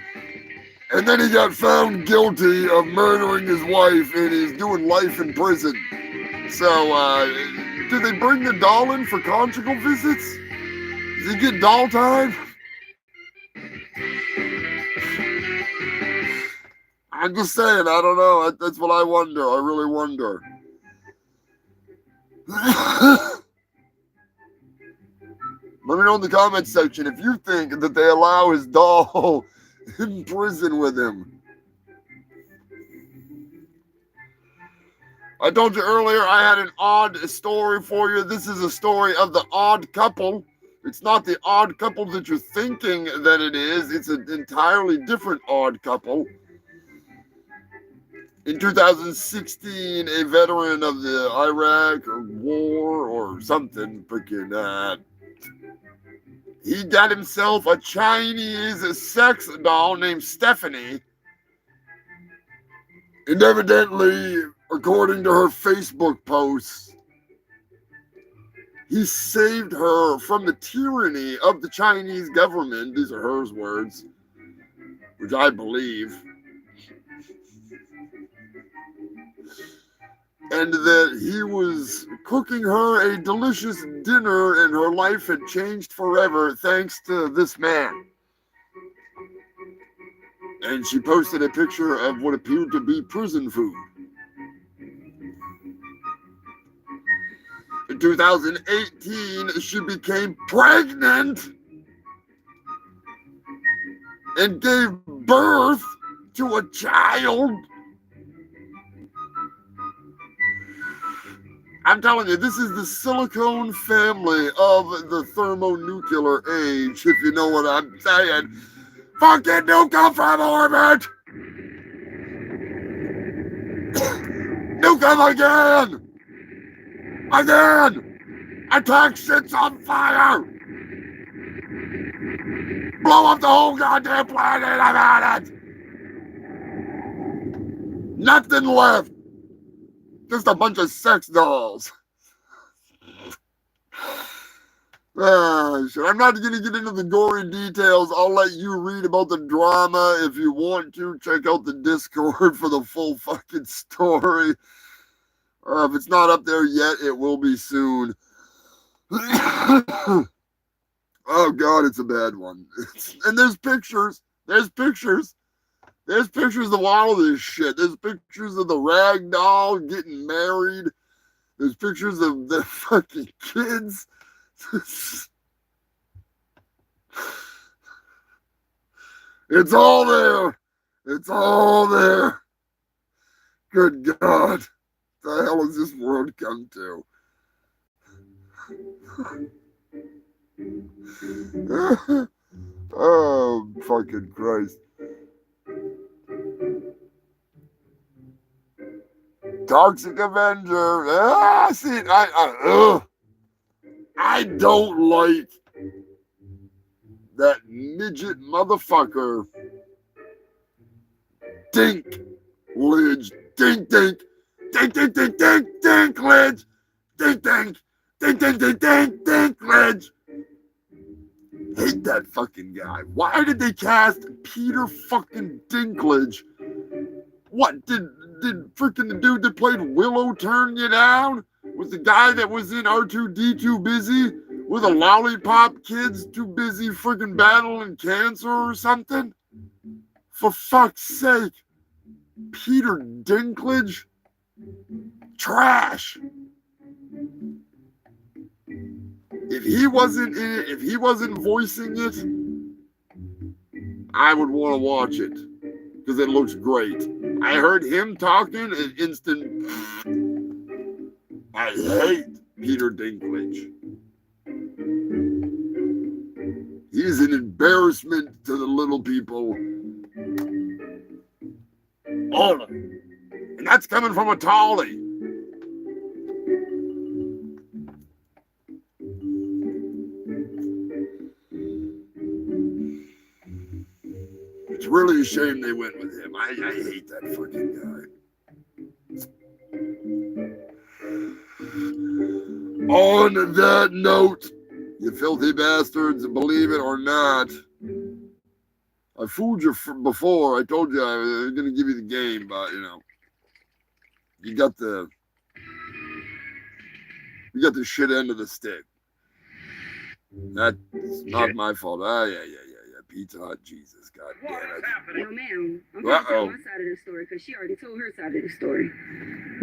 And then he got found guilty of murdering his wife, and he's doing life in prison. So, did they bring the doll in for conjugal visits? Does he get doll time? I'm just saying, I don't know. That's what I wonder. I really wonder. Let me know in the comments section if you think that they allow his doll in prison with him. I told you earlier I had an odd story for you. This is a story of the odd couple. It's not the odd couple that you're thinking that it is. It's an entirely different odd couple. In 2016, a veteran of the Iraq war or something, freaking, he got himself a Chinese sex doll named Stephanie. And evidently, according to her Facebook posts, he saved her from the tyranny of the Chinese government. These are her words, which I believe. And that he was cooking her a delicious dinner and her life had changed forever thanks to this man. And she posted a picture of what appeared to be prison food. In 2018, she became pregnant and gave birth to a child. I'm telling you, this is the silicone family of the thermonuclear age, if you know what I'm saying. Fucking nuke them from orbit! Nuke them again! Again! Attack shit's on fire! Blow up the whole goddamn planet about it! Nothing left! Just a bunch of sex dolls. I'm not going to get into the gory details. I'll let you read about the drama if you want to. Check out the Discord for the full fucking story. If it's not up there yet, it will be soon. Oh, God, it's a bad one. And there's pictures. There's pictures. There's pictures of all of this shit. There's pictures of the rag doll getting married. There's pictures of the fucking kids. It's all there. It's all there. Good God. The hell has this world come to? Oh, fucking Christ. Toxic Avenger. See, I don't like that midget motherfucker. Dinklage. Dink. Dinklage. Dinklage. Hate that fucking guy. Why did they cast Peter fucking Dinklage? What, did freaking the dude that played Willow turn you down? Was the guy that was in R2D2 busy? Were the Lollipop Kids too busy freaking battling cancer or something? For fuck's sake. Peter Dinklage? Trash. If he wasn't in it, if he wasn't voicing it, I would want to watch it because it looks great. I heard him talking and instant. I hate Peter Dinklage. He's an embarrassment to the little people. All of it. And that's coming from a Tolly. It's really a shame they went with him. I hate that fucking guy. On that note, you filthy bastards, believe it or not, I fooled you before. I told you I was going to give you the game, but, you know, you got the shit end of the stick. That's not my fault. Yeah. Pizza Hut, Jesus, God damn it. No, ma'am. I'm going to tell my side of the story because she already told her side of the story.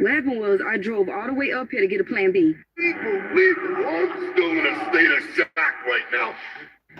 What happened was I drove all the way up here to get a Plan B. Unbelievable. I'm still in a state of shock right now.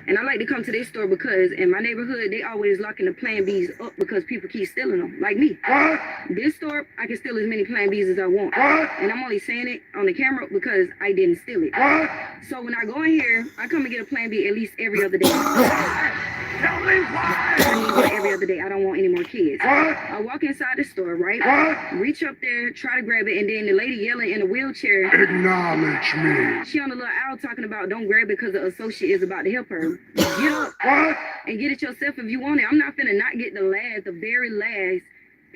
And I like to come to this store because in my neighborhood, they always locking the Plan Bs up because people keep stealing them, like me. What? This store, I can steal as many Plan Bs as I want. What? And I'm only saying it on the camera because I didn't steal it. What? So when I go in here, I come and get a Plan B at least every other day. Tell me why. I need one every other day. I don't want any more kids. What? I walk inside the store, right? What? Reach up there, try to grab it, and then the lady yelling in a wheelchair. Acknowledge me. She on the little owl talking about don't grab it because the associate is about to help her. Get up What? and get it yourself if you want it. I'm not finna not get the very last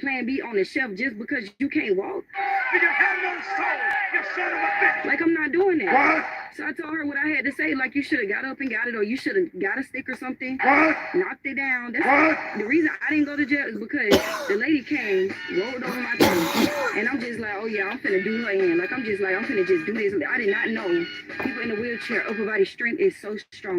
Plan B on the shelf just because you can't walk. You have no soul, you son of a bitch. Like, I'm not doing that. What? So I told her what I had to say, like you should have got up and got it, or you should have got a stick or something. What? Knocked it down. That's What? the reason I didn't go to jail is because the lady came, rolled over my thing, and I'm just like, oh yeah, I'm finna do her in. Like, I'm finna just do this. I did not know people in a wheelchair, upper body strength is so strong.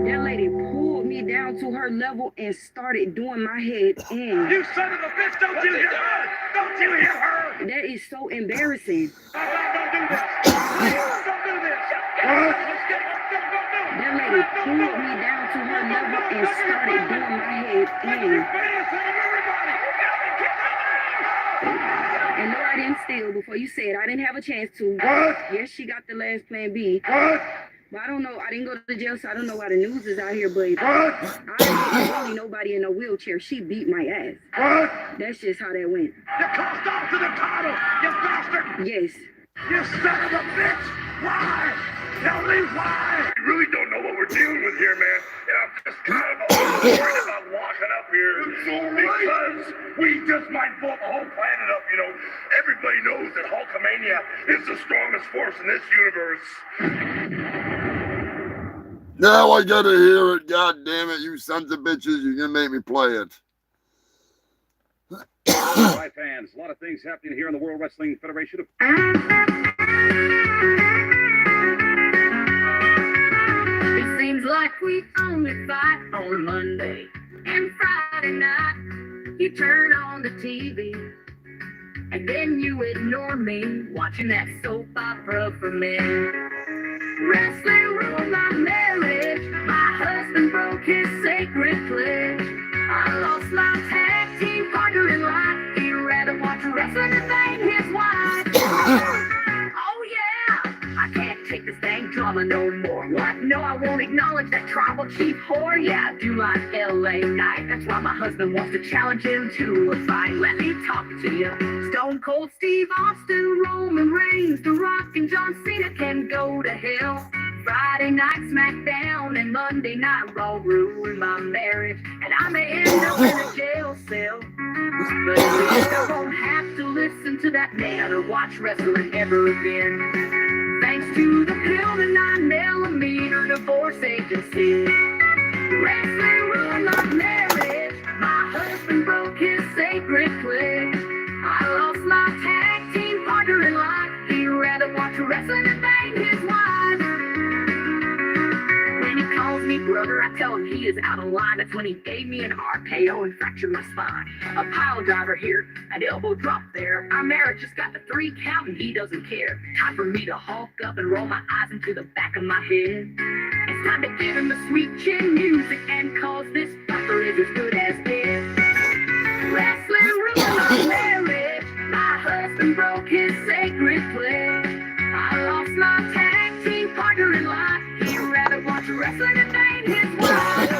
That lady pulled me down to her level and started doing my head in. You son of a bitch, don't you hear her? Don't you hear her? That is so embarrassing. Don't do this. Don't do this. What? That lady pulled me down to her level and started doing my head in. And no, I didn't steal before you said I didn't have a chance to. What? Yes, she got the last Plan B. What? But I don't know. I didn't go to jail, so I don't know why the news is out here. But What? I didn't bully nobody in a wheelchair. She beat my ass. What? That's just how that went. You crossed off to the title, you bastard! Yes. You son of a bitch! Why? Tell me why! We really don't know what we're dealing with here, man. And I'm just kind of worried about walking up here. Because we just might blow the whole planet up, you know. Everybody knows that Hulkamania is the strongest force in this universe. Now I gotta hear it. God damn it, you sons of bitches. You're gonna make me play it. All right, fans. A lot of things happening here in the World Wrestling Federation. It seems like we only fight on Monday and Friday night. You turn on the TV and then you ignore me, watching that soap opera for men. Wrestling ruined my marriage. My husband broke his sacred pledge. I lost my tag team partner in life. He'd rather watch wrestling and bang his wife. Oh yeah, I can't take this dang drama no more. What? No, I won't acknowledge that tribal chief whore. Yeah, I do like LA Night. That's why my husband wants to challenge him to a fight. Let me talk to you. Stone Cold Steve Austin, Roman Reigns, The Rock and John Cena can go to hell. Friday night SmackDown and Monday night Raw ruin my marriage, and I may end up in a jail cell. But at least I won't have to listen to that man or watch wrestling ever again. Thanks to the pill, the 9mm divorce agency. Wrestling ruined my marriage. My husband broke his sacred pledge. I lost my tag team partner in life. He'd rather watch wrestling and bang his wife. When he calls me brother, I tell him he is out of line. That's when he gave me an RKO and fractured my spine. A pile driver here, an elbow drop there. Our marriage just got the 3 count and he doesn't care. Time for me to hulk up and roll my eyes into the back of my head. It's time to give him the sweet chin music and cause this fucker is as good as dead. Wrestling ruined my marriage. My husband broke his sacred pledge. I lost my tag team partner in life. He'd rather watch wrestling and bang his wife.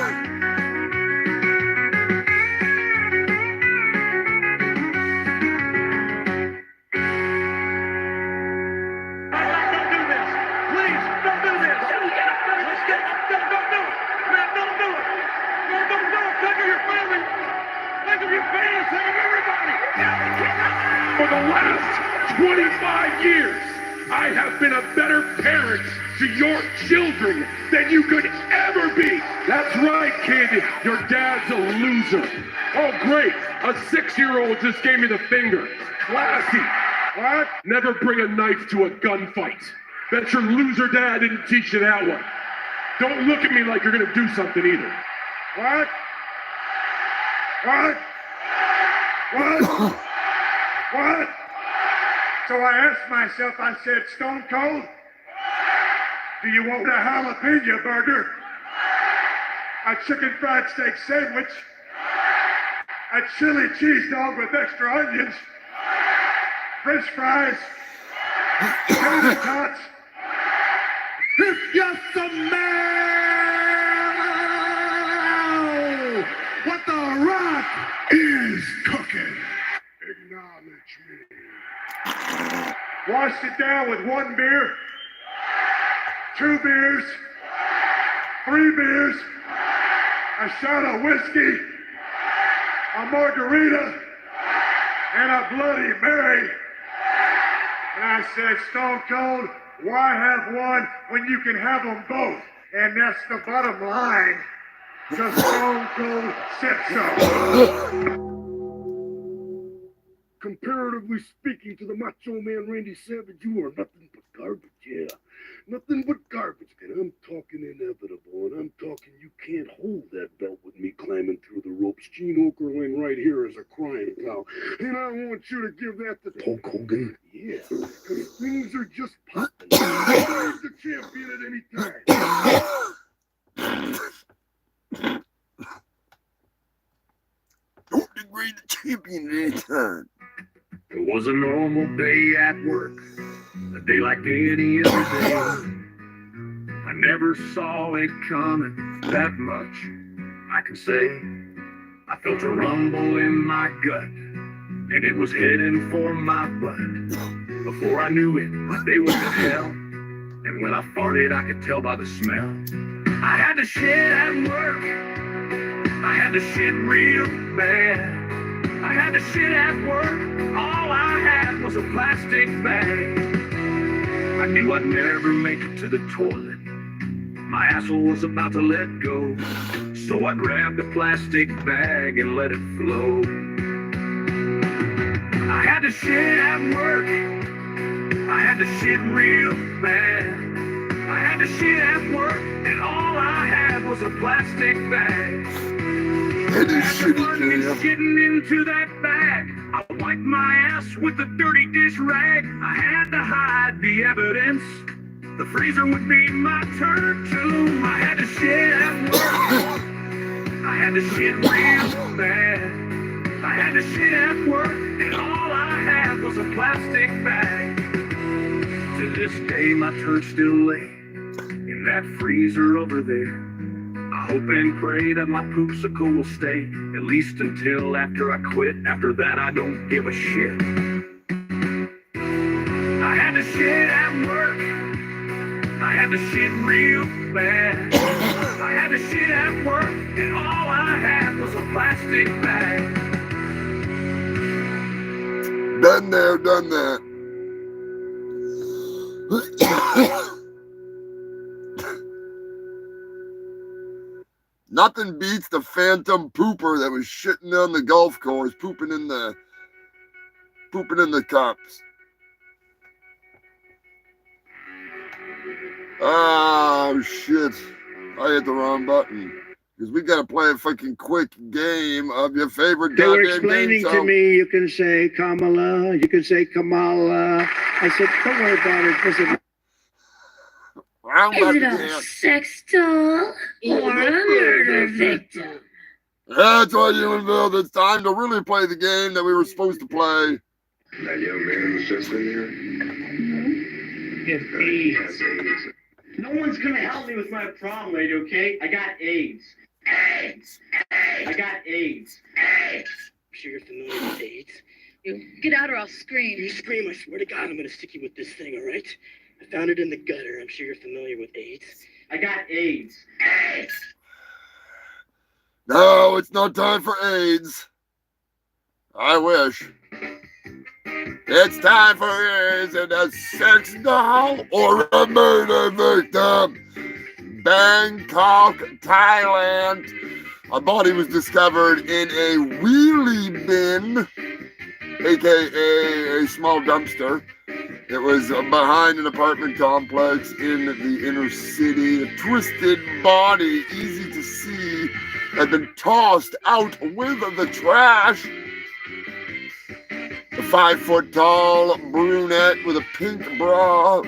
For the last 25 years, I have been a better parent to your children than you could ever be. That's right, Candy. Your dad's a loser. Oh, great. A 6-year-old just gave me the finger. Classy. What? Never bring a knife to a gunfight. Bet your loser dad didn't teach you that one. Don't look at me like you're gonna do something either. What? What? What? What? So I asked myself, I said, Stone Cold, do you want a jalapeno burger? A chicken fried steak sandwich? A chili cheese dog with extra onions? French fries? Tater tots? It's just a man! What the Rock is cooking. Acknowledge me. Washed it down with 1 beer, 2 beers, 3 beers, a shot of whiskey, a margarita, and a Bloody Mary. And I said, Stone Cold, why have one when you can have them both? And that's the bottom line. The Stone Cold said so. Comparatively speaking to the Macho Man Randy Savage, you are nothing but garbage, yeah. Nothing but garbage. And I'm talking inevitable, and I'm talking you can't hold that belt with me climbing through the ropes. Gene Okerlund right here is a crying foul. And I want you to give that to Hulk Hogan. Yeah, because things are just popping. He's the champion at any time. Don't degrade the champion at any time. It was a normal day at work, a day like any other day. I never saw it coming, that much I can say. I felt a rumble in my gut, and it was heading for my butt. Before I knew it, they went to hell, and when I farted, I could tell by the smell. I had to shit at work, I had to shit real bad. I had to shit at work, all I had was a plastic bag. I knew I'd never make it to the toilet. My asshole was about to let go. So I grabbed the plastic bag and let it flow. I had to shit at work. I had to shit real bad. I had to shit at work, and all I had was a plastic bag. After fucking shitting into that bag, I wiped my ass with a dirty dish rag. I had to hide the evidence. The freezer would be my turn too. I had to shit at work. I had to shit real bad. I had to shit at work, and all I plastic bag. To this day, my turd still lay in that freezer over there. I hope and pray that my poopsicle will stay, at least until after I quit. After that, I don't give a shit. I had to shit at work. I had to shit real bad. I had to shit at work, and all I had was a plastic bag. Done there, done that. Nothing beats the phantom pooper that was shitting on the golf course, pooping in the cups. Oh shit! I hit the wrong button. Because we gotta play a fucking quick game of your favorite They were goddamn explaining game to show. me, you can say Kamala, you can say Kamala. I said, don't worry about it. Listen, I'm about Is to it a dance. sex doll or a murder victim? That's right, Ewanville. It's time to really play the game that we were supposed to play. That young man was just in here. AIDS. No one's gonna help me with my problem, lady, okay? I got AIDS. AIDS! I got AIDS. I'm sure you're familiar with AIDS. You get out or I'll scream. You scream, I swear to God, I'm gonna stick you with this thing, all right? I found it in the gutter. I'm sure you're familiar with AIDS. I got AIDS. AIDS! No, it's not time for AIDS. I wish. It's time for Is it a sex doll or a murder victim? Bangkok, Thailand. A body was discovered in a wheelie bin, aka a small dumpster. It was behind an apartment complex in the inner city. A twisted body, easy to see, had been tossed out with the trash. A 5-foot-tall brunette with a pink bra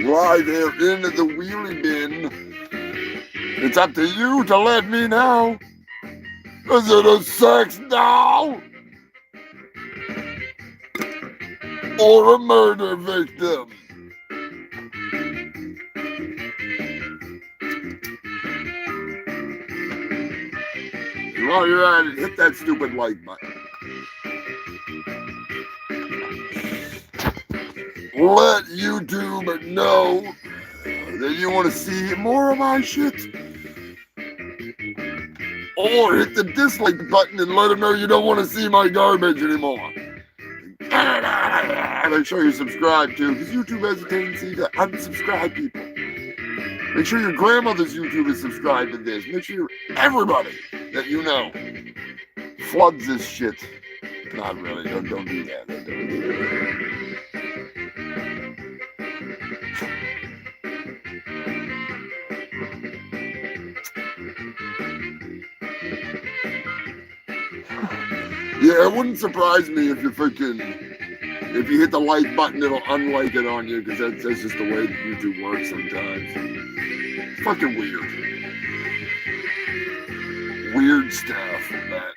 lie there in the wheelie bin. It's up to you to let me know. Is it a sex doll or a murder victim? While you're at it, hit that stupid like button. Let YouTube know that you want to see more of my shit. Or hit the dislike button and let them know you don't want to see my garbage anymore. Make sure you subscribe too, because YouTube has a tendency to unsubscribe people. Make sure your grandmother's YouTube is subscribed to this. Make sure everybody that you know floods this shit. Not really. Don't do that. Don't do that. Yeah, it wouldn't surprise me if if you hit the like button, it'll unlike it on you, because that's just the way that YouTube works sometimes. It's fucking weird. Weird stuff, that.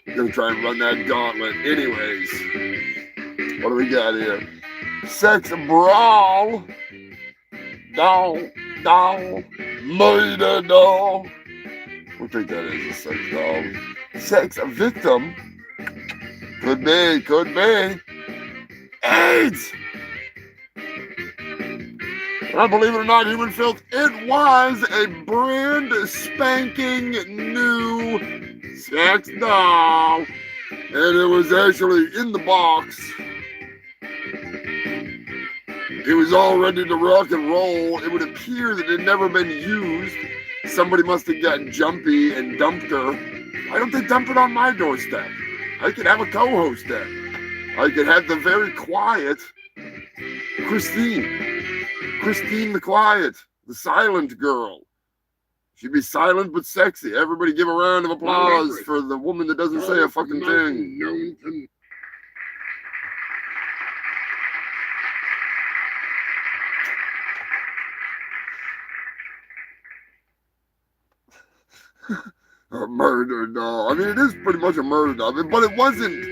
I'm gonna try and run that gauntlet. Anyways, what do we got here? Sex brawl. Doll. Murder doll. We'll take that as a sex doll. Sex victim. Could be. AIDS! Well, believe it or not, Human Filth, it was a brand spanking new sex doll. And it was actually in the box. It was all ready to rock and roll. It would appear that it had never been used. Somebody must have gotten jumpy and dumped her. Why don't they dump it on my doorstep? I could have a co-host then. I could have the very quiet Christine the quiet, the silent girl. She'd be silent but sexy. Everybody give a round of applause for the woman that doesn't say a fucking thing. A murder doll. I mean, it is pretty much a murder doll, but it wasn't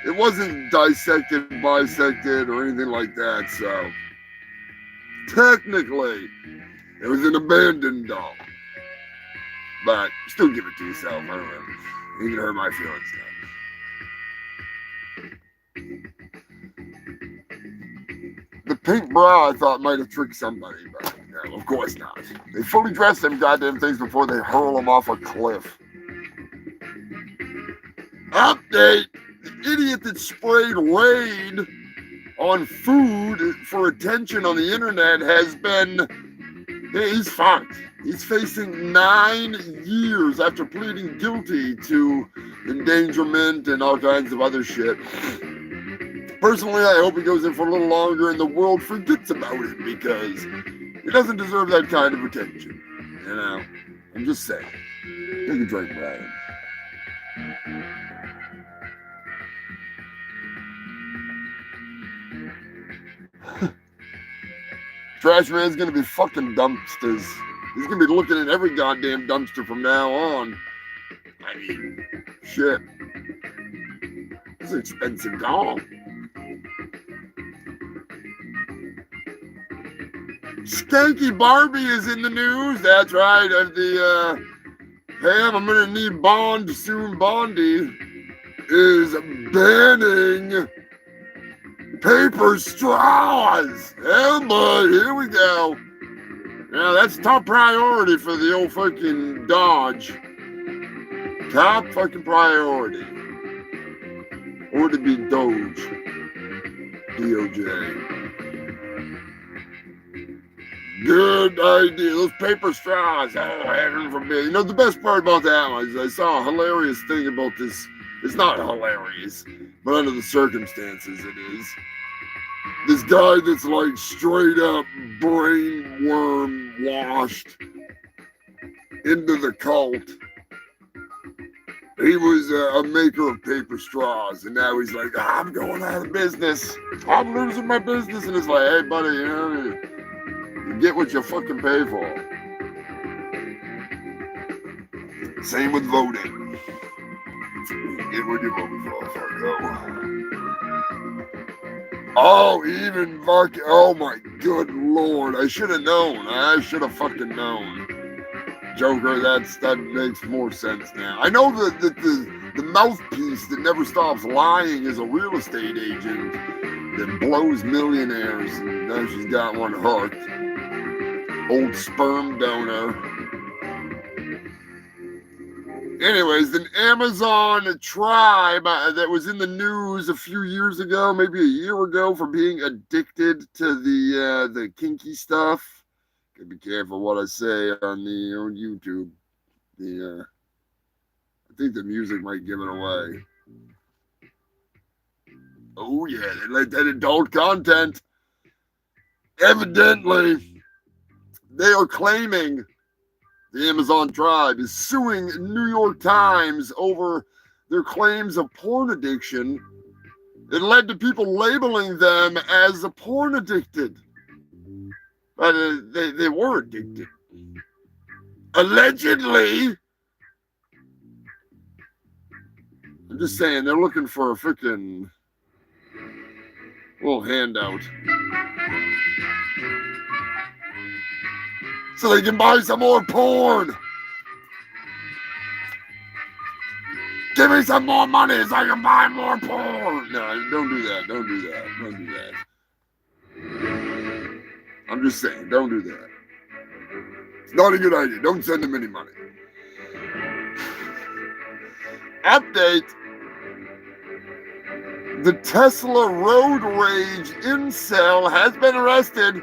It wasn't dissected, bisected, or anything like that, so technically, it was an abandoned doll. But still give it to yourself. I don't know. You can hurt my feelings now. The pink bra I thought might have tricked somebody, but no, of course not. They fully dress them goddamn things before they hurl them off a cliff. Update! The idiot that sprayed Raid on food for attention on the internet has been... He's fucked. He's facing 9 years after pleading guilty to endangerment and all kinds of other shit. Personally, I hope he goes in for a little longer and the world forgets about him because he doesn't deserve that kind of attention. You know? I'm just saying. Take a drink, Brian. Trash man's gonna be fucking dumpsters. He's gonna be looking at every goddamn dumpster from now on. I mean, shit. It's an expensive doll. Skanky Barbie is in the news. That's right. I'm gonna need Bond soon. Bondi is banning paper straws. Oh boy, here we go. Now that's top priority for the old fucking Dodge. Top fucking priority. Or to be Doge. DOJ. Good idea. Those paper straws. Oh, heaven forbid. You know, the best part about that one is I saw a hilarious thing about this. It's not hilarious, but under the circumstances it is. This guy that's like straight up brain worm washed into the cult. He was a maker of paper straws, and now he's like, I'm going out of business. I'm losing my business. And it's like, hey, buddy, you know, you get what you fucking pay for. Same with voting. You get what you vote for, fucko. Oh, even fuck. Oh my good lord. I should have known. I should have fucking known. Joker, that makes more sense now. I know that the mouthpiece that never stops lying is a real estate agent that blows millionaires, and now she's got one hooked. Old sperm donor. Anyways, the Amazon tribe that was in the news a few years ago, maybe a year ago, for being addicted to the kinky stuff. Gotta be careful what I say on YouTube. I think the music might give it away. Oh yeah, they like that adult content. Evidently, they are claiming the Amazon tribe is suing New York Times over their claims of porn addiction. It led to people labeling them as a porn addicted. But they were addicted. Allegedly. I'm just saying, they're looking for a freaking little handout. So they can buy some more porn. Give me some more money so I can buy more porn. No, don't do that. Don't do that. Don't do that. I'm just saying, don't do that. It's not a good idea. Don't send them any money. Update. The Tesla road rage incel has been arrested.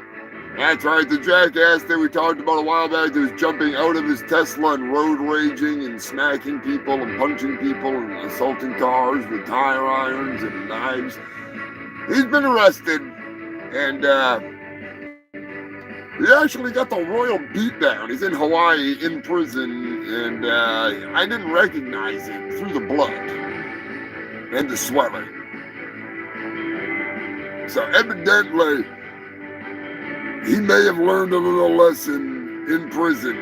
That's right, the jackass that we talked about a while back that was jumping out of his Tesla and road raging and smacking people and punching people and assaulting cars with tire irons and knives. He's been arrested, and he actually got the royal beatdown. He's in Hawaii in prison, and I didn't recognize him through the blood and the swelling. So evidently, he may have learned a little lesson in prison.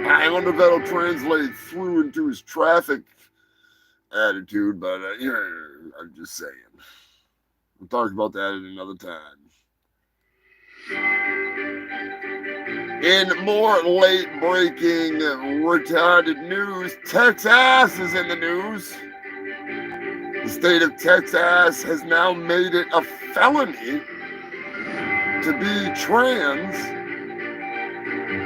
I wonder if that'll translate through into his traffic attitude, but I'm just saying. We'll talk about that at another time. In more late-breaking, retarded news, Texas is in the news. The state of Texas has now made it a felony to be trans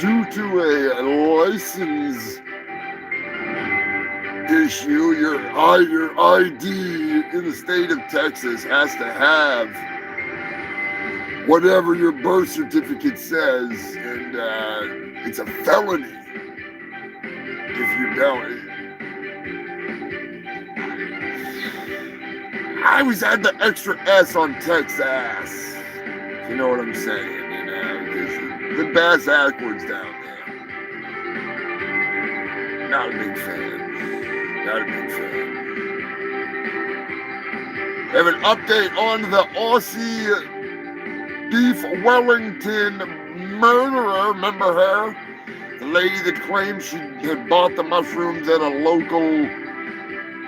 due to a license issue. Your ID in the state of Texas has to have whatever your birth certificate says, and it's a felony if you don't. I always had the extra S on Texas, if you know what I'm saying, because the bass backwards down there. Not a big fan. Not a big fan. We have an update on the Aussie Beef Wellington murderer. Remember her? The lady that claimed she had bought the mushrooms at a local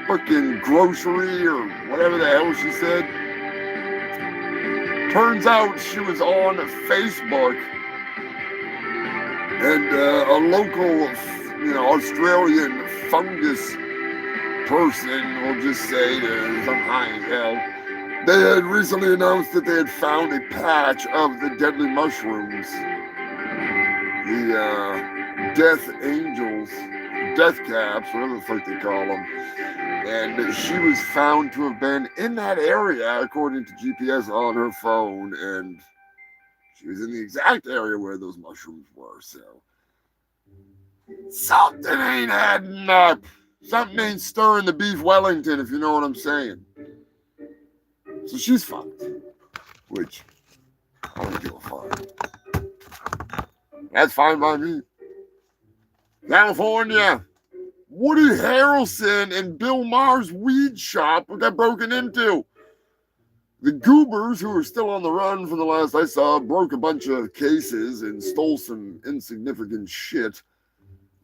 fucking grocery or whatever the hell she said. Turns out she was on Facebook, and a local, Australian fungus person, will just say that I'm high as hell. They had recently announced that they had found a patch of the deadly mushrooms, the death angels, death caps, whatever the fuck they call them. And she was found to have been in that area, according to GPS on her phone, and she was in the exact area where those mushrooms were. So something ain't adding up. Something ain't stirring the beef Wellington, if you know what I'm saying. So she's fucked, which I don't give a fuck. That's fine by me. California. Woody Harrelson and Bill Maher's weed shop got broken into. The Goobers, who are still on the run from the last I saw, broke a bunch of cases and stole some insignificant shit.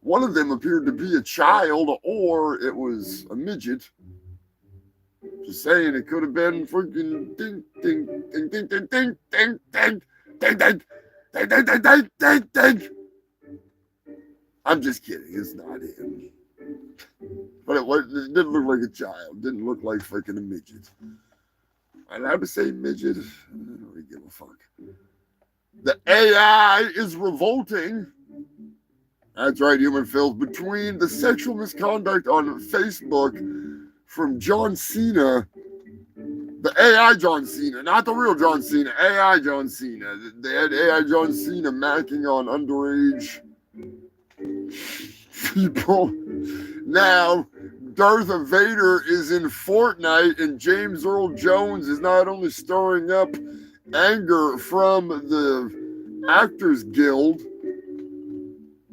One of them appeared to be a child, or it was a midget. Just saying, it could have been freaking ding, ding, ding, ding, ding, ding, ding, ding, ding, ding, ding, ding, ding, ding, ding, ding. I'm just kidding. It's not him. But it didn't look like a child. It didn't look like freaking a midget. I'm allowed to say midget. I don't really give a fuck. The AI is revolting. That's right, human filth. Between the sexual misconduct on Facebook from John Cena, the AI John Cena, not the real John Cena, AI John Cena. They had AI John Cena macking on underage people. Now, Darth Vader is in Fortnite, and James Earl Jones is not only stirring up anger from the Actors Guild,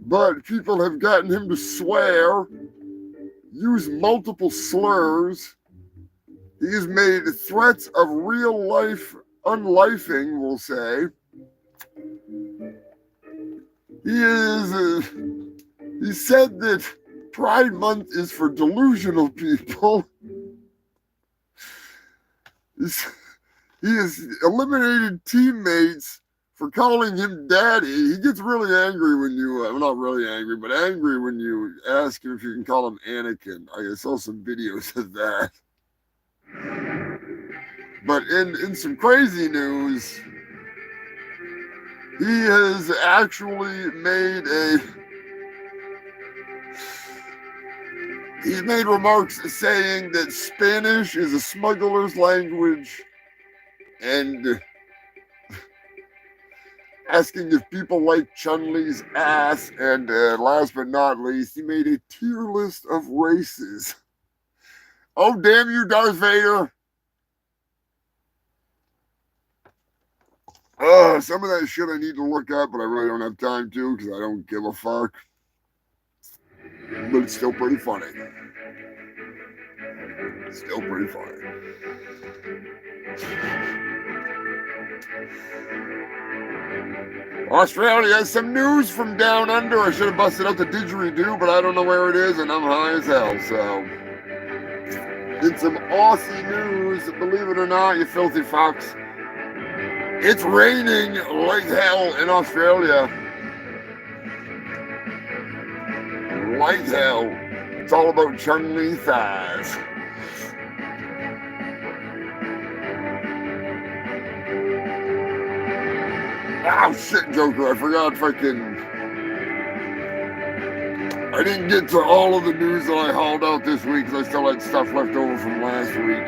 but people have gotten him to swear, use multiple slurs. He has made threats of real life unlifing, we'll say. He said that Pride Month is for delusional people. He has eliminated teammates for calling him daddy. He gets really angry when you, well, not really angry, but angry when you ask him if you can call him Anakin. I saw some videos of that. But in some crazy news, he has actually he's made remarks saying that Spanish is a smuggler's language, and asking if people like Chun-Li's ass, and last but not least, he made a tier list of races. Oh, damn you, Darth Vader. Some of that shit I need to look up, but I really don't have time to because I don't give a fuck. But it's still pretty funny. Still pretty funny. Australia has some news from down under. I should have busted out the didgeridoo, but I don't know where it is, and I'm high as hell, so In some Aussie news, believe it or not, you filthy fucks, it's raining like hell in Australia. Like hell. It's all about Chung-Li thighs. Oh shit, Joker, I forgot I didn't get to all of the news that I hauled out this week because I still had stuff left over from last week.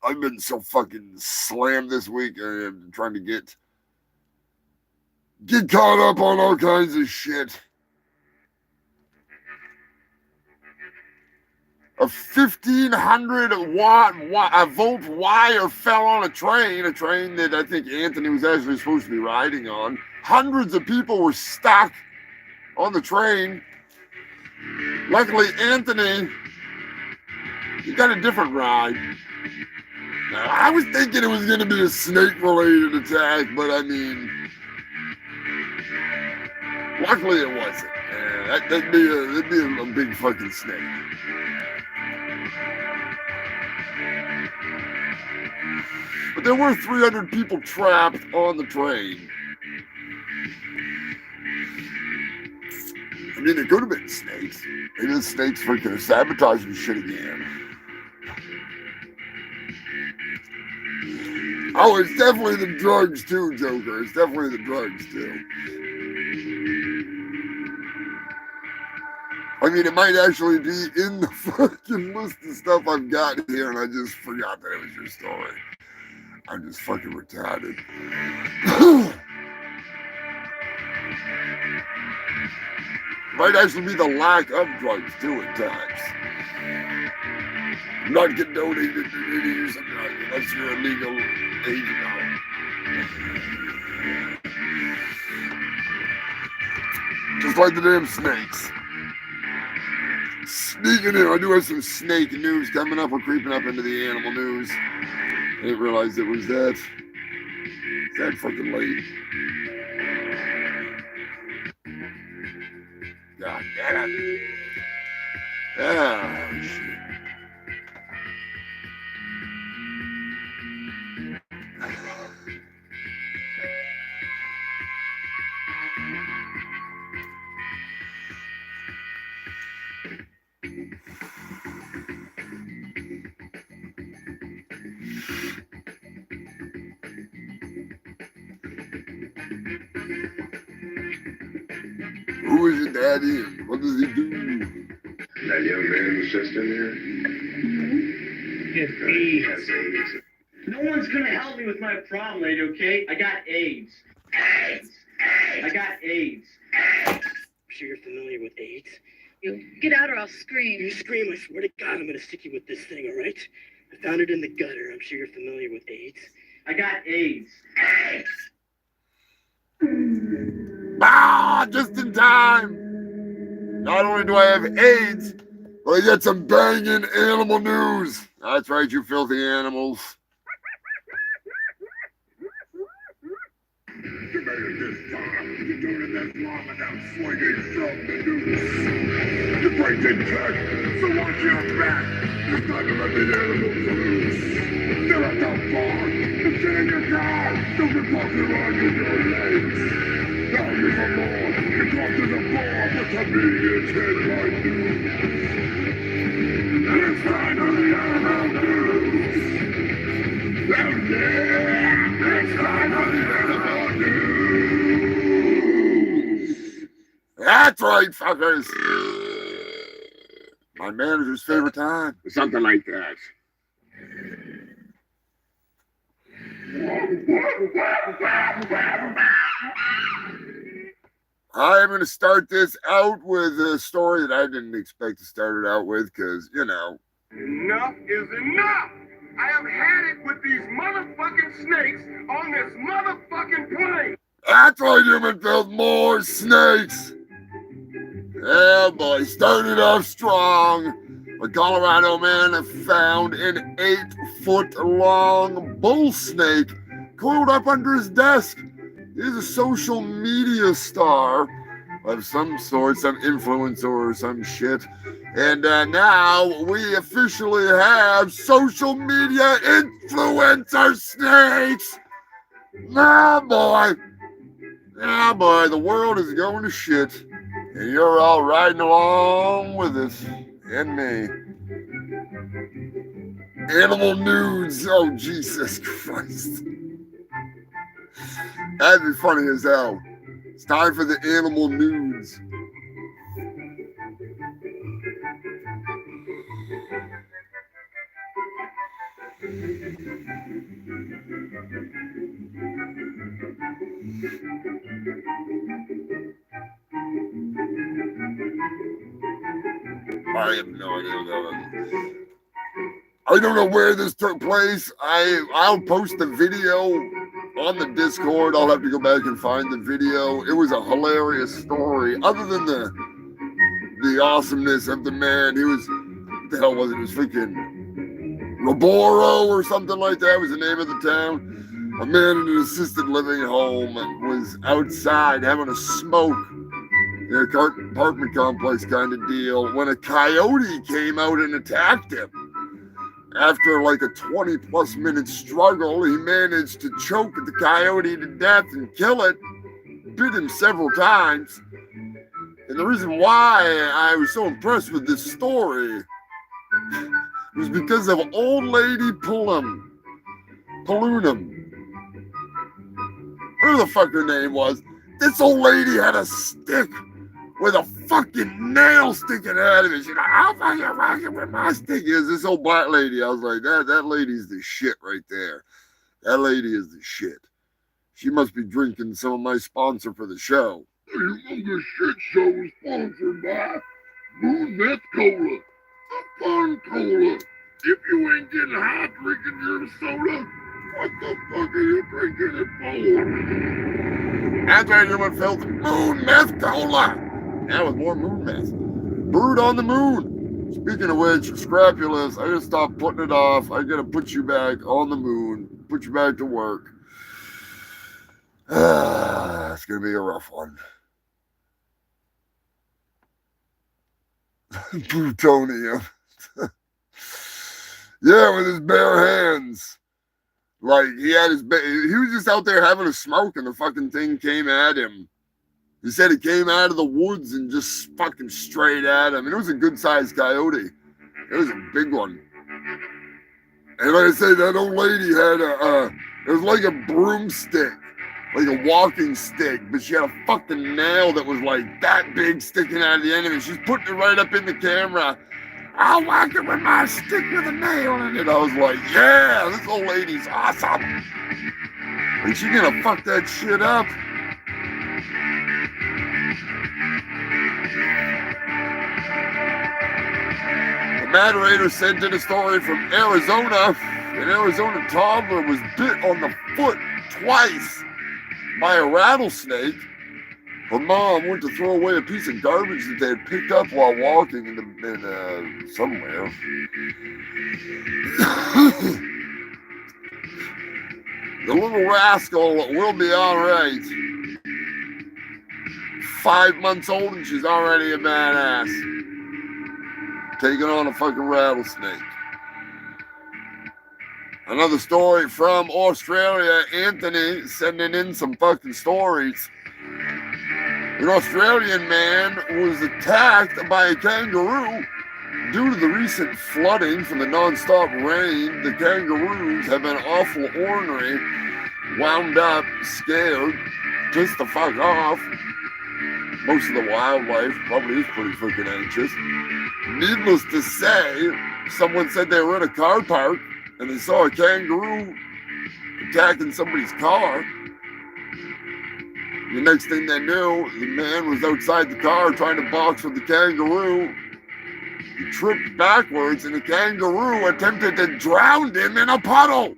I've been so fucking slammed this week. I'm trying to get caught up on all kinds of shit. A 1,500 volt wire fell on a train that I think Anthony was actually supposed to be riding on. Hundreds of people were stuck on the train. Luckily, Anthony, he got a different ride. Now, I was thinking it was going to be a snake-related attack, but I mean, luckily it wasn't. That'd be a big fucking snake. But there were 300 people trapped on the train. I mean, it could have been snakes. Maybe the snakes freaking sabotaging shit again. Oh, it's definitely the drugs too, Joker. It's definitely the drugs too. I mean, it might actually be in the fucking list of stuff I've got here, and I just forgot that it was your story. I'm just fucking retarded. Might actually be the lack of drugs too at times. Not condoning the use of drugs unless you're a legal agent. Just like the damn snakes. Sneaking in, I do have some snake news coming up. We're creeping up into the animal news. I didn't realize it was that fucking late. God damn it. Oh, shit. Who is your daddy and what does he do? That young man who sits in here? Get AIDS. No one's gonna help me with my problem, lady, okay? I got AIDS. AIDS! I got AIDS. I'm sure you're familiar with AIDS. You get out or I'll scream. You scream, I swear to God, I'm gonna stick you with this thing, all right? I found it in the gutter. I'm sure you're familiar with AIDS. I got AIDS. AIDS! Ah, just in time. Not only do I have AIDS, but I got some banging animal news. That's right, you filthy animals. You made it this far. You're doing it this long without swinging from the noose. The brain's intact, so watch your back. It's time to let the animals loose. They're at the bar. They're sitting in your car. They'll be walking around in your legs. Now you're for more. You talk to the bar, but to me it's headline news. And it's time for the animal news. Oh yeah, it's time for the animal news. That's right, fuckers. My manager's favorite time. Something like that. I'm going to start this out with a story that I didn't expect to start it out with because, you know. Enough is enough! I have had it with these motherfucking snakes on this motherfucking plane! That's right, human filth, more snakes. Yeah, boy, started off strong. A Colorado man found an 8-foot-long bull snake coiled up under his desk. He's a social media star of some sort, some influencer or some shit. And now we officially have social media influencer snakes. Ah, boy. Ah, boy, the world is going to shit. And you're all riding along with it. And me. Animal nudes. Oh, Jesus Christ. That'd be funny as hell. It's time for the animal nudes. I have no idea. I don't know where this took place. I'll post the video on the Discord. I'll have to go back and find the video. It was a hilarious story. Other than the awesomeness of the man, he was, what the hell was it? It was freaking Roboro or something like that was the name of the town. A man in an assisted living home was outside having a smoke in an apartment complex kind of deal when a coyote came out and attacked him. After like a 20+ minute struggle, he managed to choke the coyote to death and kill it, bit him several times. And the reason why I was so impressed with this story was because of old lady Palunum. Whatever the fuck her name was. This old lady had a stick with a fucking nail sticking out of it. She's like, how fucking where my stick is? This old black lady. I was like, that lady's the shit right there. That lady is the shit. She must be drinking some of my sponsor for the show. The Humongous Shit Show is sponsored by Moon Meth Cola, the fun cola. If you ain't getting high drinking your soda, what the fuck are you drinking it for? That's right, human filth. Moon Meth Cola. That was more moon meth. Brewed on the moon. Speaking of which, Scrapulous, I just stopped putting it off. I gotta put you back on the moon. Put you back to work. It's gonna be a rough one. Plutonium. Yeah, with his bare hands. Like, he was just out there having a smoke and the fucking thing came at him. He said it came out of the woods and just fucking straight at him. And it was a good-sized coyote. It was a big one. And like I say, that old lady had it was like a broomstick, like a walking stick, but she had a fucking nail that was like that big sticking out of the end of it. She's putting it right up in the camera. I'll whack it with my stick with a nail in it. I was like, yeah, this old lady's awesome. And she gonna fuck that shit up. The moderator sent in a story from Arizona. An Arizona toddler was bit on the foot twice by a rattlesnake. Her mom went to throw away a piece of garbage that they had picked up while walking in somewhere. The little rascal will be all right. 5 months old and she's already a badass. Taking on a fucking rattlesnake. Another story from Australia. Anthony sending in some fucking stories. An Australian man was attacked by a kangaroo. Due to the recent flooding from the non-stop rain, the kangaroos have been awful ornery, wound up, scared, pissed the fuck off. Most of the wildlife probably is pretty freaking anxious. Needless to say, someone said they were in a car park and they saw a kangaroo attacking somebody's car. The next thing they knew, the man was outside the car trying to box with the kangaroo. He tripped backwards and the kangaroo attempted to drown him in a puddle.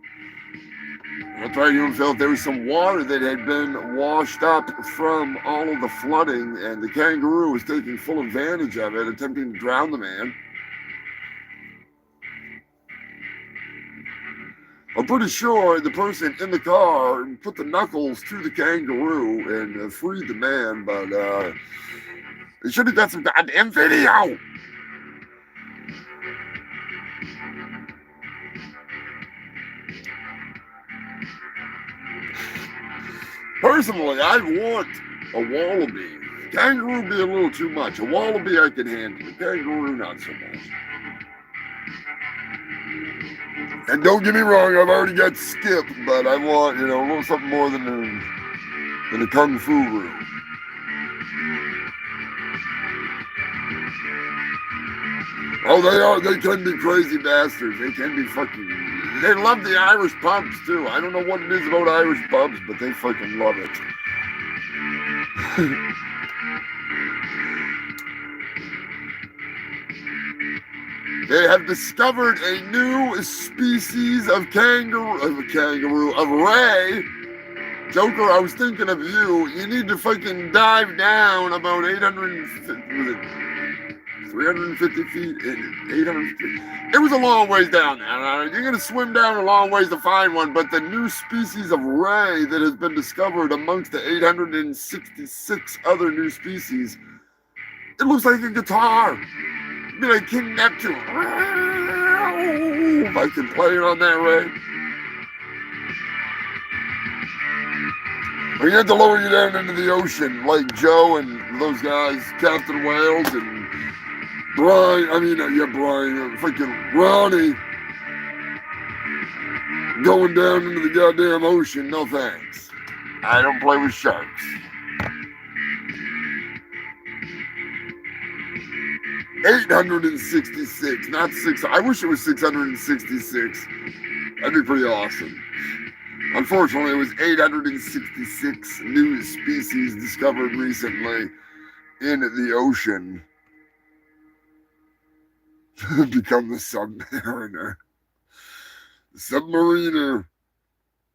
That's right, you felt there was some water that had been washed up from all of the flooding, and the kangaroo was taking full advantage of it, attempting to drown the man. I'll pretty sure the person in the car put the knuckles to the kangaroo and freed the man, but they should have got some goddamn video. Personally, I'd want a wallaby. Kangaroo be a little too much. A wallaby I can handle. A kangaroo not so much. And don't get me wrong, I've already got Skip, but I want, a little something more than a kung fu room. Oh, they can be crazy bastards. They can be they love the Irish pubs too. I don't know what it is about Irish pubs, but they fucking love it. They have discovered a new species of ray. Joker, I was thinking of you. You need to fucking dive down about 350 feet, 800 feet. It was a long ways down there. You're going to swim down a long ways to find one, but the new species of ray that has been discovered amongst the 866 other new species, it looks like a guitar. It'd be like King Neptune. If I can play it on that ray. Or you have to lower you down into the ocean, like Joe and those guys, Captain Wales and Brian, freaking Ronnie, going down into the goddamn ocean. No thanks. I don't play with sharks. 866, not 6. I wish it was 666. That'd be pretty awesome. Unfortunately, it was 866 new species discovered recently in the ocean. Become the submariner. The submariner.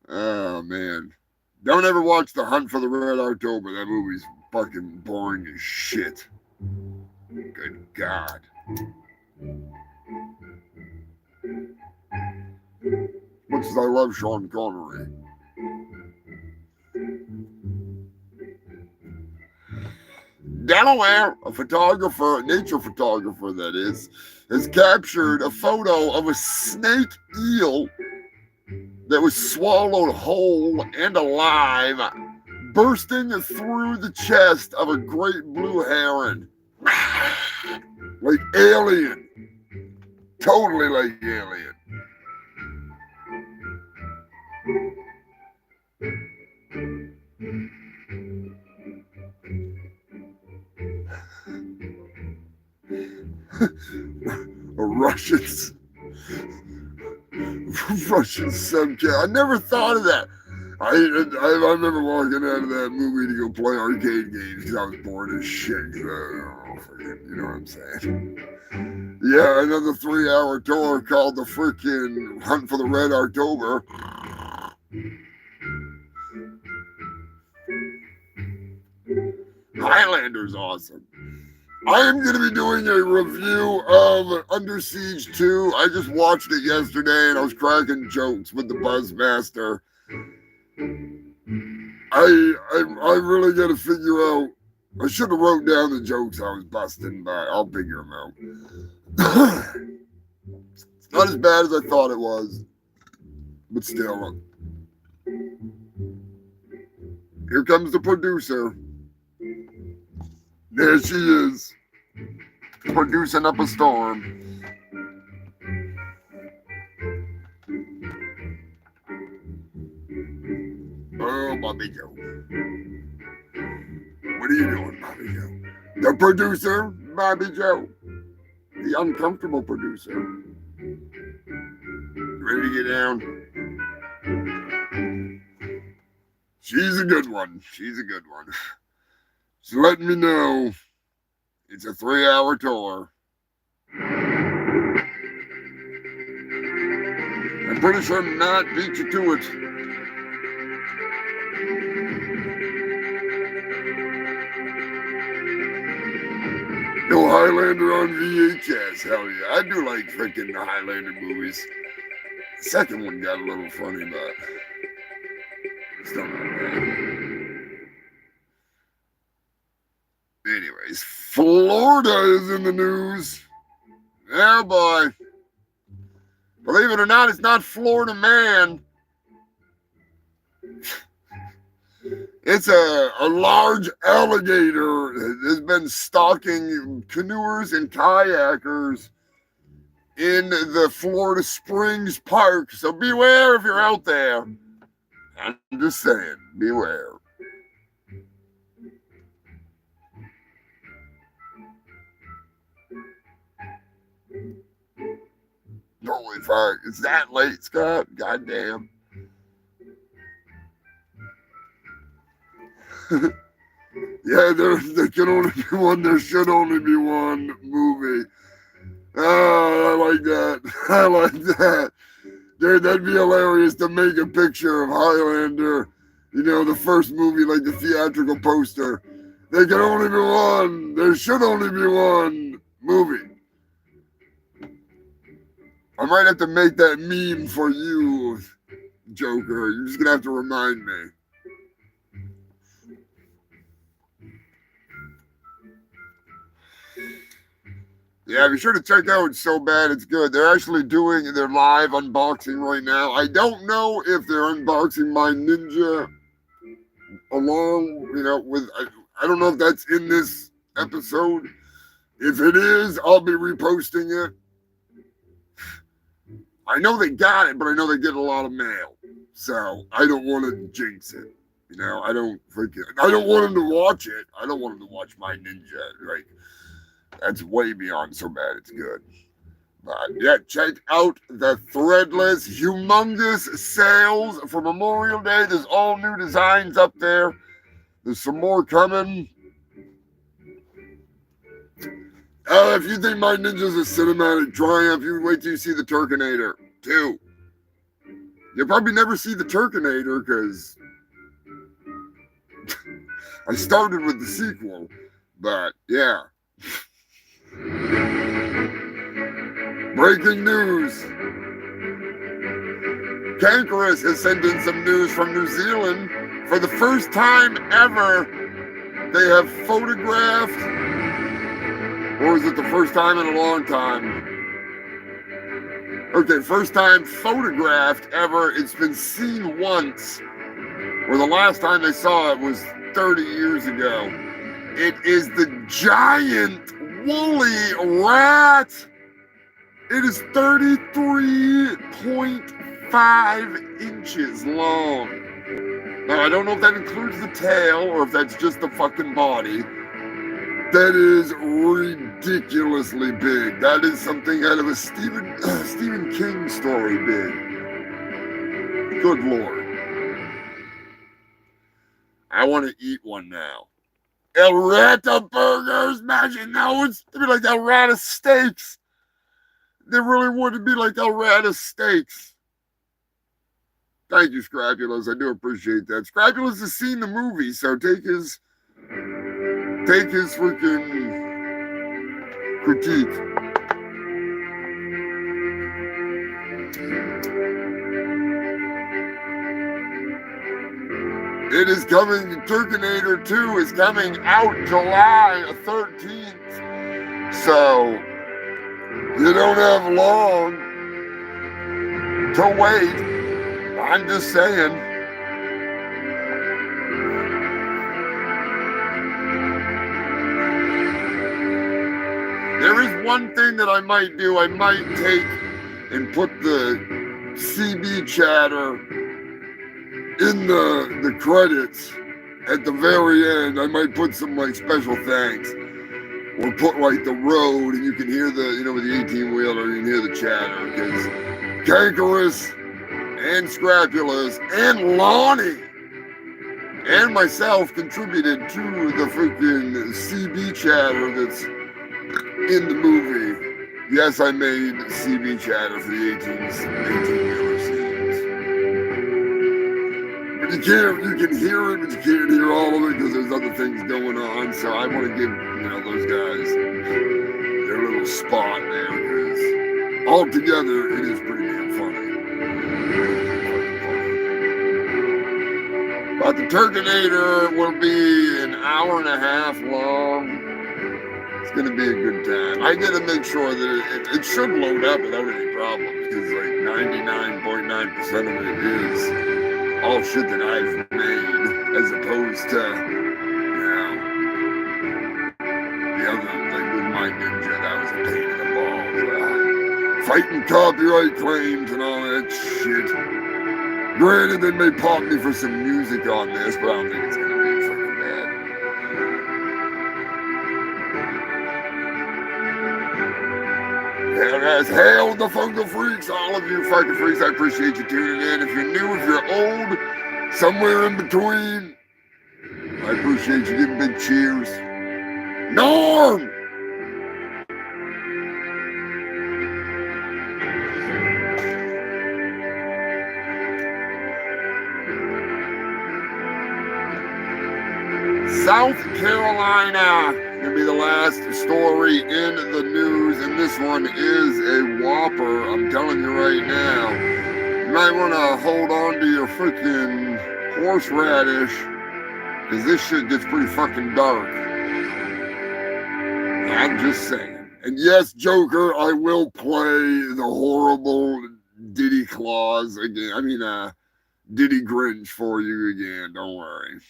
Oh, man. Don't ever watch The Hunt for the Red October. That movie's fucking boring as shit. Good God. Much as I love Sean Connery. Delaware, a photographer, nature photographer that is, has captured a photo of a snake eel that was swallowed whole and alive, bursting through the chest of a great blue heron. Like Alien. Totally like Alien. Russian subcat. I never thought of that. I remember walking out of that movie to go play arcade games because I was bored as shit. You know what I'm saying? Yeah, another 3-hour tour called the freaking Hunt for the Red October. Highlander's awesome. I am going to be doing a review of Under Siege 2. I just watched it yesterday and I was cracking jokes with the Buzzmaster. I really got to figure out. I should have wrote down the jokes I was busting, but I'll figure them out. It's not as bad as I thought it was, but still. Here comes the producer. There she is, producing up a storm. Oh, Bobby Joe. What are you doing, Bobby Joe? The producer, Bobby Joe. The uncomfortable producer. Ready to get down? She's a good one. She's a good one. She's letting me know it's a 3-hour tour. I'm pretty sure Matt beat you to it. No Highlander on VHS, hell yeah. I do like freaking the Highlander movies. The second one got a little funny, but still not bad. Anyways, Florida is in the news. Yeah, boy. Believe it or not, it's not Florida man. It's a large alligator that has been stalking canoers and kayakers in the Florida Springs Park. So beware if you're out there. I'm just saying, beware. Holy fuck, it's that late, Scott? Goddamn. Yeah, there can only be one, there should only be one movie. Oh, I like that. I like that. Dude, that'd be hilarious to make a picture of Highlander, you know, the first movie, like the theatrical poster. There can only be one. There should only be one movie. I might have to make that meme for you, Joker. You're just going to have to remind me. Yeah, be sure to check out It's So Bad It's Good. They're actually doing their live unboxing right now. I don't know if they're unboxing my Ninja along, you know, with, I don't know if that's in this episode. If it is, I'll be reposting it. I know they got it, but I know they get a lot of mail. So I don't want to jinx it. You know, I don't want them to watch it. I don't want them to watch my Ninja. Like, that's way beyond So Bad It's Good. But yeah, check out the Threadless Humongous sales for Memorial Day. There's all new designs up there. There's some more coming. If you think my Ninja's a cinematic triumph, you wait till you see the Turkinator 2. You'll probably never see the Turkinator because I started with the sequel. But yeah. Breaking news. Cankerous has sent in some news from New Zealand. For the first time ever, they have photographed, or is it the first time in a long time? Okay, first time photographed ever. It's been seen once, where the last time they saw it was 30 years ago. It is the giant woolly rat. It is 33.5 inches long. Now, I don't know if that includes the tail or if that's just the fucking body. That is ridiculously big. That is something out of a Stephen King story big. Good Lord. I want to eat one now. El Rata burgers, imagine now it'd be like El Rata steaks. They really would be like El Rata steaks. Thank you, Scrapulas. I do appreciate that. Scrapulas has seen the movie, so take his freaking critique. It is coming. Turkinator 2 is coming out July 13th. So you don't have long to wait. I'm just saying. There is one thing that I might do. I might take and put the CB chatter in the credits at the very end. I might put some like special thanks. Or put like the road and you can hear the, you know, with the 18-wheeler, you can hear the chatter. Because Cankerous and Scrapulas and Lonnie and myself contributed to the freaking CB chatter that's in the movie. Yes, I made CB chatter for the 18-wheeler scenes. But you can hear it, but you can't hear all of it because there's other things going on. So I want to give, you know, those guys their little spot there because altogether it is pretty damn funny. But the Turkinator will be an hour and a half long. It's going to be a good time. I got to make sure that it should load up without any problems, because like 99.9% of it is all shit that I've made, as opposed to, you know, the other, like with my Ninja, that was a pain in the balls. Fighting copyright claims and all that shit. Granted, they may pop me for some music on this, but I don't think it's going to be freaking bad. Yeah, guys, hail the Fungal Freaks, all of you fucking freaks. I appreciate you tuning in. If you're new, if you're old, somewhere in between, I appreciate you giving big cheers. Norm! South Carolina, gonna be the last story in the news, and this one is a whopper. I'm telling you right now. You might want to hold on to your freaking horseradish, because this shit gets pretty fucking dark. I'm just saying. And yes, Joker, I will play the horrible Diddy Claus again. I mean, Diddy Grinch for you again. Don't worry.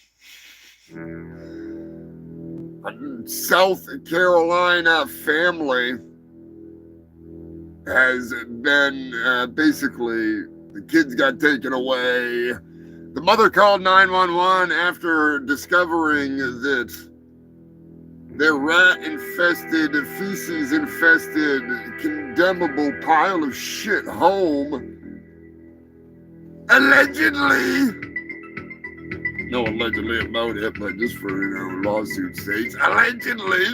A South Carolina family has been basically, the kids got taken away. The mother called 911 after discovering that their rat-infested, feces-infested, condemnable pile of shit home allegedly, no allegedly about it, but just for, you know, lawsuit sakes, allegedly,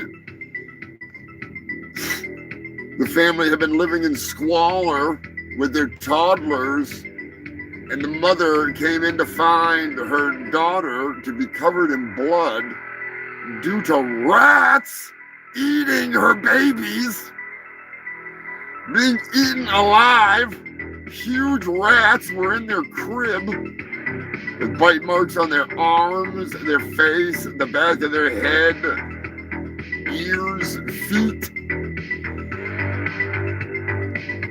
the family had been living in squalor with their toddlers, and the mother came in to find her daughter to be covered in blood due to rats eating her babies, being eaten alive. Huge rats were in their crib with bite marks on their arms, their face, the back of their head, ears, feet.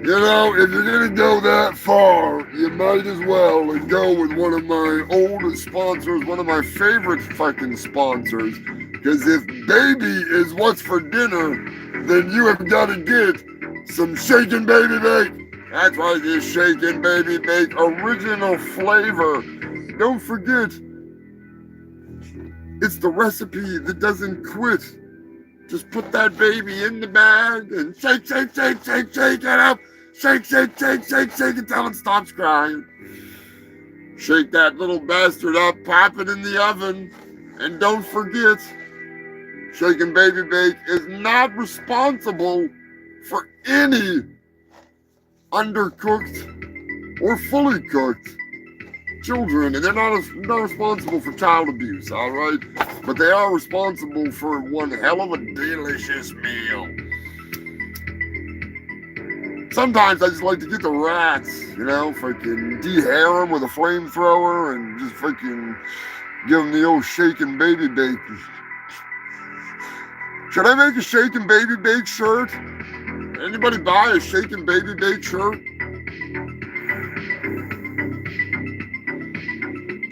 You know, if you're gonna go that far, you might as well go with one of my old sponsors, one of my favorite fucking sponsors. Because if baby is what's for dinner, then you have got to get some Shaken Baby Bake. That's right, this Shaken Baby Bake original flavor. Don't forget, it's the recipe that doesn't quit. Just put that baby in the bag and shake, shake, shake, shake, shake it up. Shake, shake, shake, shake, shake until it stops crying. Shake that little bastard up, pop it in the oven, and don't forget, Shaken Baby Bake is not responsible for any undercooked or fully cooked children, and they're not responsible for child abuse, all right? But they are responsible for one hell of a delicious meal. Sometimes I just like to get the rats, you know, freaking dehair them with a flamethrower and just freaking give them the old Shaken Baby Bake. Should I make a Shaken Baby Bake shirt? Anybody buy a Shaken Baby Bake shirt?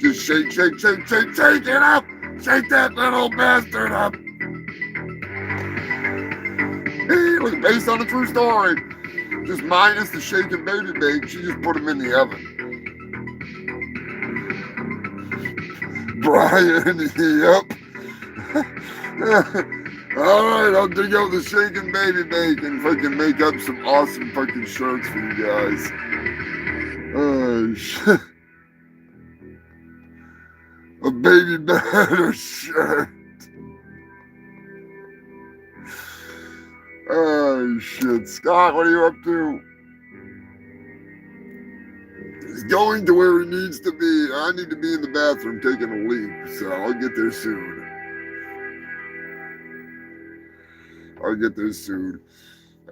Just shake, shake, shake, shake, shake it up! Shake that little bastard up! Hey, look, based on a true story. Just minus the Shaken Baby Bake, she just put them in the oven. Brian, yep. Alright, I'll dig out the Shaken Baby Bake and fucking make up some awesome fucking shirts for you guys. Oh, shit. A baby batter shirt. Oh, shit. Scott, what are you up to? He's going to where he needs to be. I need to be in the bathroom taking a leak, so I'll get there soon.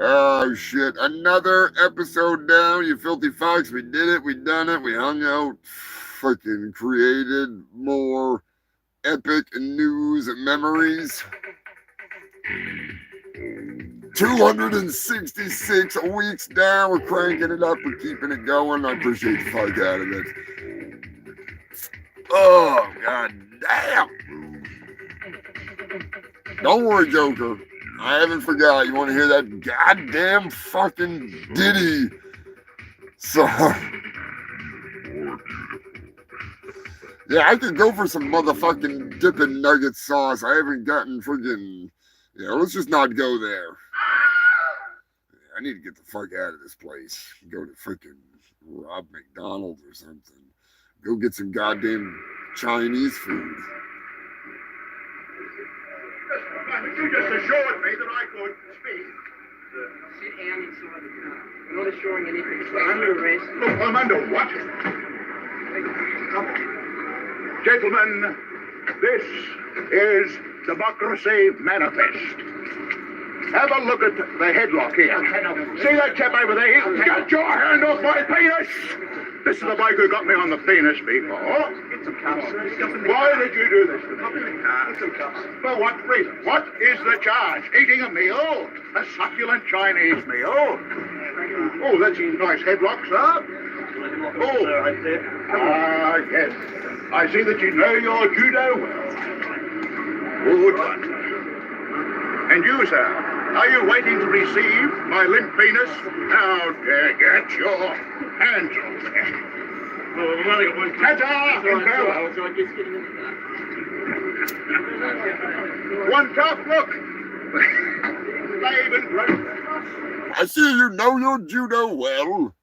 Oh, shit. Another episode down, you filthy fox. We did it. We done it. We hung out. freaking created more epic news memories. 266 weeks down. We're cranking it up. We're keeping it going. I appreciate the fuck out of it. Oh, god damn. Don't worry, Joker. I haven't forgot. You want to hear that goddamn fucking ditty song? Yeah, I could go for some motherfucking dipping nugget sauce. I haven't gotten friggin'... let's just not go there. I need to get the fuck out of this place. Go to freaking Rob McDonald's or something. Go get some goddamn Chinese food. You just assured me that I could speak. Sit down inside the car. I'm not assuring anything. We're under arrest. Look, I'm under what? Gentlemen, this is Democracy Manifest. Have a look at the headlock here. See that chap over there? Get your hand off my penis! This is the bloke who got me on the penis before. Get some cups. Why did you do this? Get some cups. For what reason? What is the charge? Eating a meal? A succulent Chinese meal? Oh, that's a nice headlock, sir. Oh, yes. I see that you know your judo well. Good one. And you, sir, are you waiting to receive my limp penis? Now, get your hands off me. Hands off! One tough look. Babe and broke. I see you know your judo well.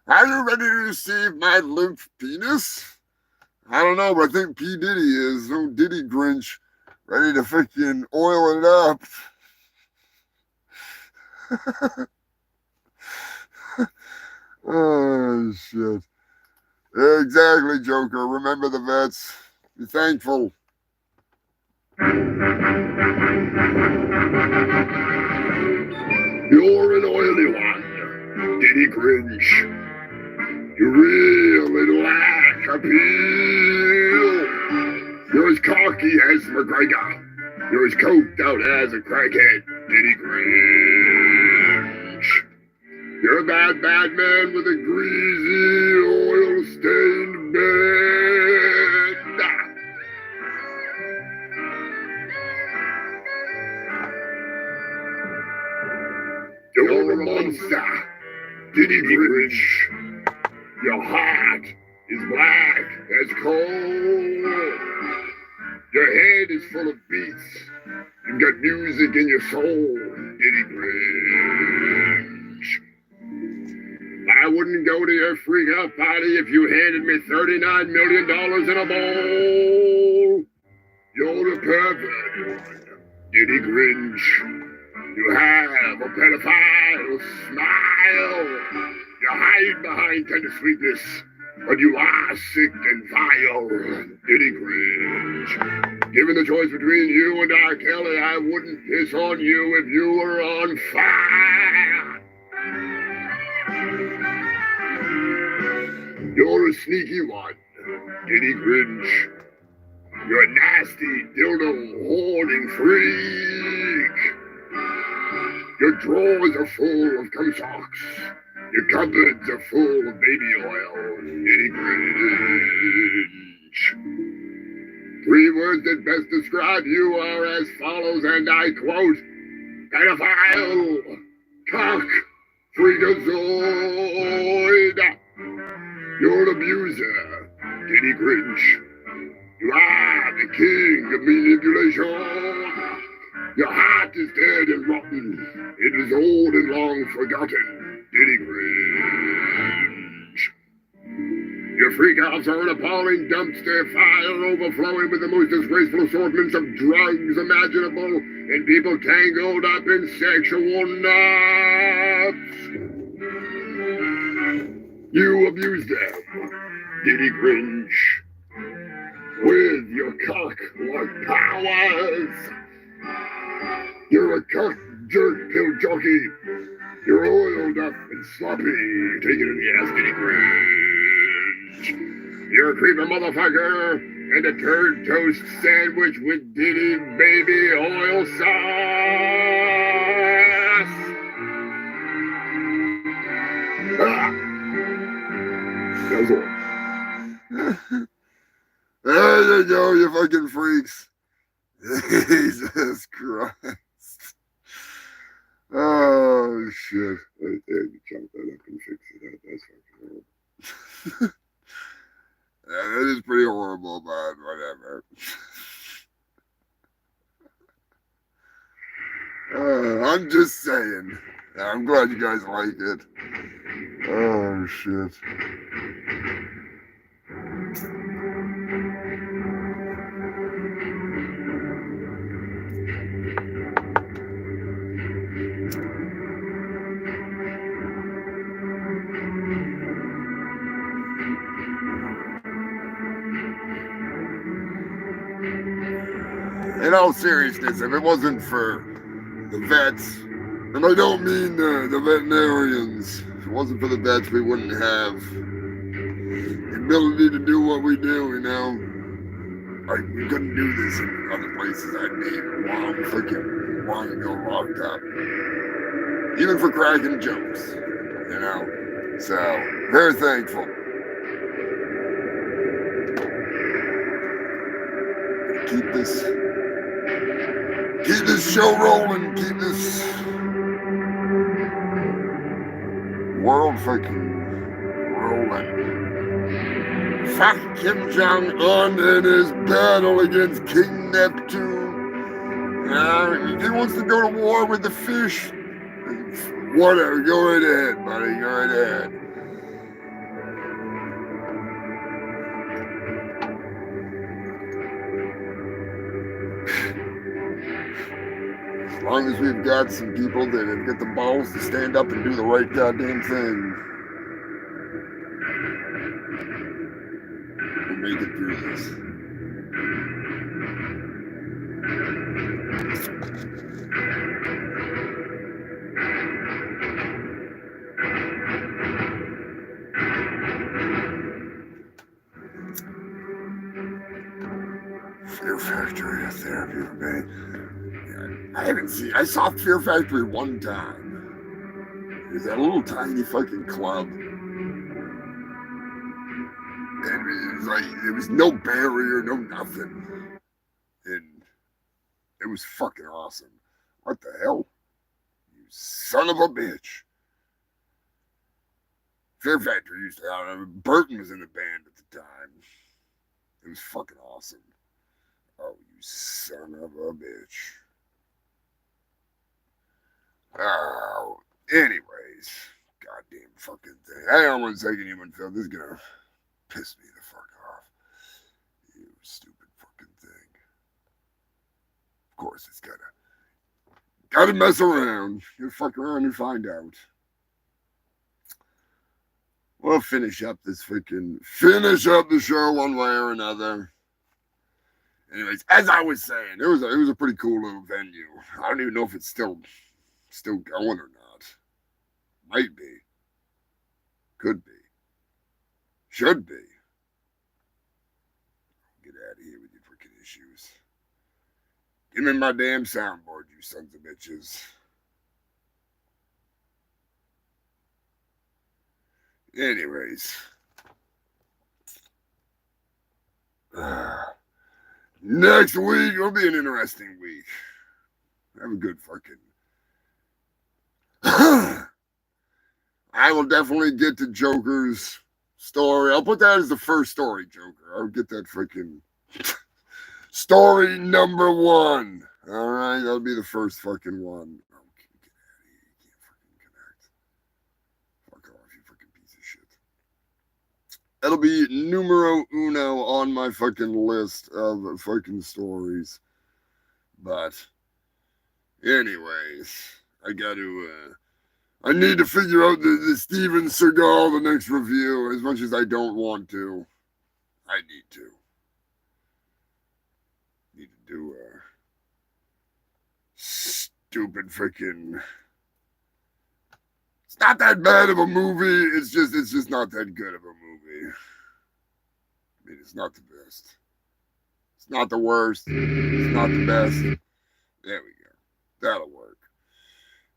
Are you ready to receive my limp penis? I don't know, but I think P. Diddy is. No Diddy Grinch. Ready to freaking oil it up. Oh, shit. Yeah, exactly, Joker. Remember the vets. Be thankful. You're an oily one, Diddy Grinch. You really lack appeal. You're as cocky as McGregor. You're as coked out as a crackhead, Diddy Grinch. You're a bad, bad man with a greasy, oil-stained bed. You're a monster, Diddy Grinch. Your heart is black as coal. Your head is full of beats. You've got music in your soul, Diddy Grinch. I wouldn't go to your freak out party if you handed me $39 million in a bowl. You're the pervert one, Diddy Grinch. You have a pedophile smile. You hide behind tender sweetness, but you are sick and vile, Diddy Grinch. Given the choice between you and R. Kelly, I wouldn't piss on you if you were on fire. You're a sneaky one, Diddy Grinch. You're a nasty dildo hoarding freak. Your drawers are full of cum socks. Your cupboards are full of baby oil, Diddy Grinch. 3 words that best describe you are as follows, and I quote, pedophile, cock, freakazoid. You're an abuser, Diddy Grinch. You are the king of manipulation. Your heart is dead and rotten. It is old and long forgotten, Diddy Grinch. Your freak-offs are an appalling dumpster fire overflowing with the most disgraceful assortments of drugs imaginable. and people tangled up in sexual knots. You abuse them, Diddy Grinch, with your cock-like powers. You're a cock jerk pill jockey. You're oiled up and sloppy. Take it in the ass, Diddy Grinch. You're a creeping motherfucker and a turd toast sandwich with Diddy baby oil sauce. Ah. That was all. There you go, you fucking freaks. Jesus Christ. Oh, shit. I had to chop that up and fix it up. That's fucking horrible. Yeah, that is pretty horrible, but whatever. I'm just saying. I'm glad you guys like it. Oh, shit. In all seriousness, if it wasn't for the vets, and I don't mean the veterinarians, if it wasn't for the vets, we wouldn't have the ability to do what we do, you know? Like, we couldn't do this in other places. I'd be long ago locked up. Even for cracking jokes, you know? So, very thankful. Keep this show rolling, keep this world fucking rolling. Fuck Kim Jong-un and his battle against King Neptune. If he wants to go to war with the fish, whatever, go right ahead, buddy, go right ahead. As long as we've got some people that have got the balls to stand up and do the right goddamn thing, we'll make it through this. Fear Factory, a therapy for me. I saw Fear Factory one time. It was that little tiny fucking club. And it was like, there was no barrier, no nothing. And it was fucking awesome. What the hell? You son of a bitch. Fear Factory used to, Burton was in the band at the time. It was fucking awesome. Oh, you son of a bitch. Oh, anyways, goddamn fucking thing. I don't want to take anyone, Phil. This is gonna piss me the fuck off. You stupid fucking thing. Of course, it's gotta mess around. You fuck around and find out. We'll finish up the show one way or another. Anyways, as I was saying, it was a pretty cool little venue. I don't even know if it's still going or not. Might be. Could be. Should be. Get out of here with your freaking issues. Give me my damn soundboard, you sons of bitches. Anyways. Next week will be an interesting week. Have a good fucking... I will definitely get to Joker's story. I'll put that as the first story, Joker. I'll get that freaking story number 1. All right, that'll be the first fucking one. Oh, get out of here. You can't fucking connect. Fuck off, you fucking piece of shit. That'll be numero uno on my fucking list of fucking stories. But Anyways, I need to figure out the Steven Seagal, the next review, as much as I don't want to. I need to. Need to do a stupid freaking... It's not that bad of a movie. It's just not that good of a movie. I mean, it's not the best. It's not the worst. It's not the best. There we go. That'll work.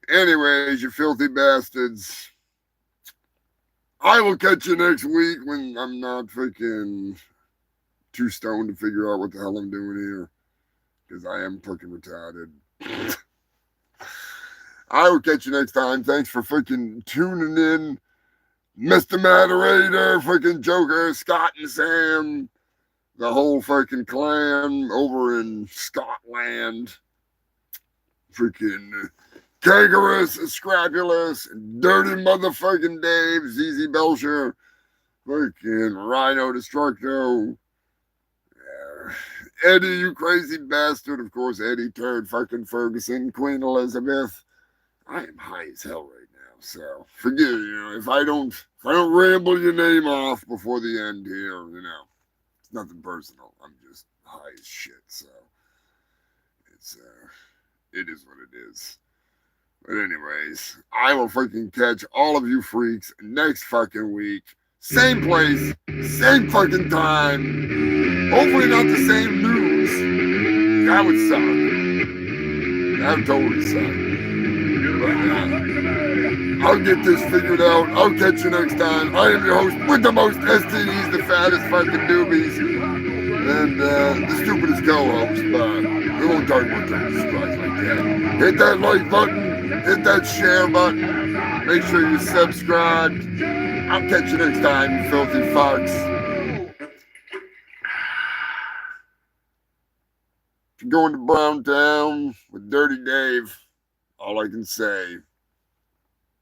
Anyways, you filthy bastards. I will catch you next week when I'm not freaking too stoned to figure out what the hell I'm doing here. Because I am freaking retarded. I will catch you next time. Thanks for freaking tuning in. Mr. Moderator, freaking Joker, Scott and Sam, the whole freaking clan over in Scotland. Freaking Kangaroo, Scrapulous, Dirty Motherfucking Dave, ZZ Belcher, freaking Rhino Destructo, Eddie, you crazy bastard, of course, Eddie Turd, fucking Ferguson, Queen Elizabeth. I am high as hell right now, so forgive you, if I don't ramble your name off before the end here, it's nothing personal. I'm just high as shit, so it is what it is. But anyways, I will freaking catch all of you freaks next fucking week. Same place, same fucking time. Hopefully not the same news. That would suck. That would totally suck. But I'll get this figured out. I'll catch you next time. I am your host with the most STDs, the fattest fucking doobies, and the stupidest co-host, but we won't talk about that surprise like that. Hit that like button, hit that share button, make sure you're subscribed. I'll catch you next time, you filthy fucks. If you're going to Brown Town with Dirty Dave, all I can say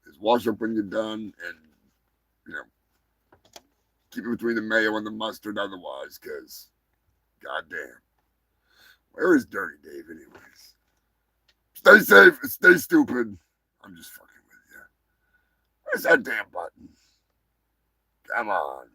is wash up when you're done and, keep it between the mayo and the mustard otherwise, because, goddamn. Where is Dirty Dave anyways? Stay safe, stay stupid. I'm just fucking with you. Where's that damn button? Come on.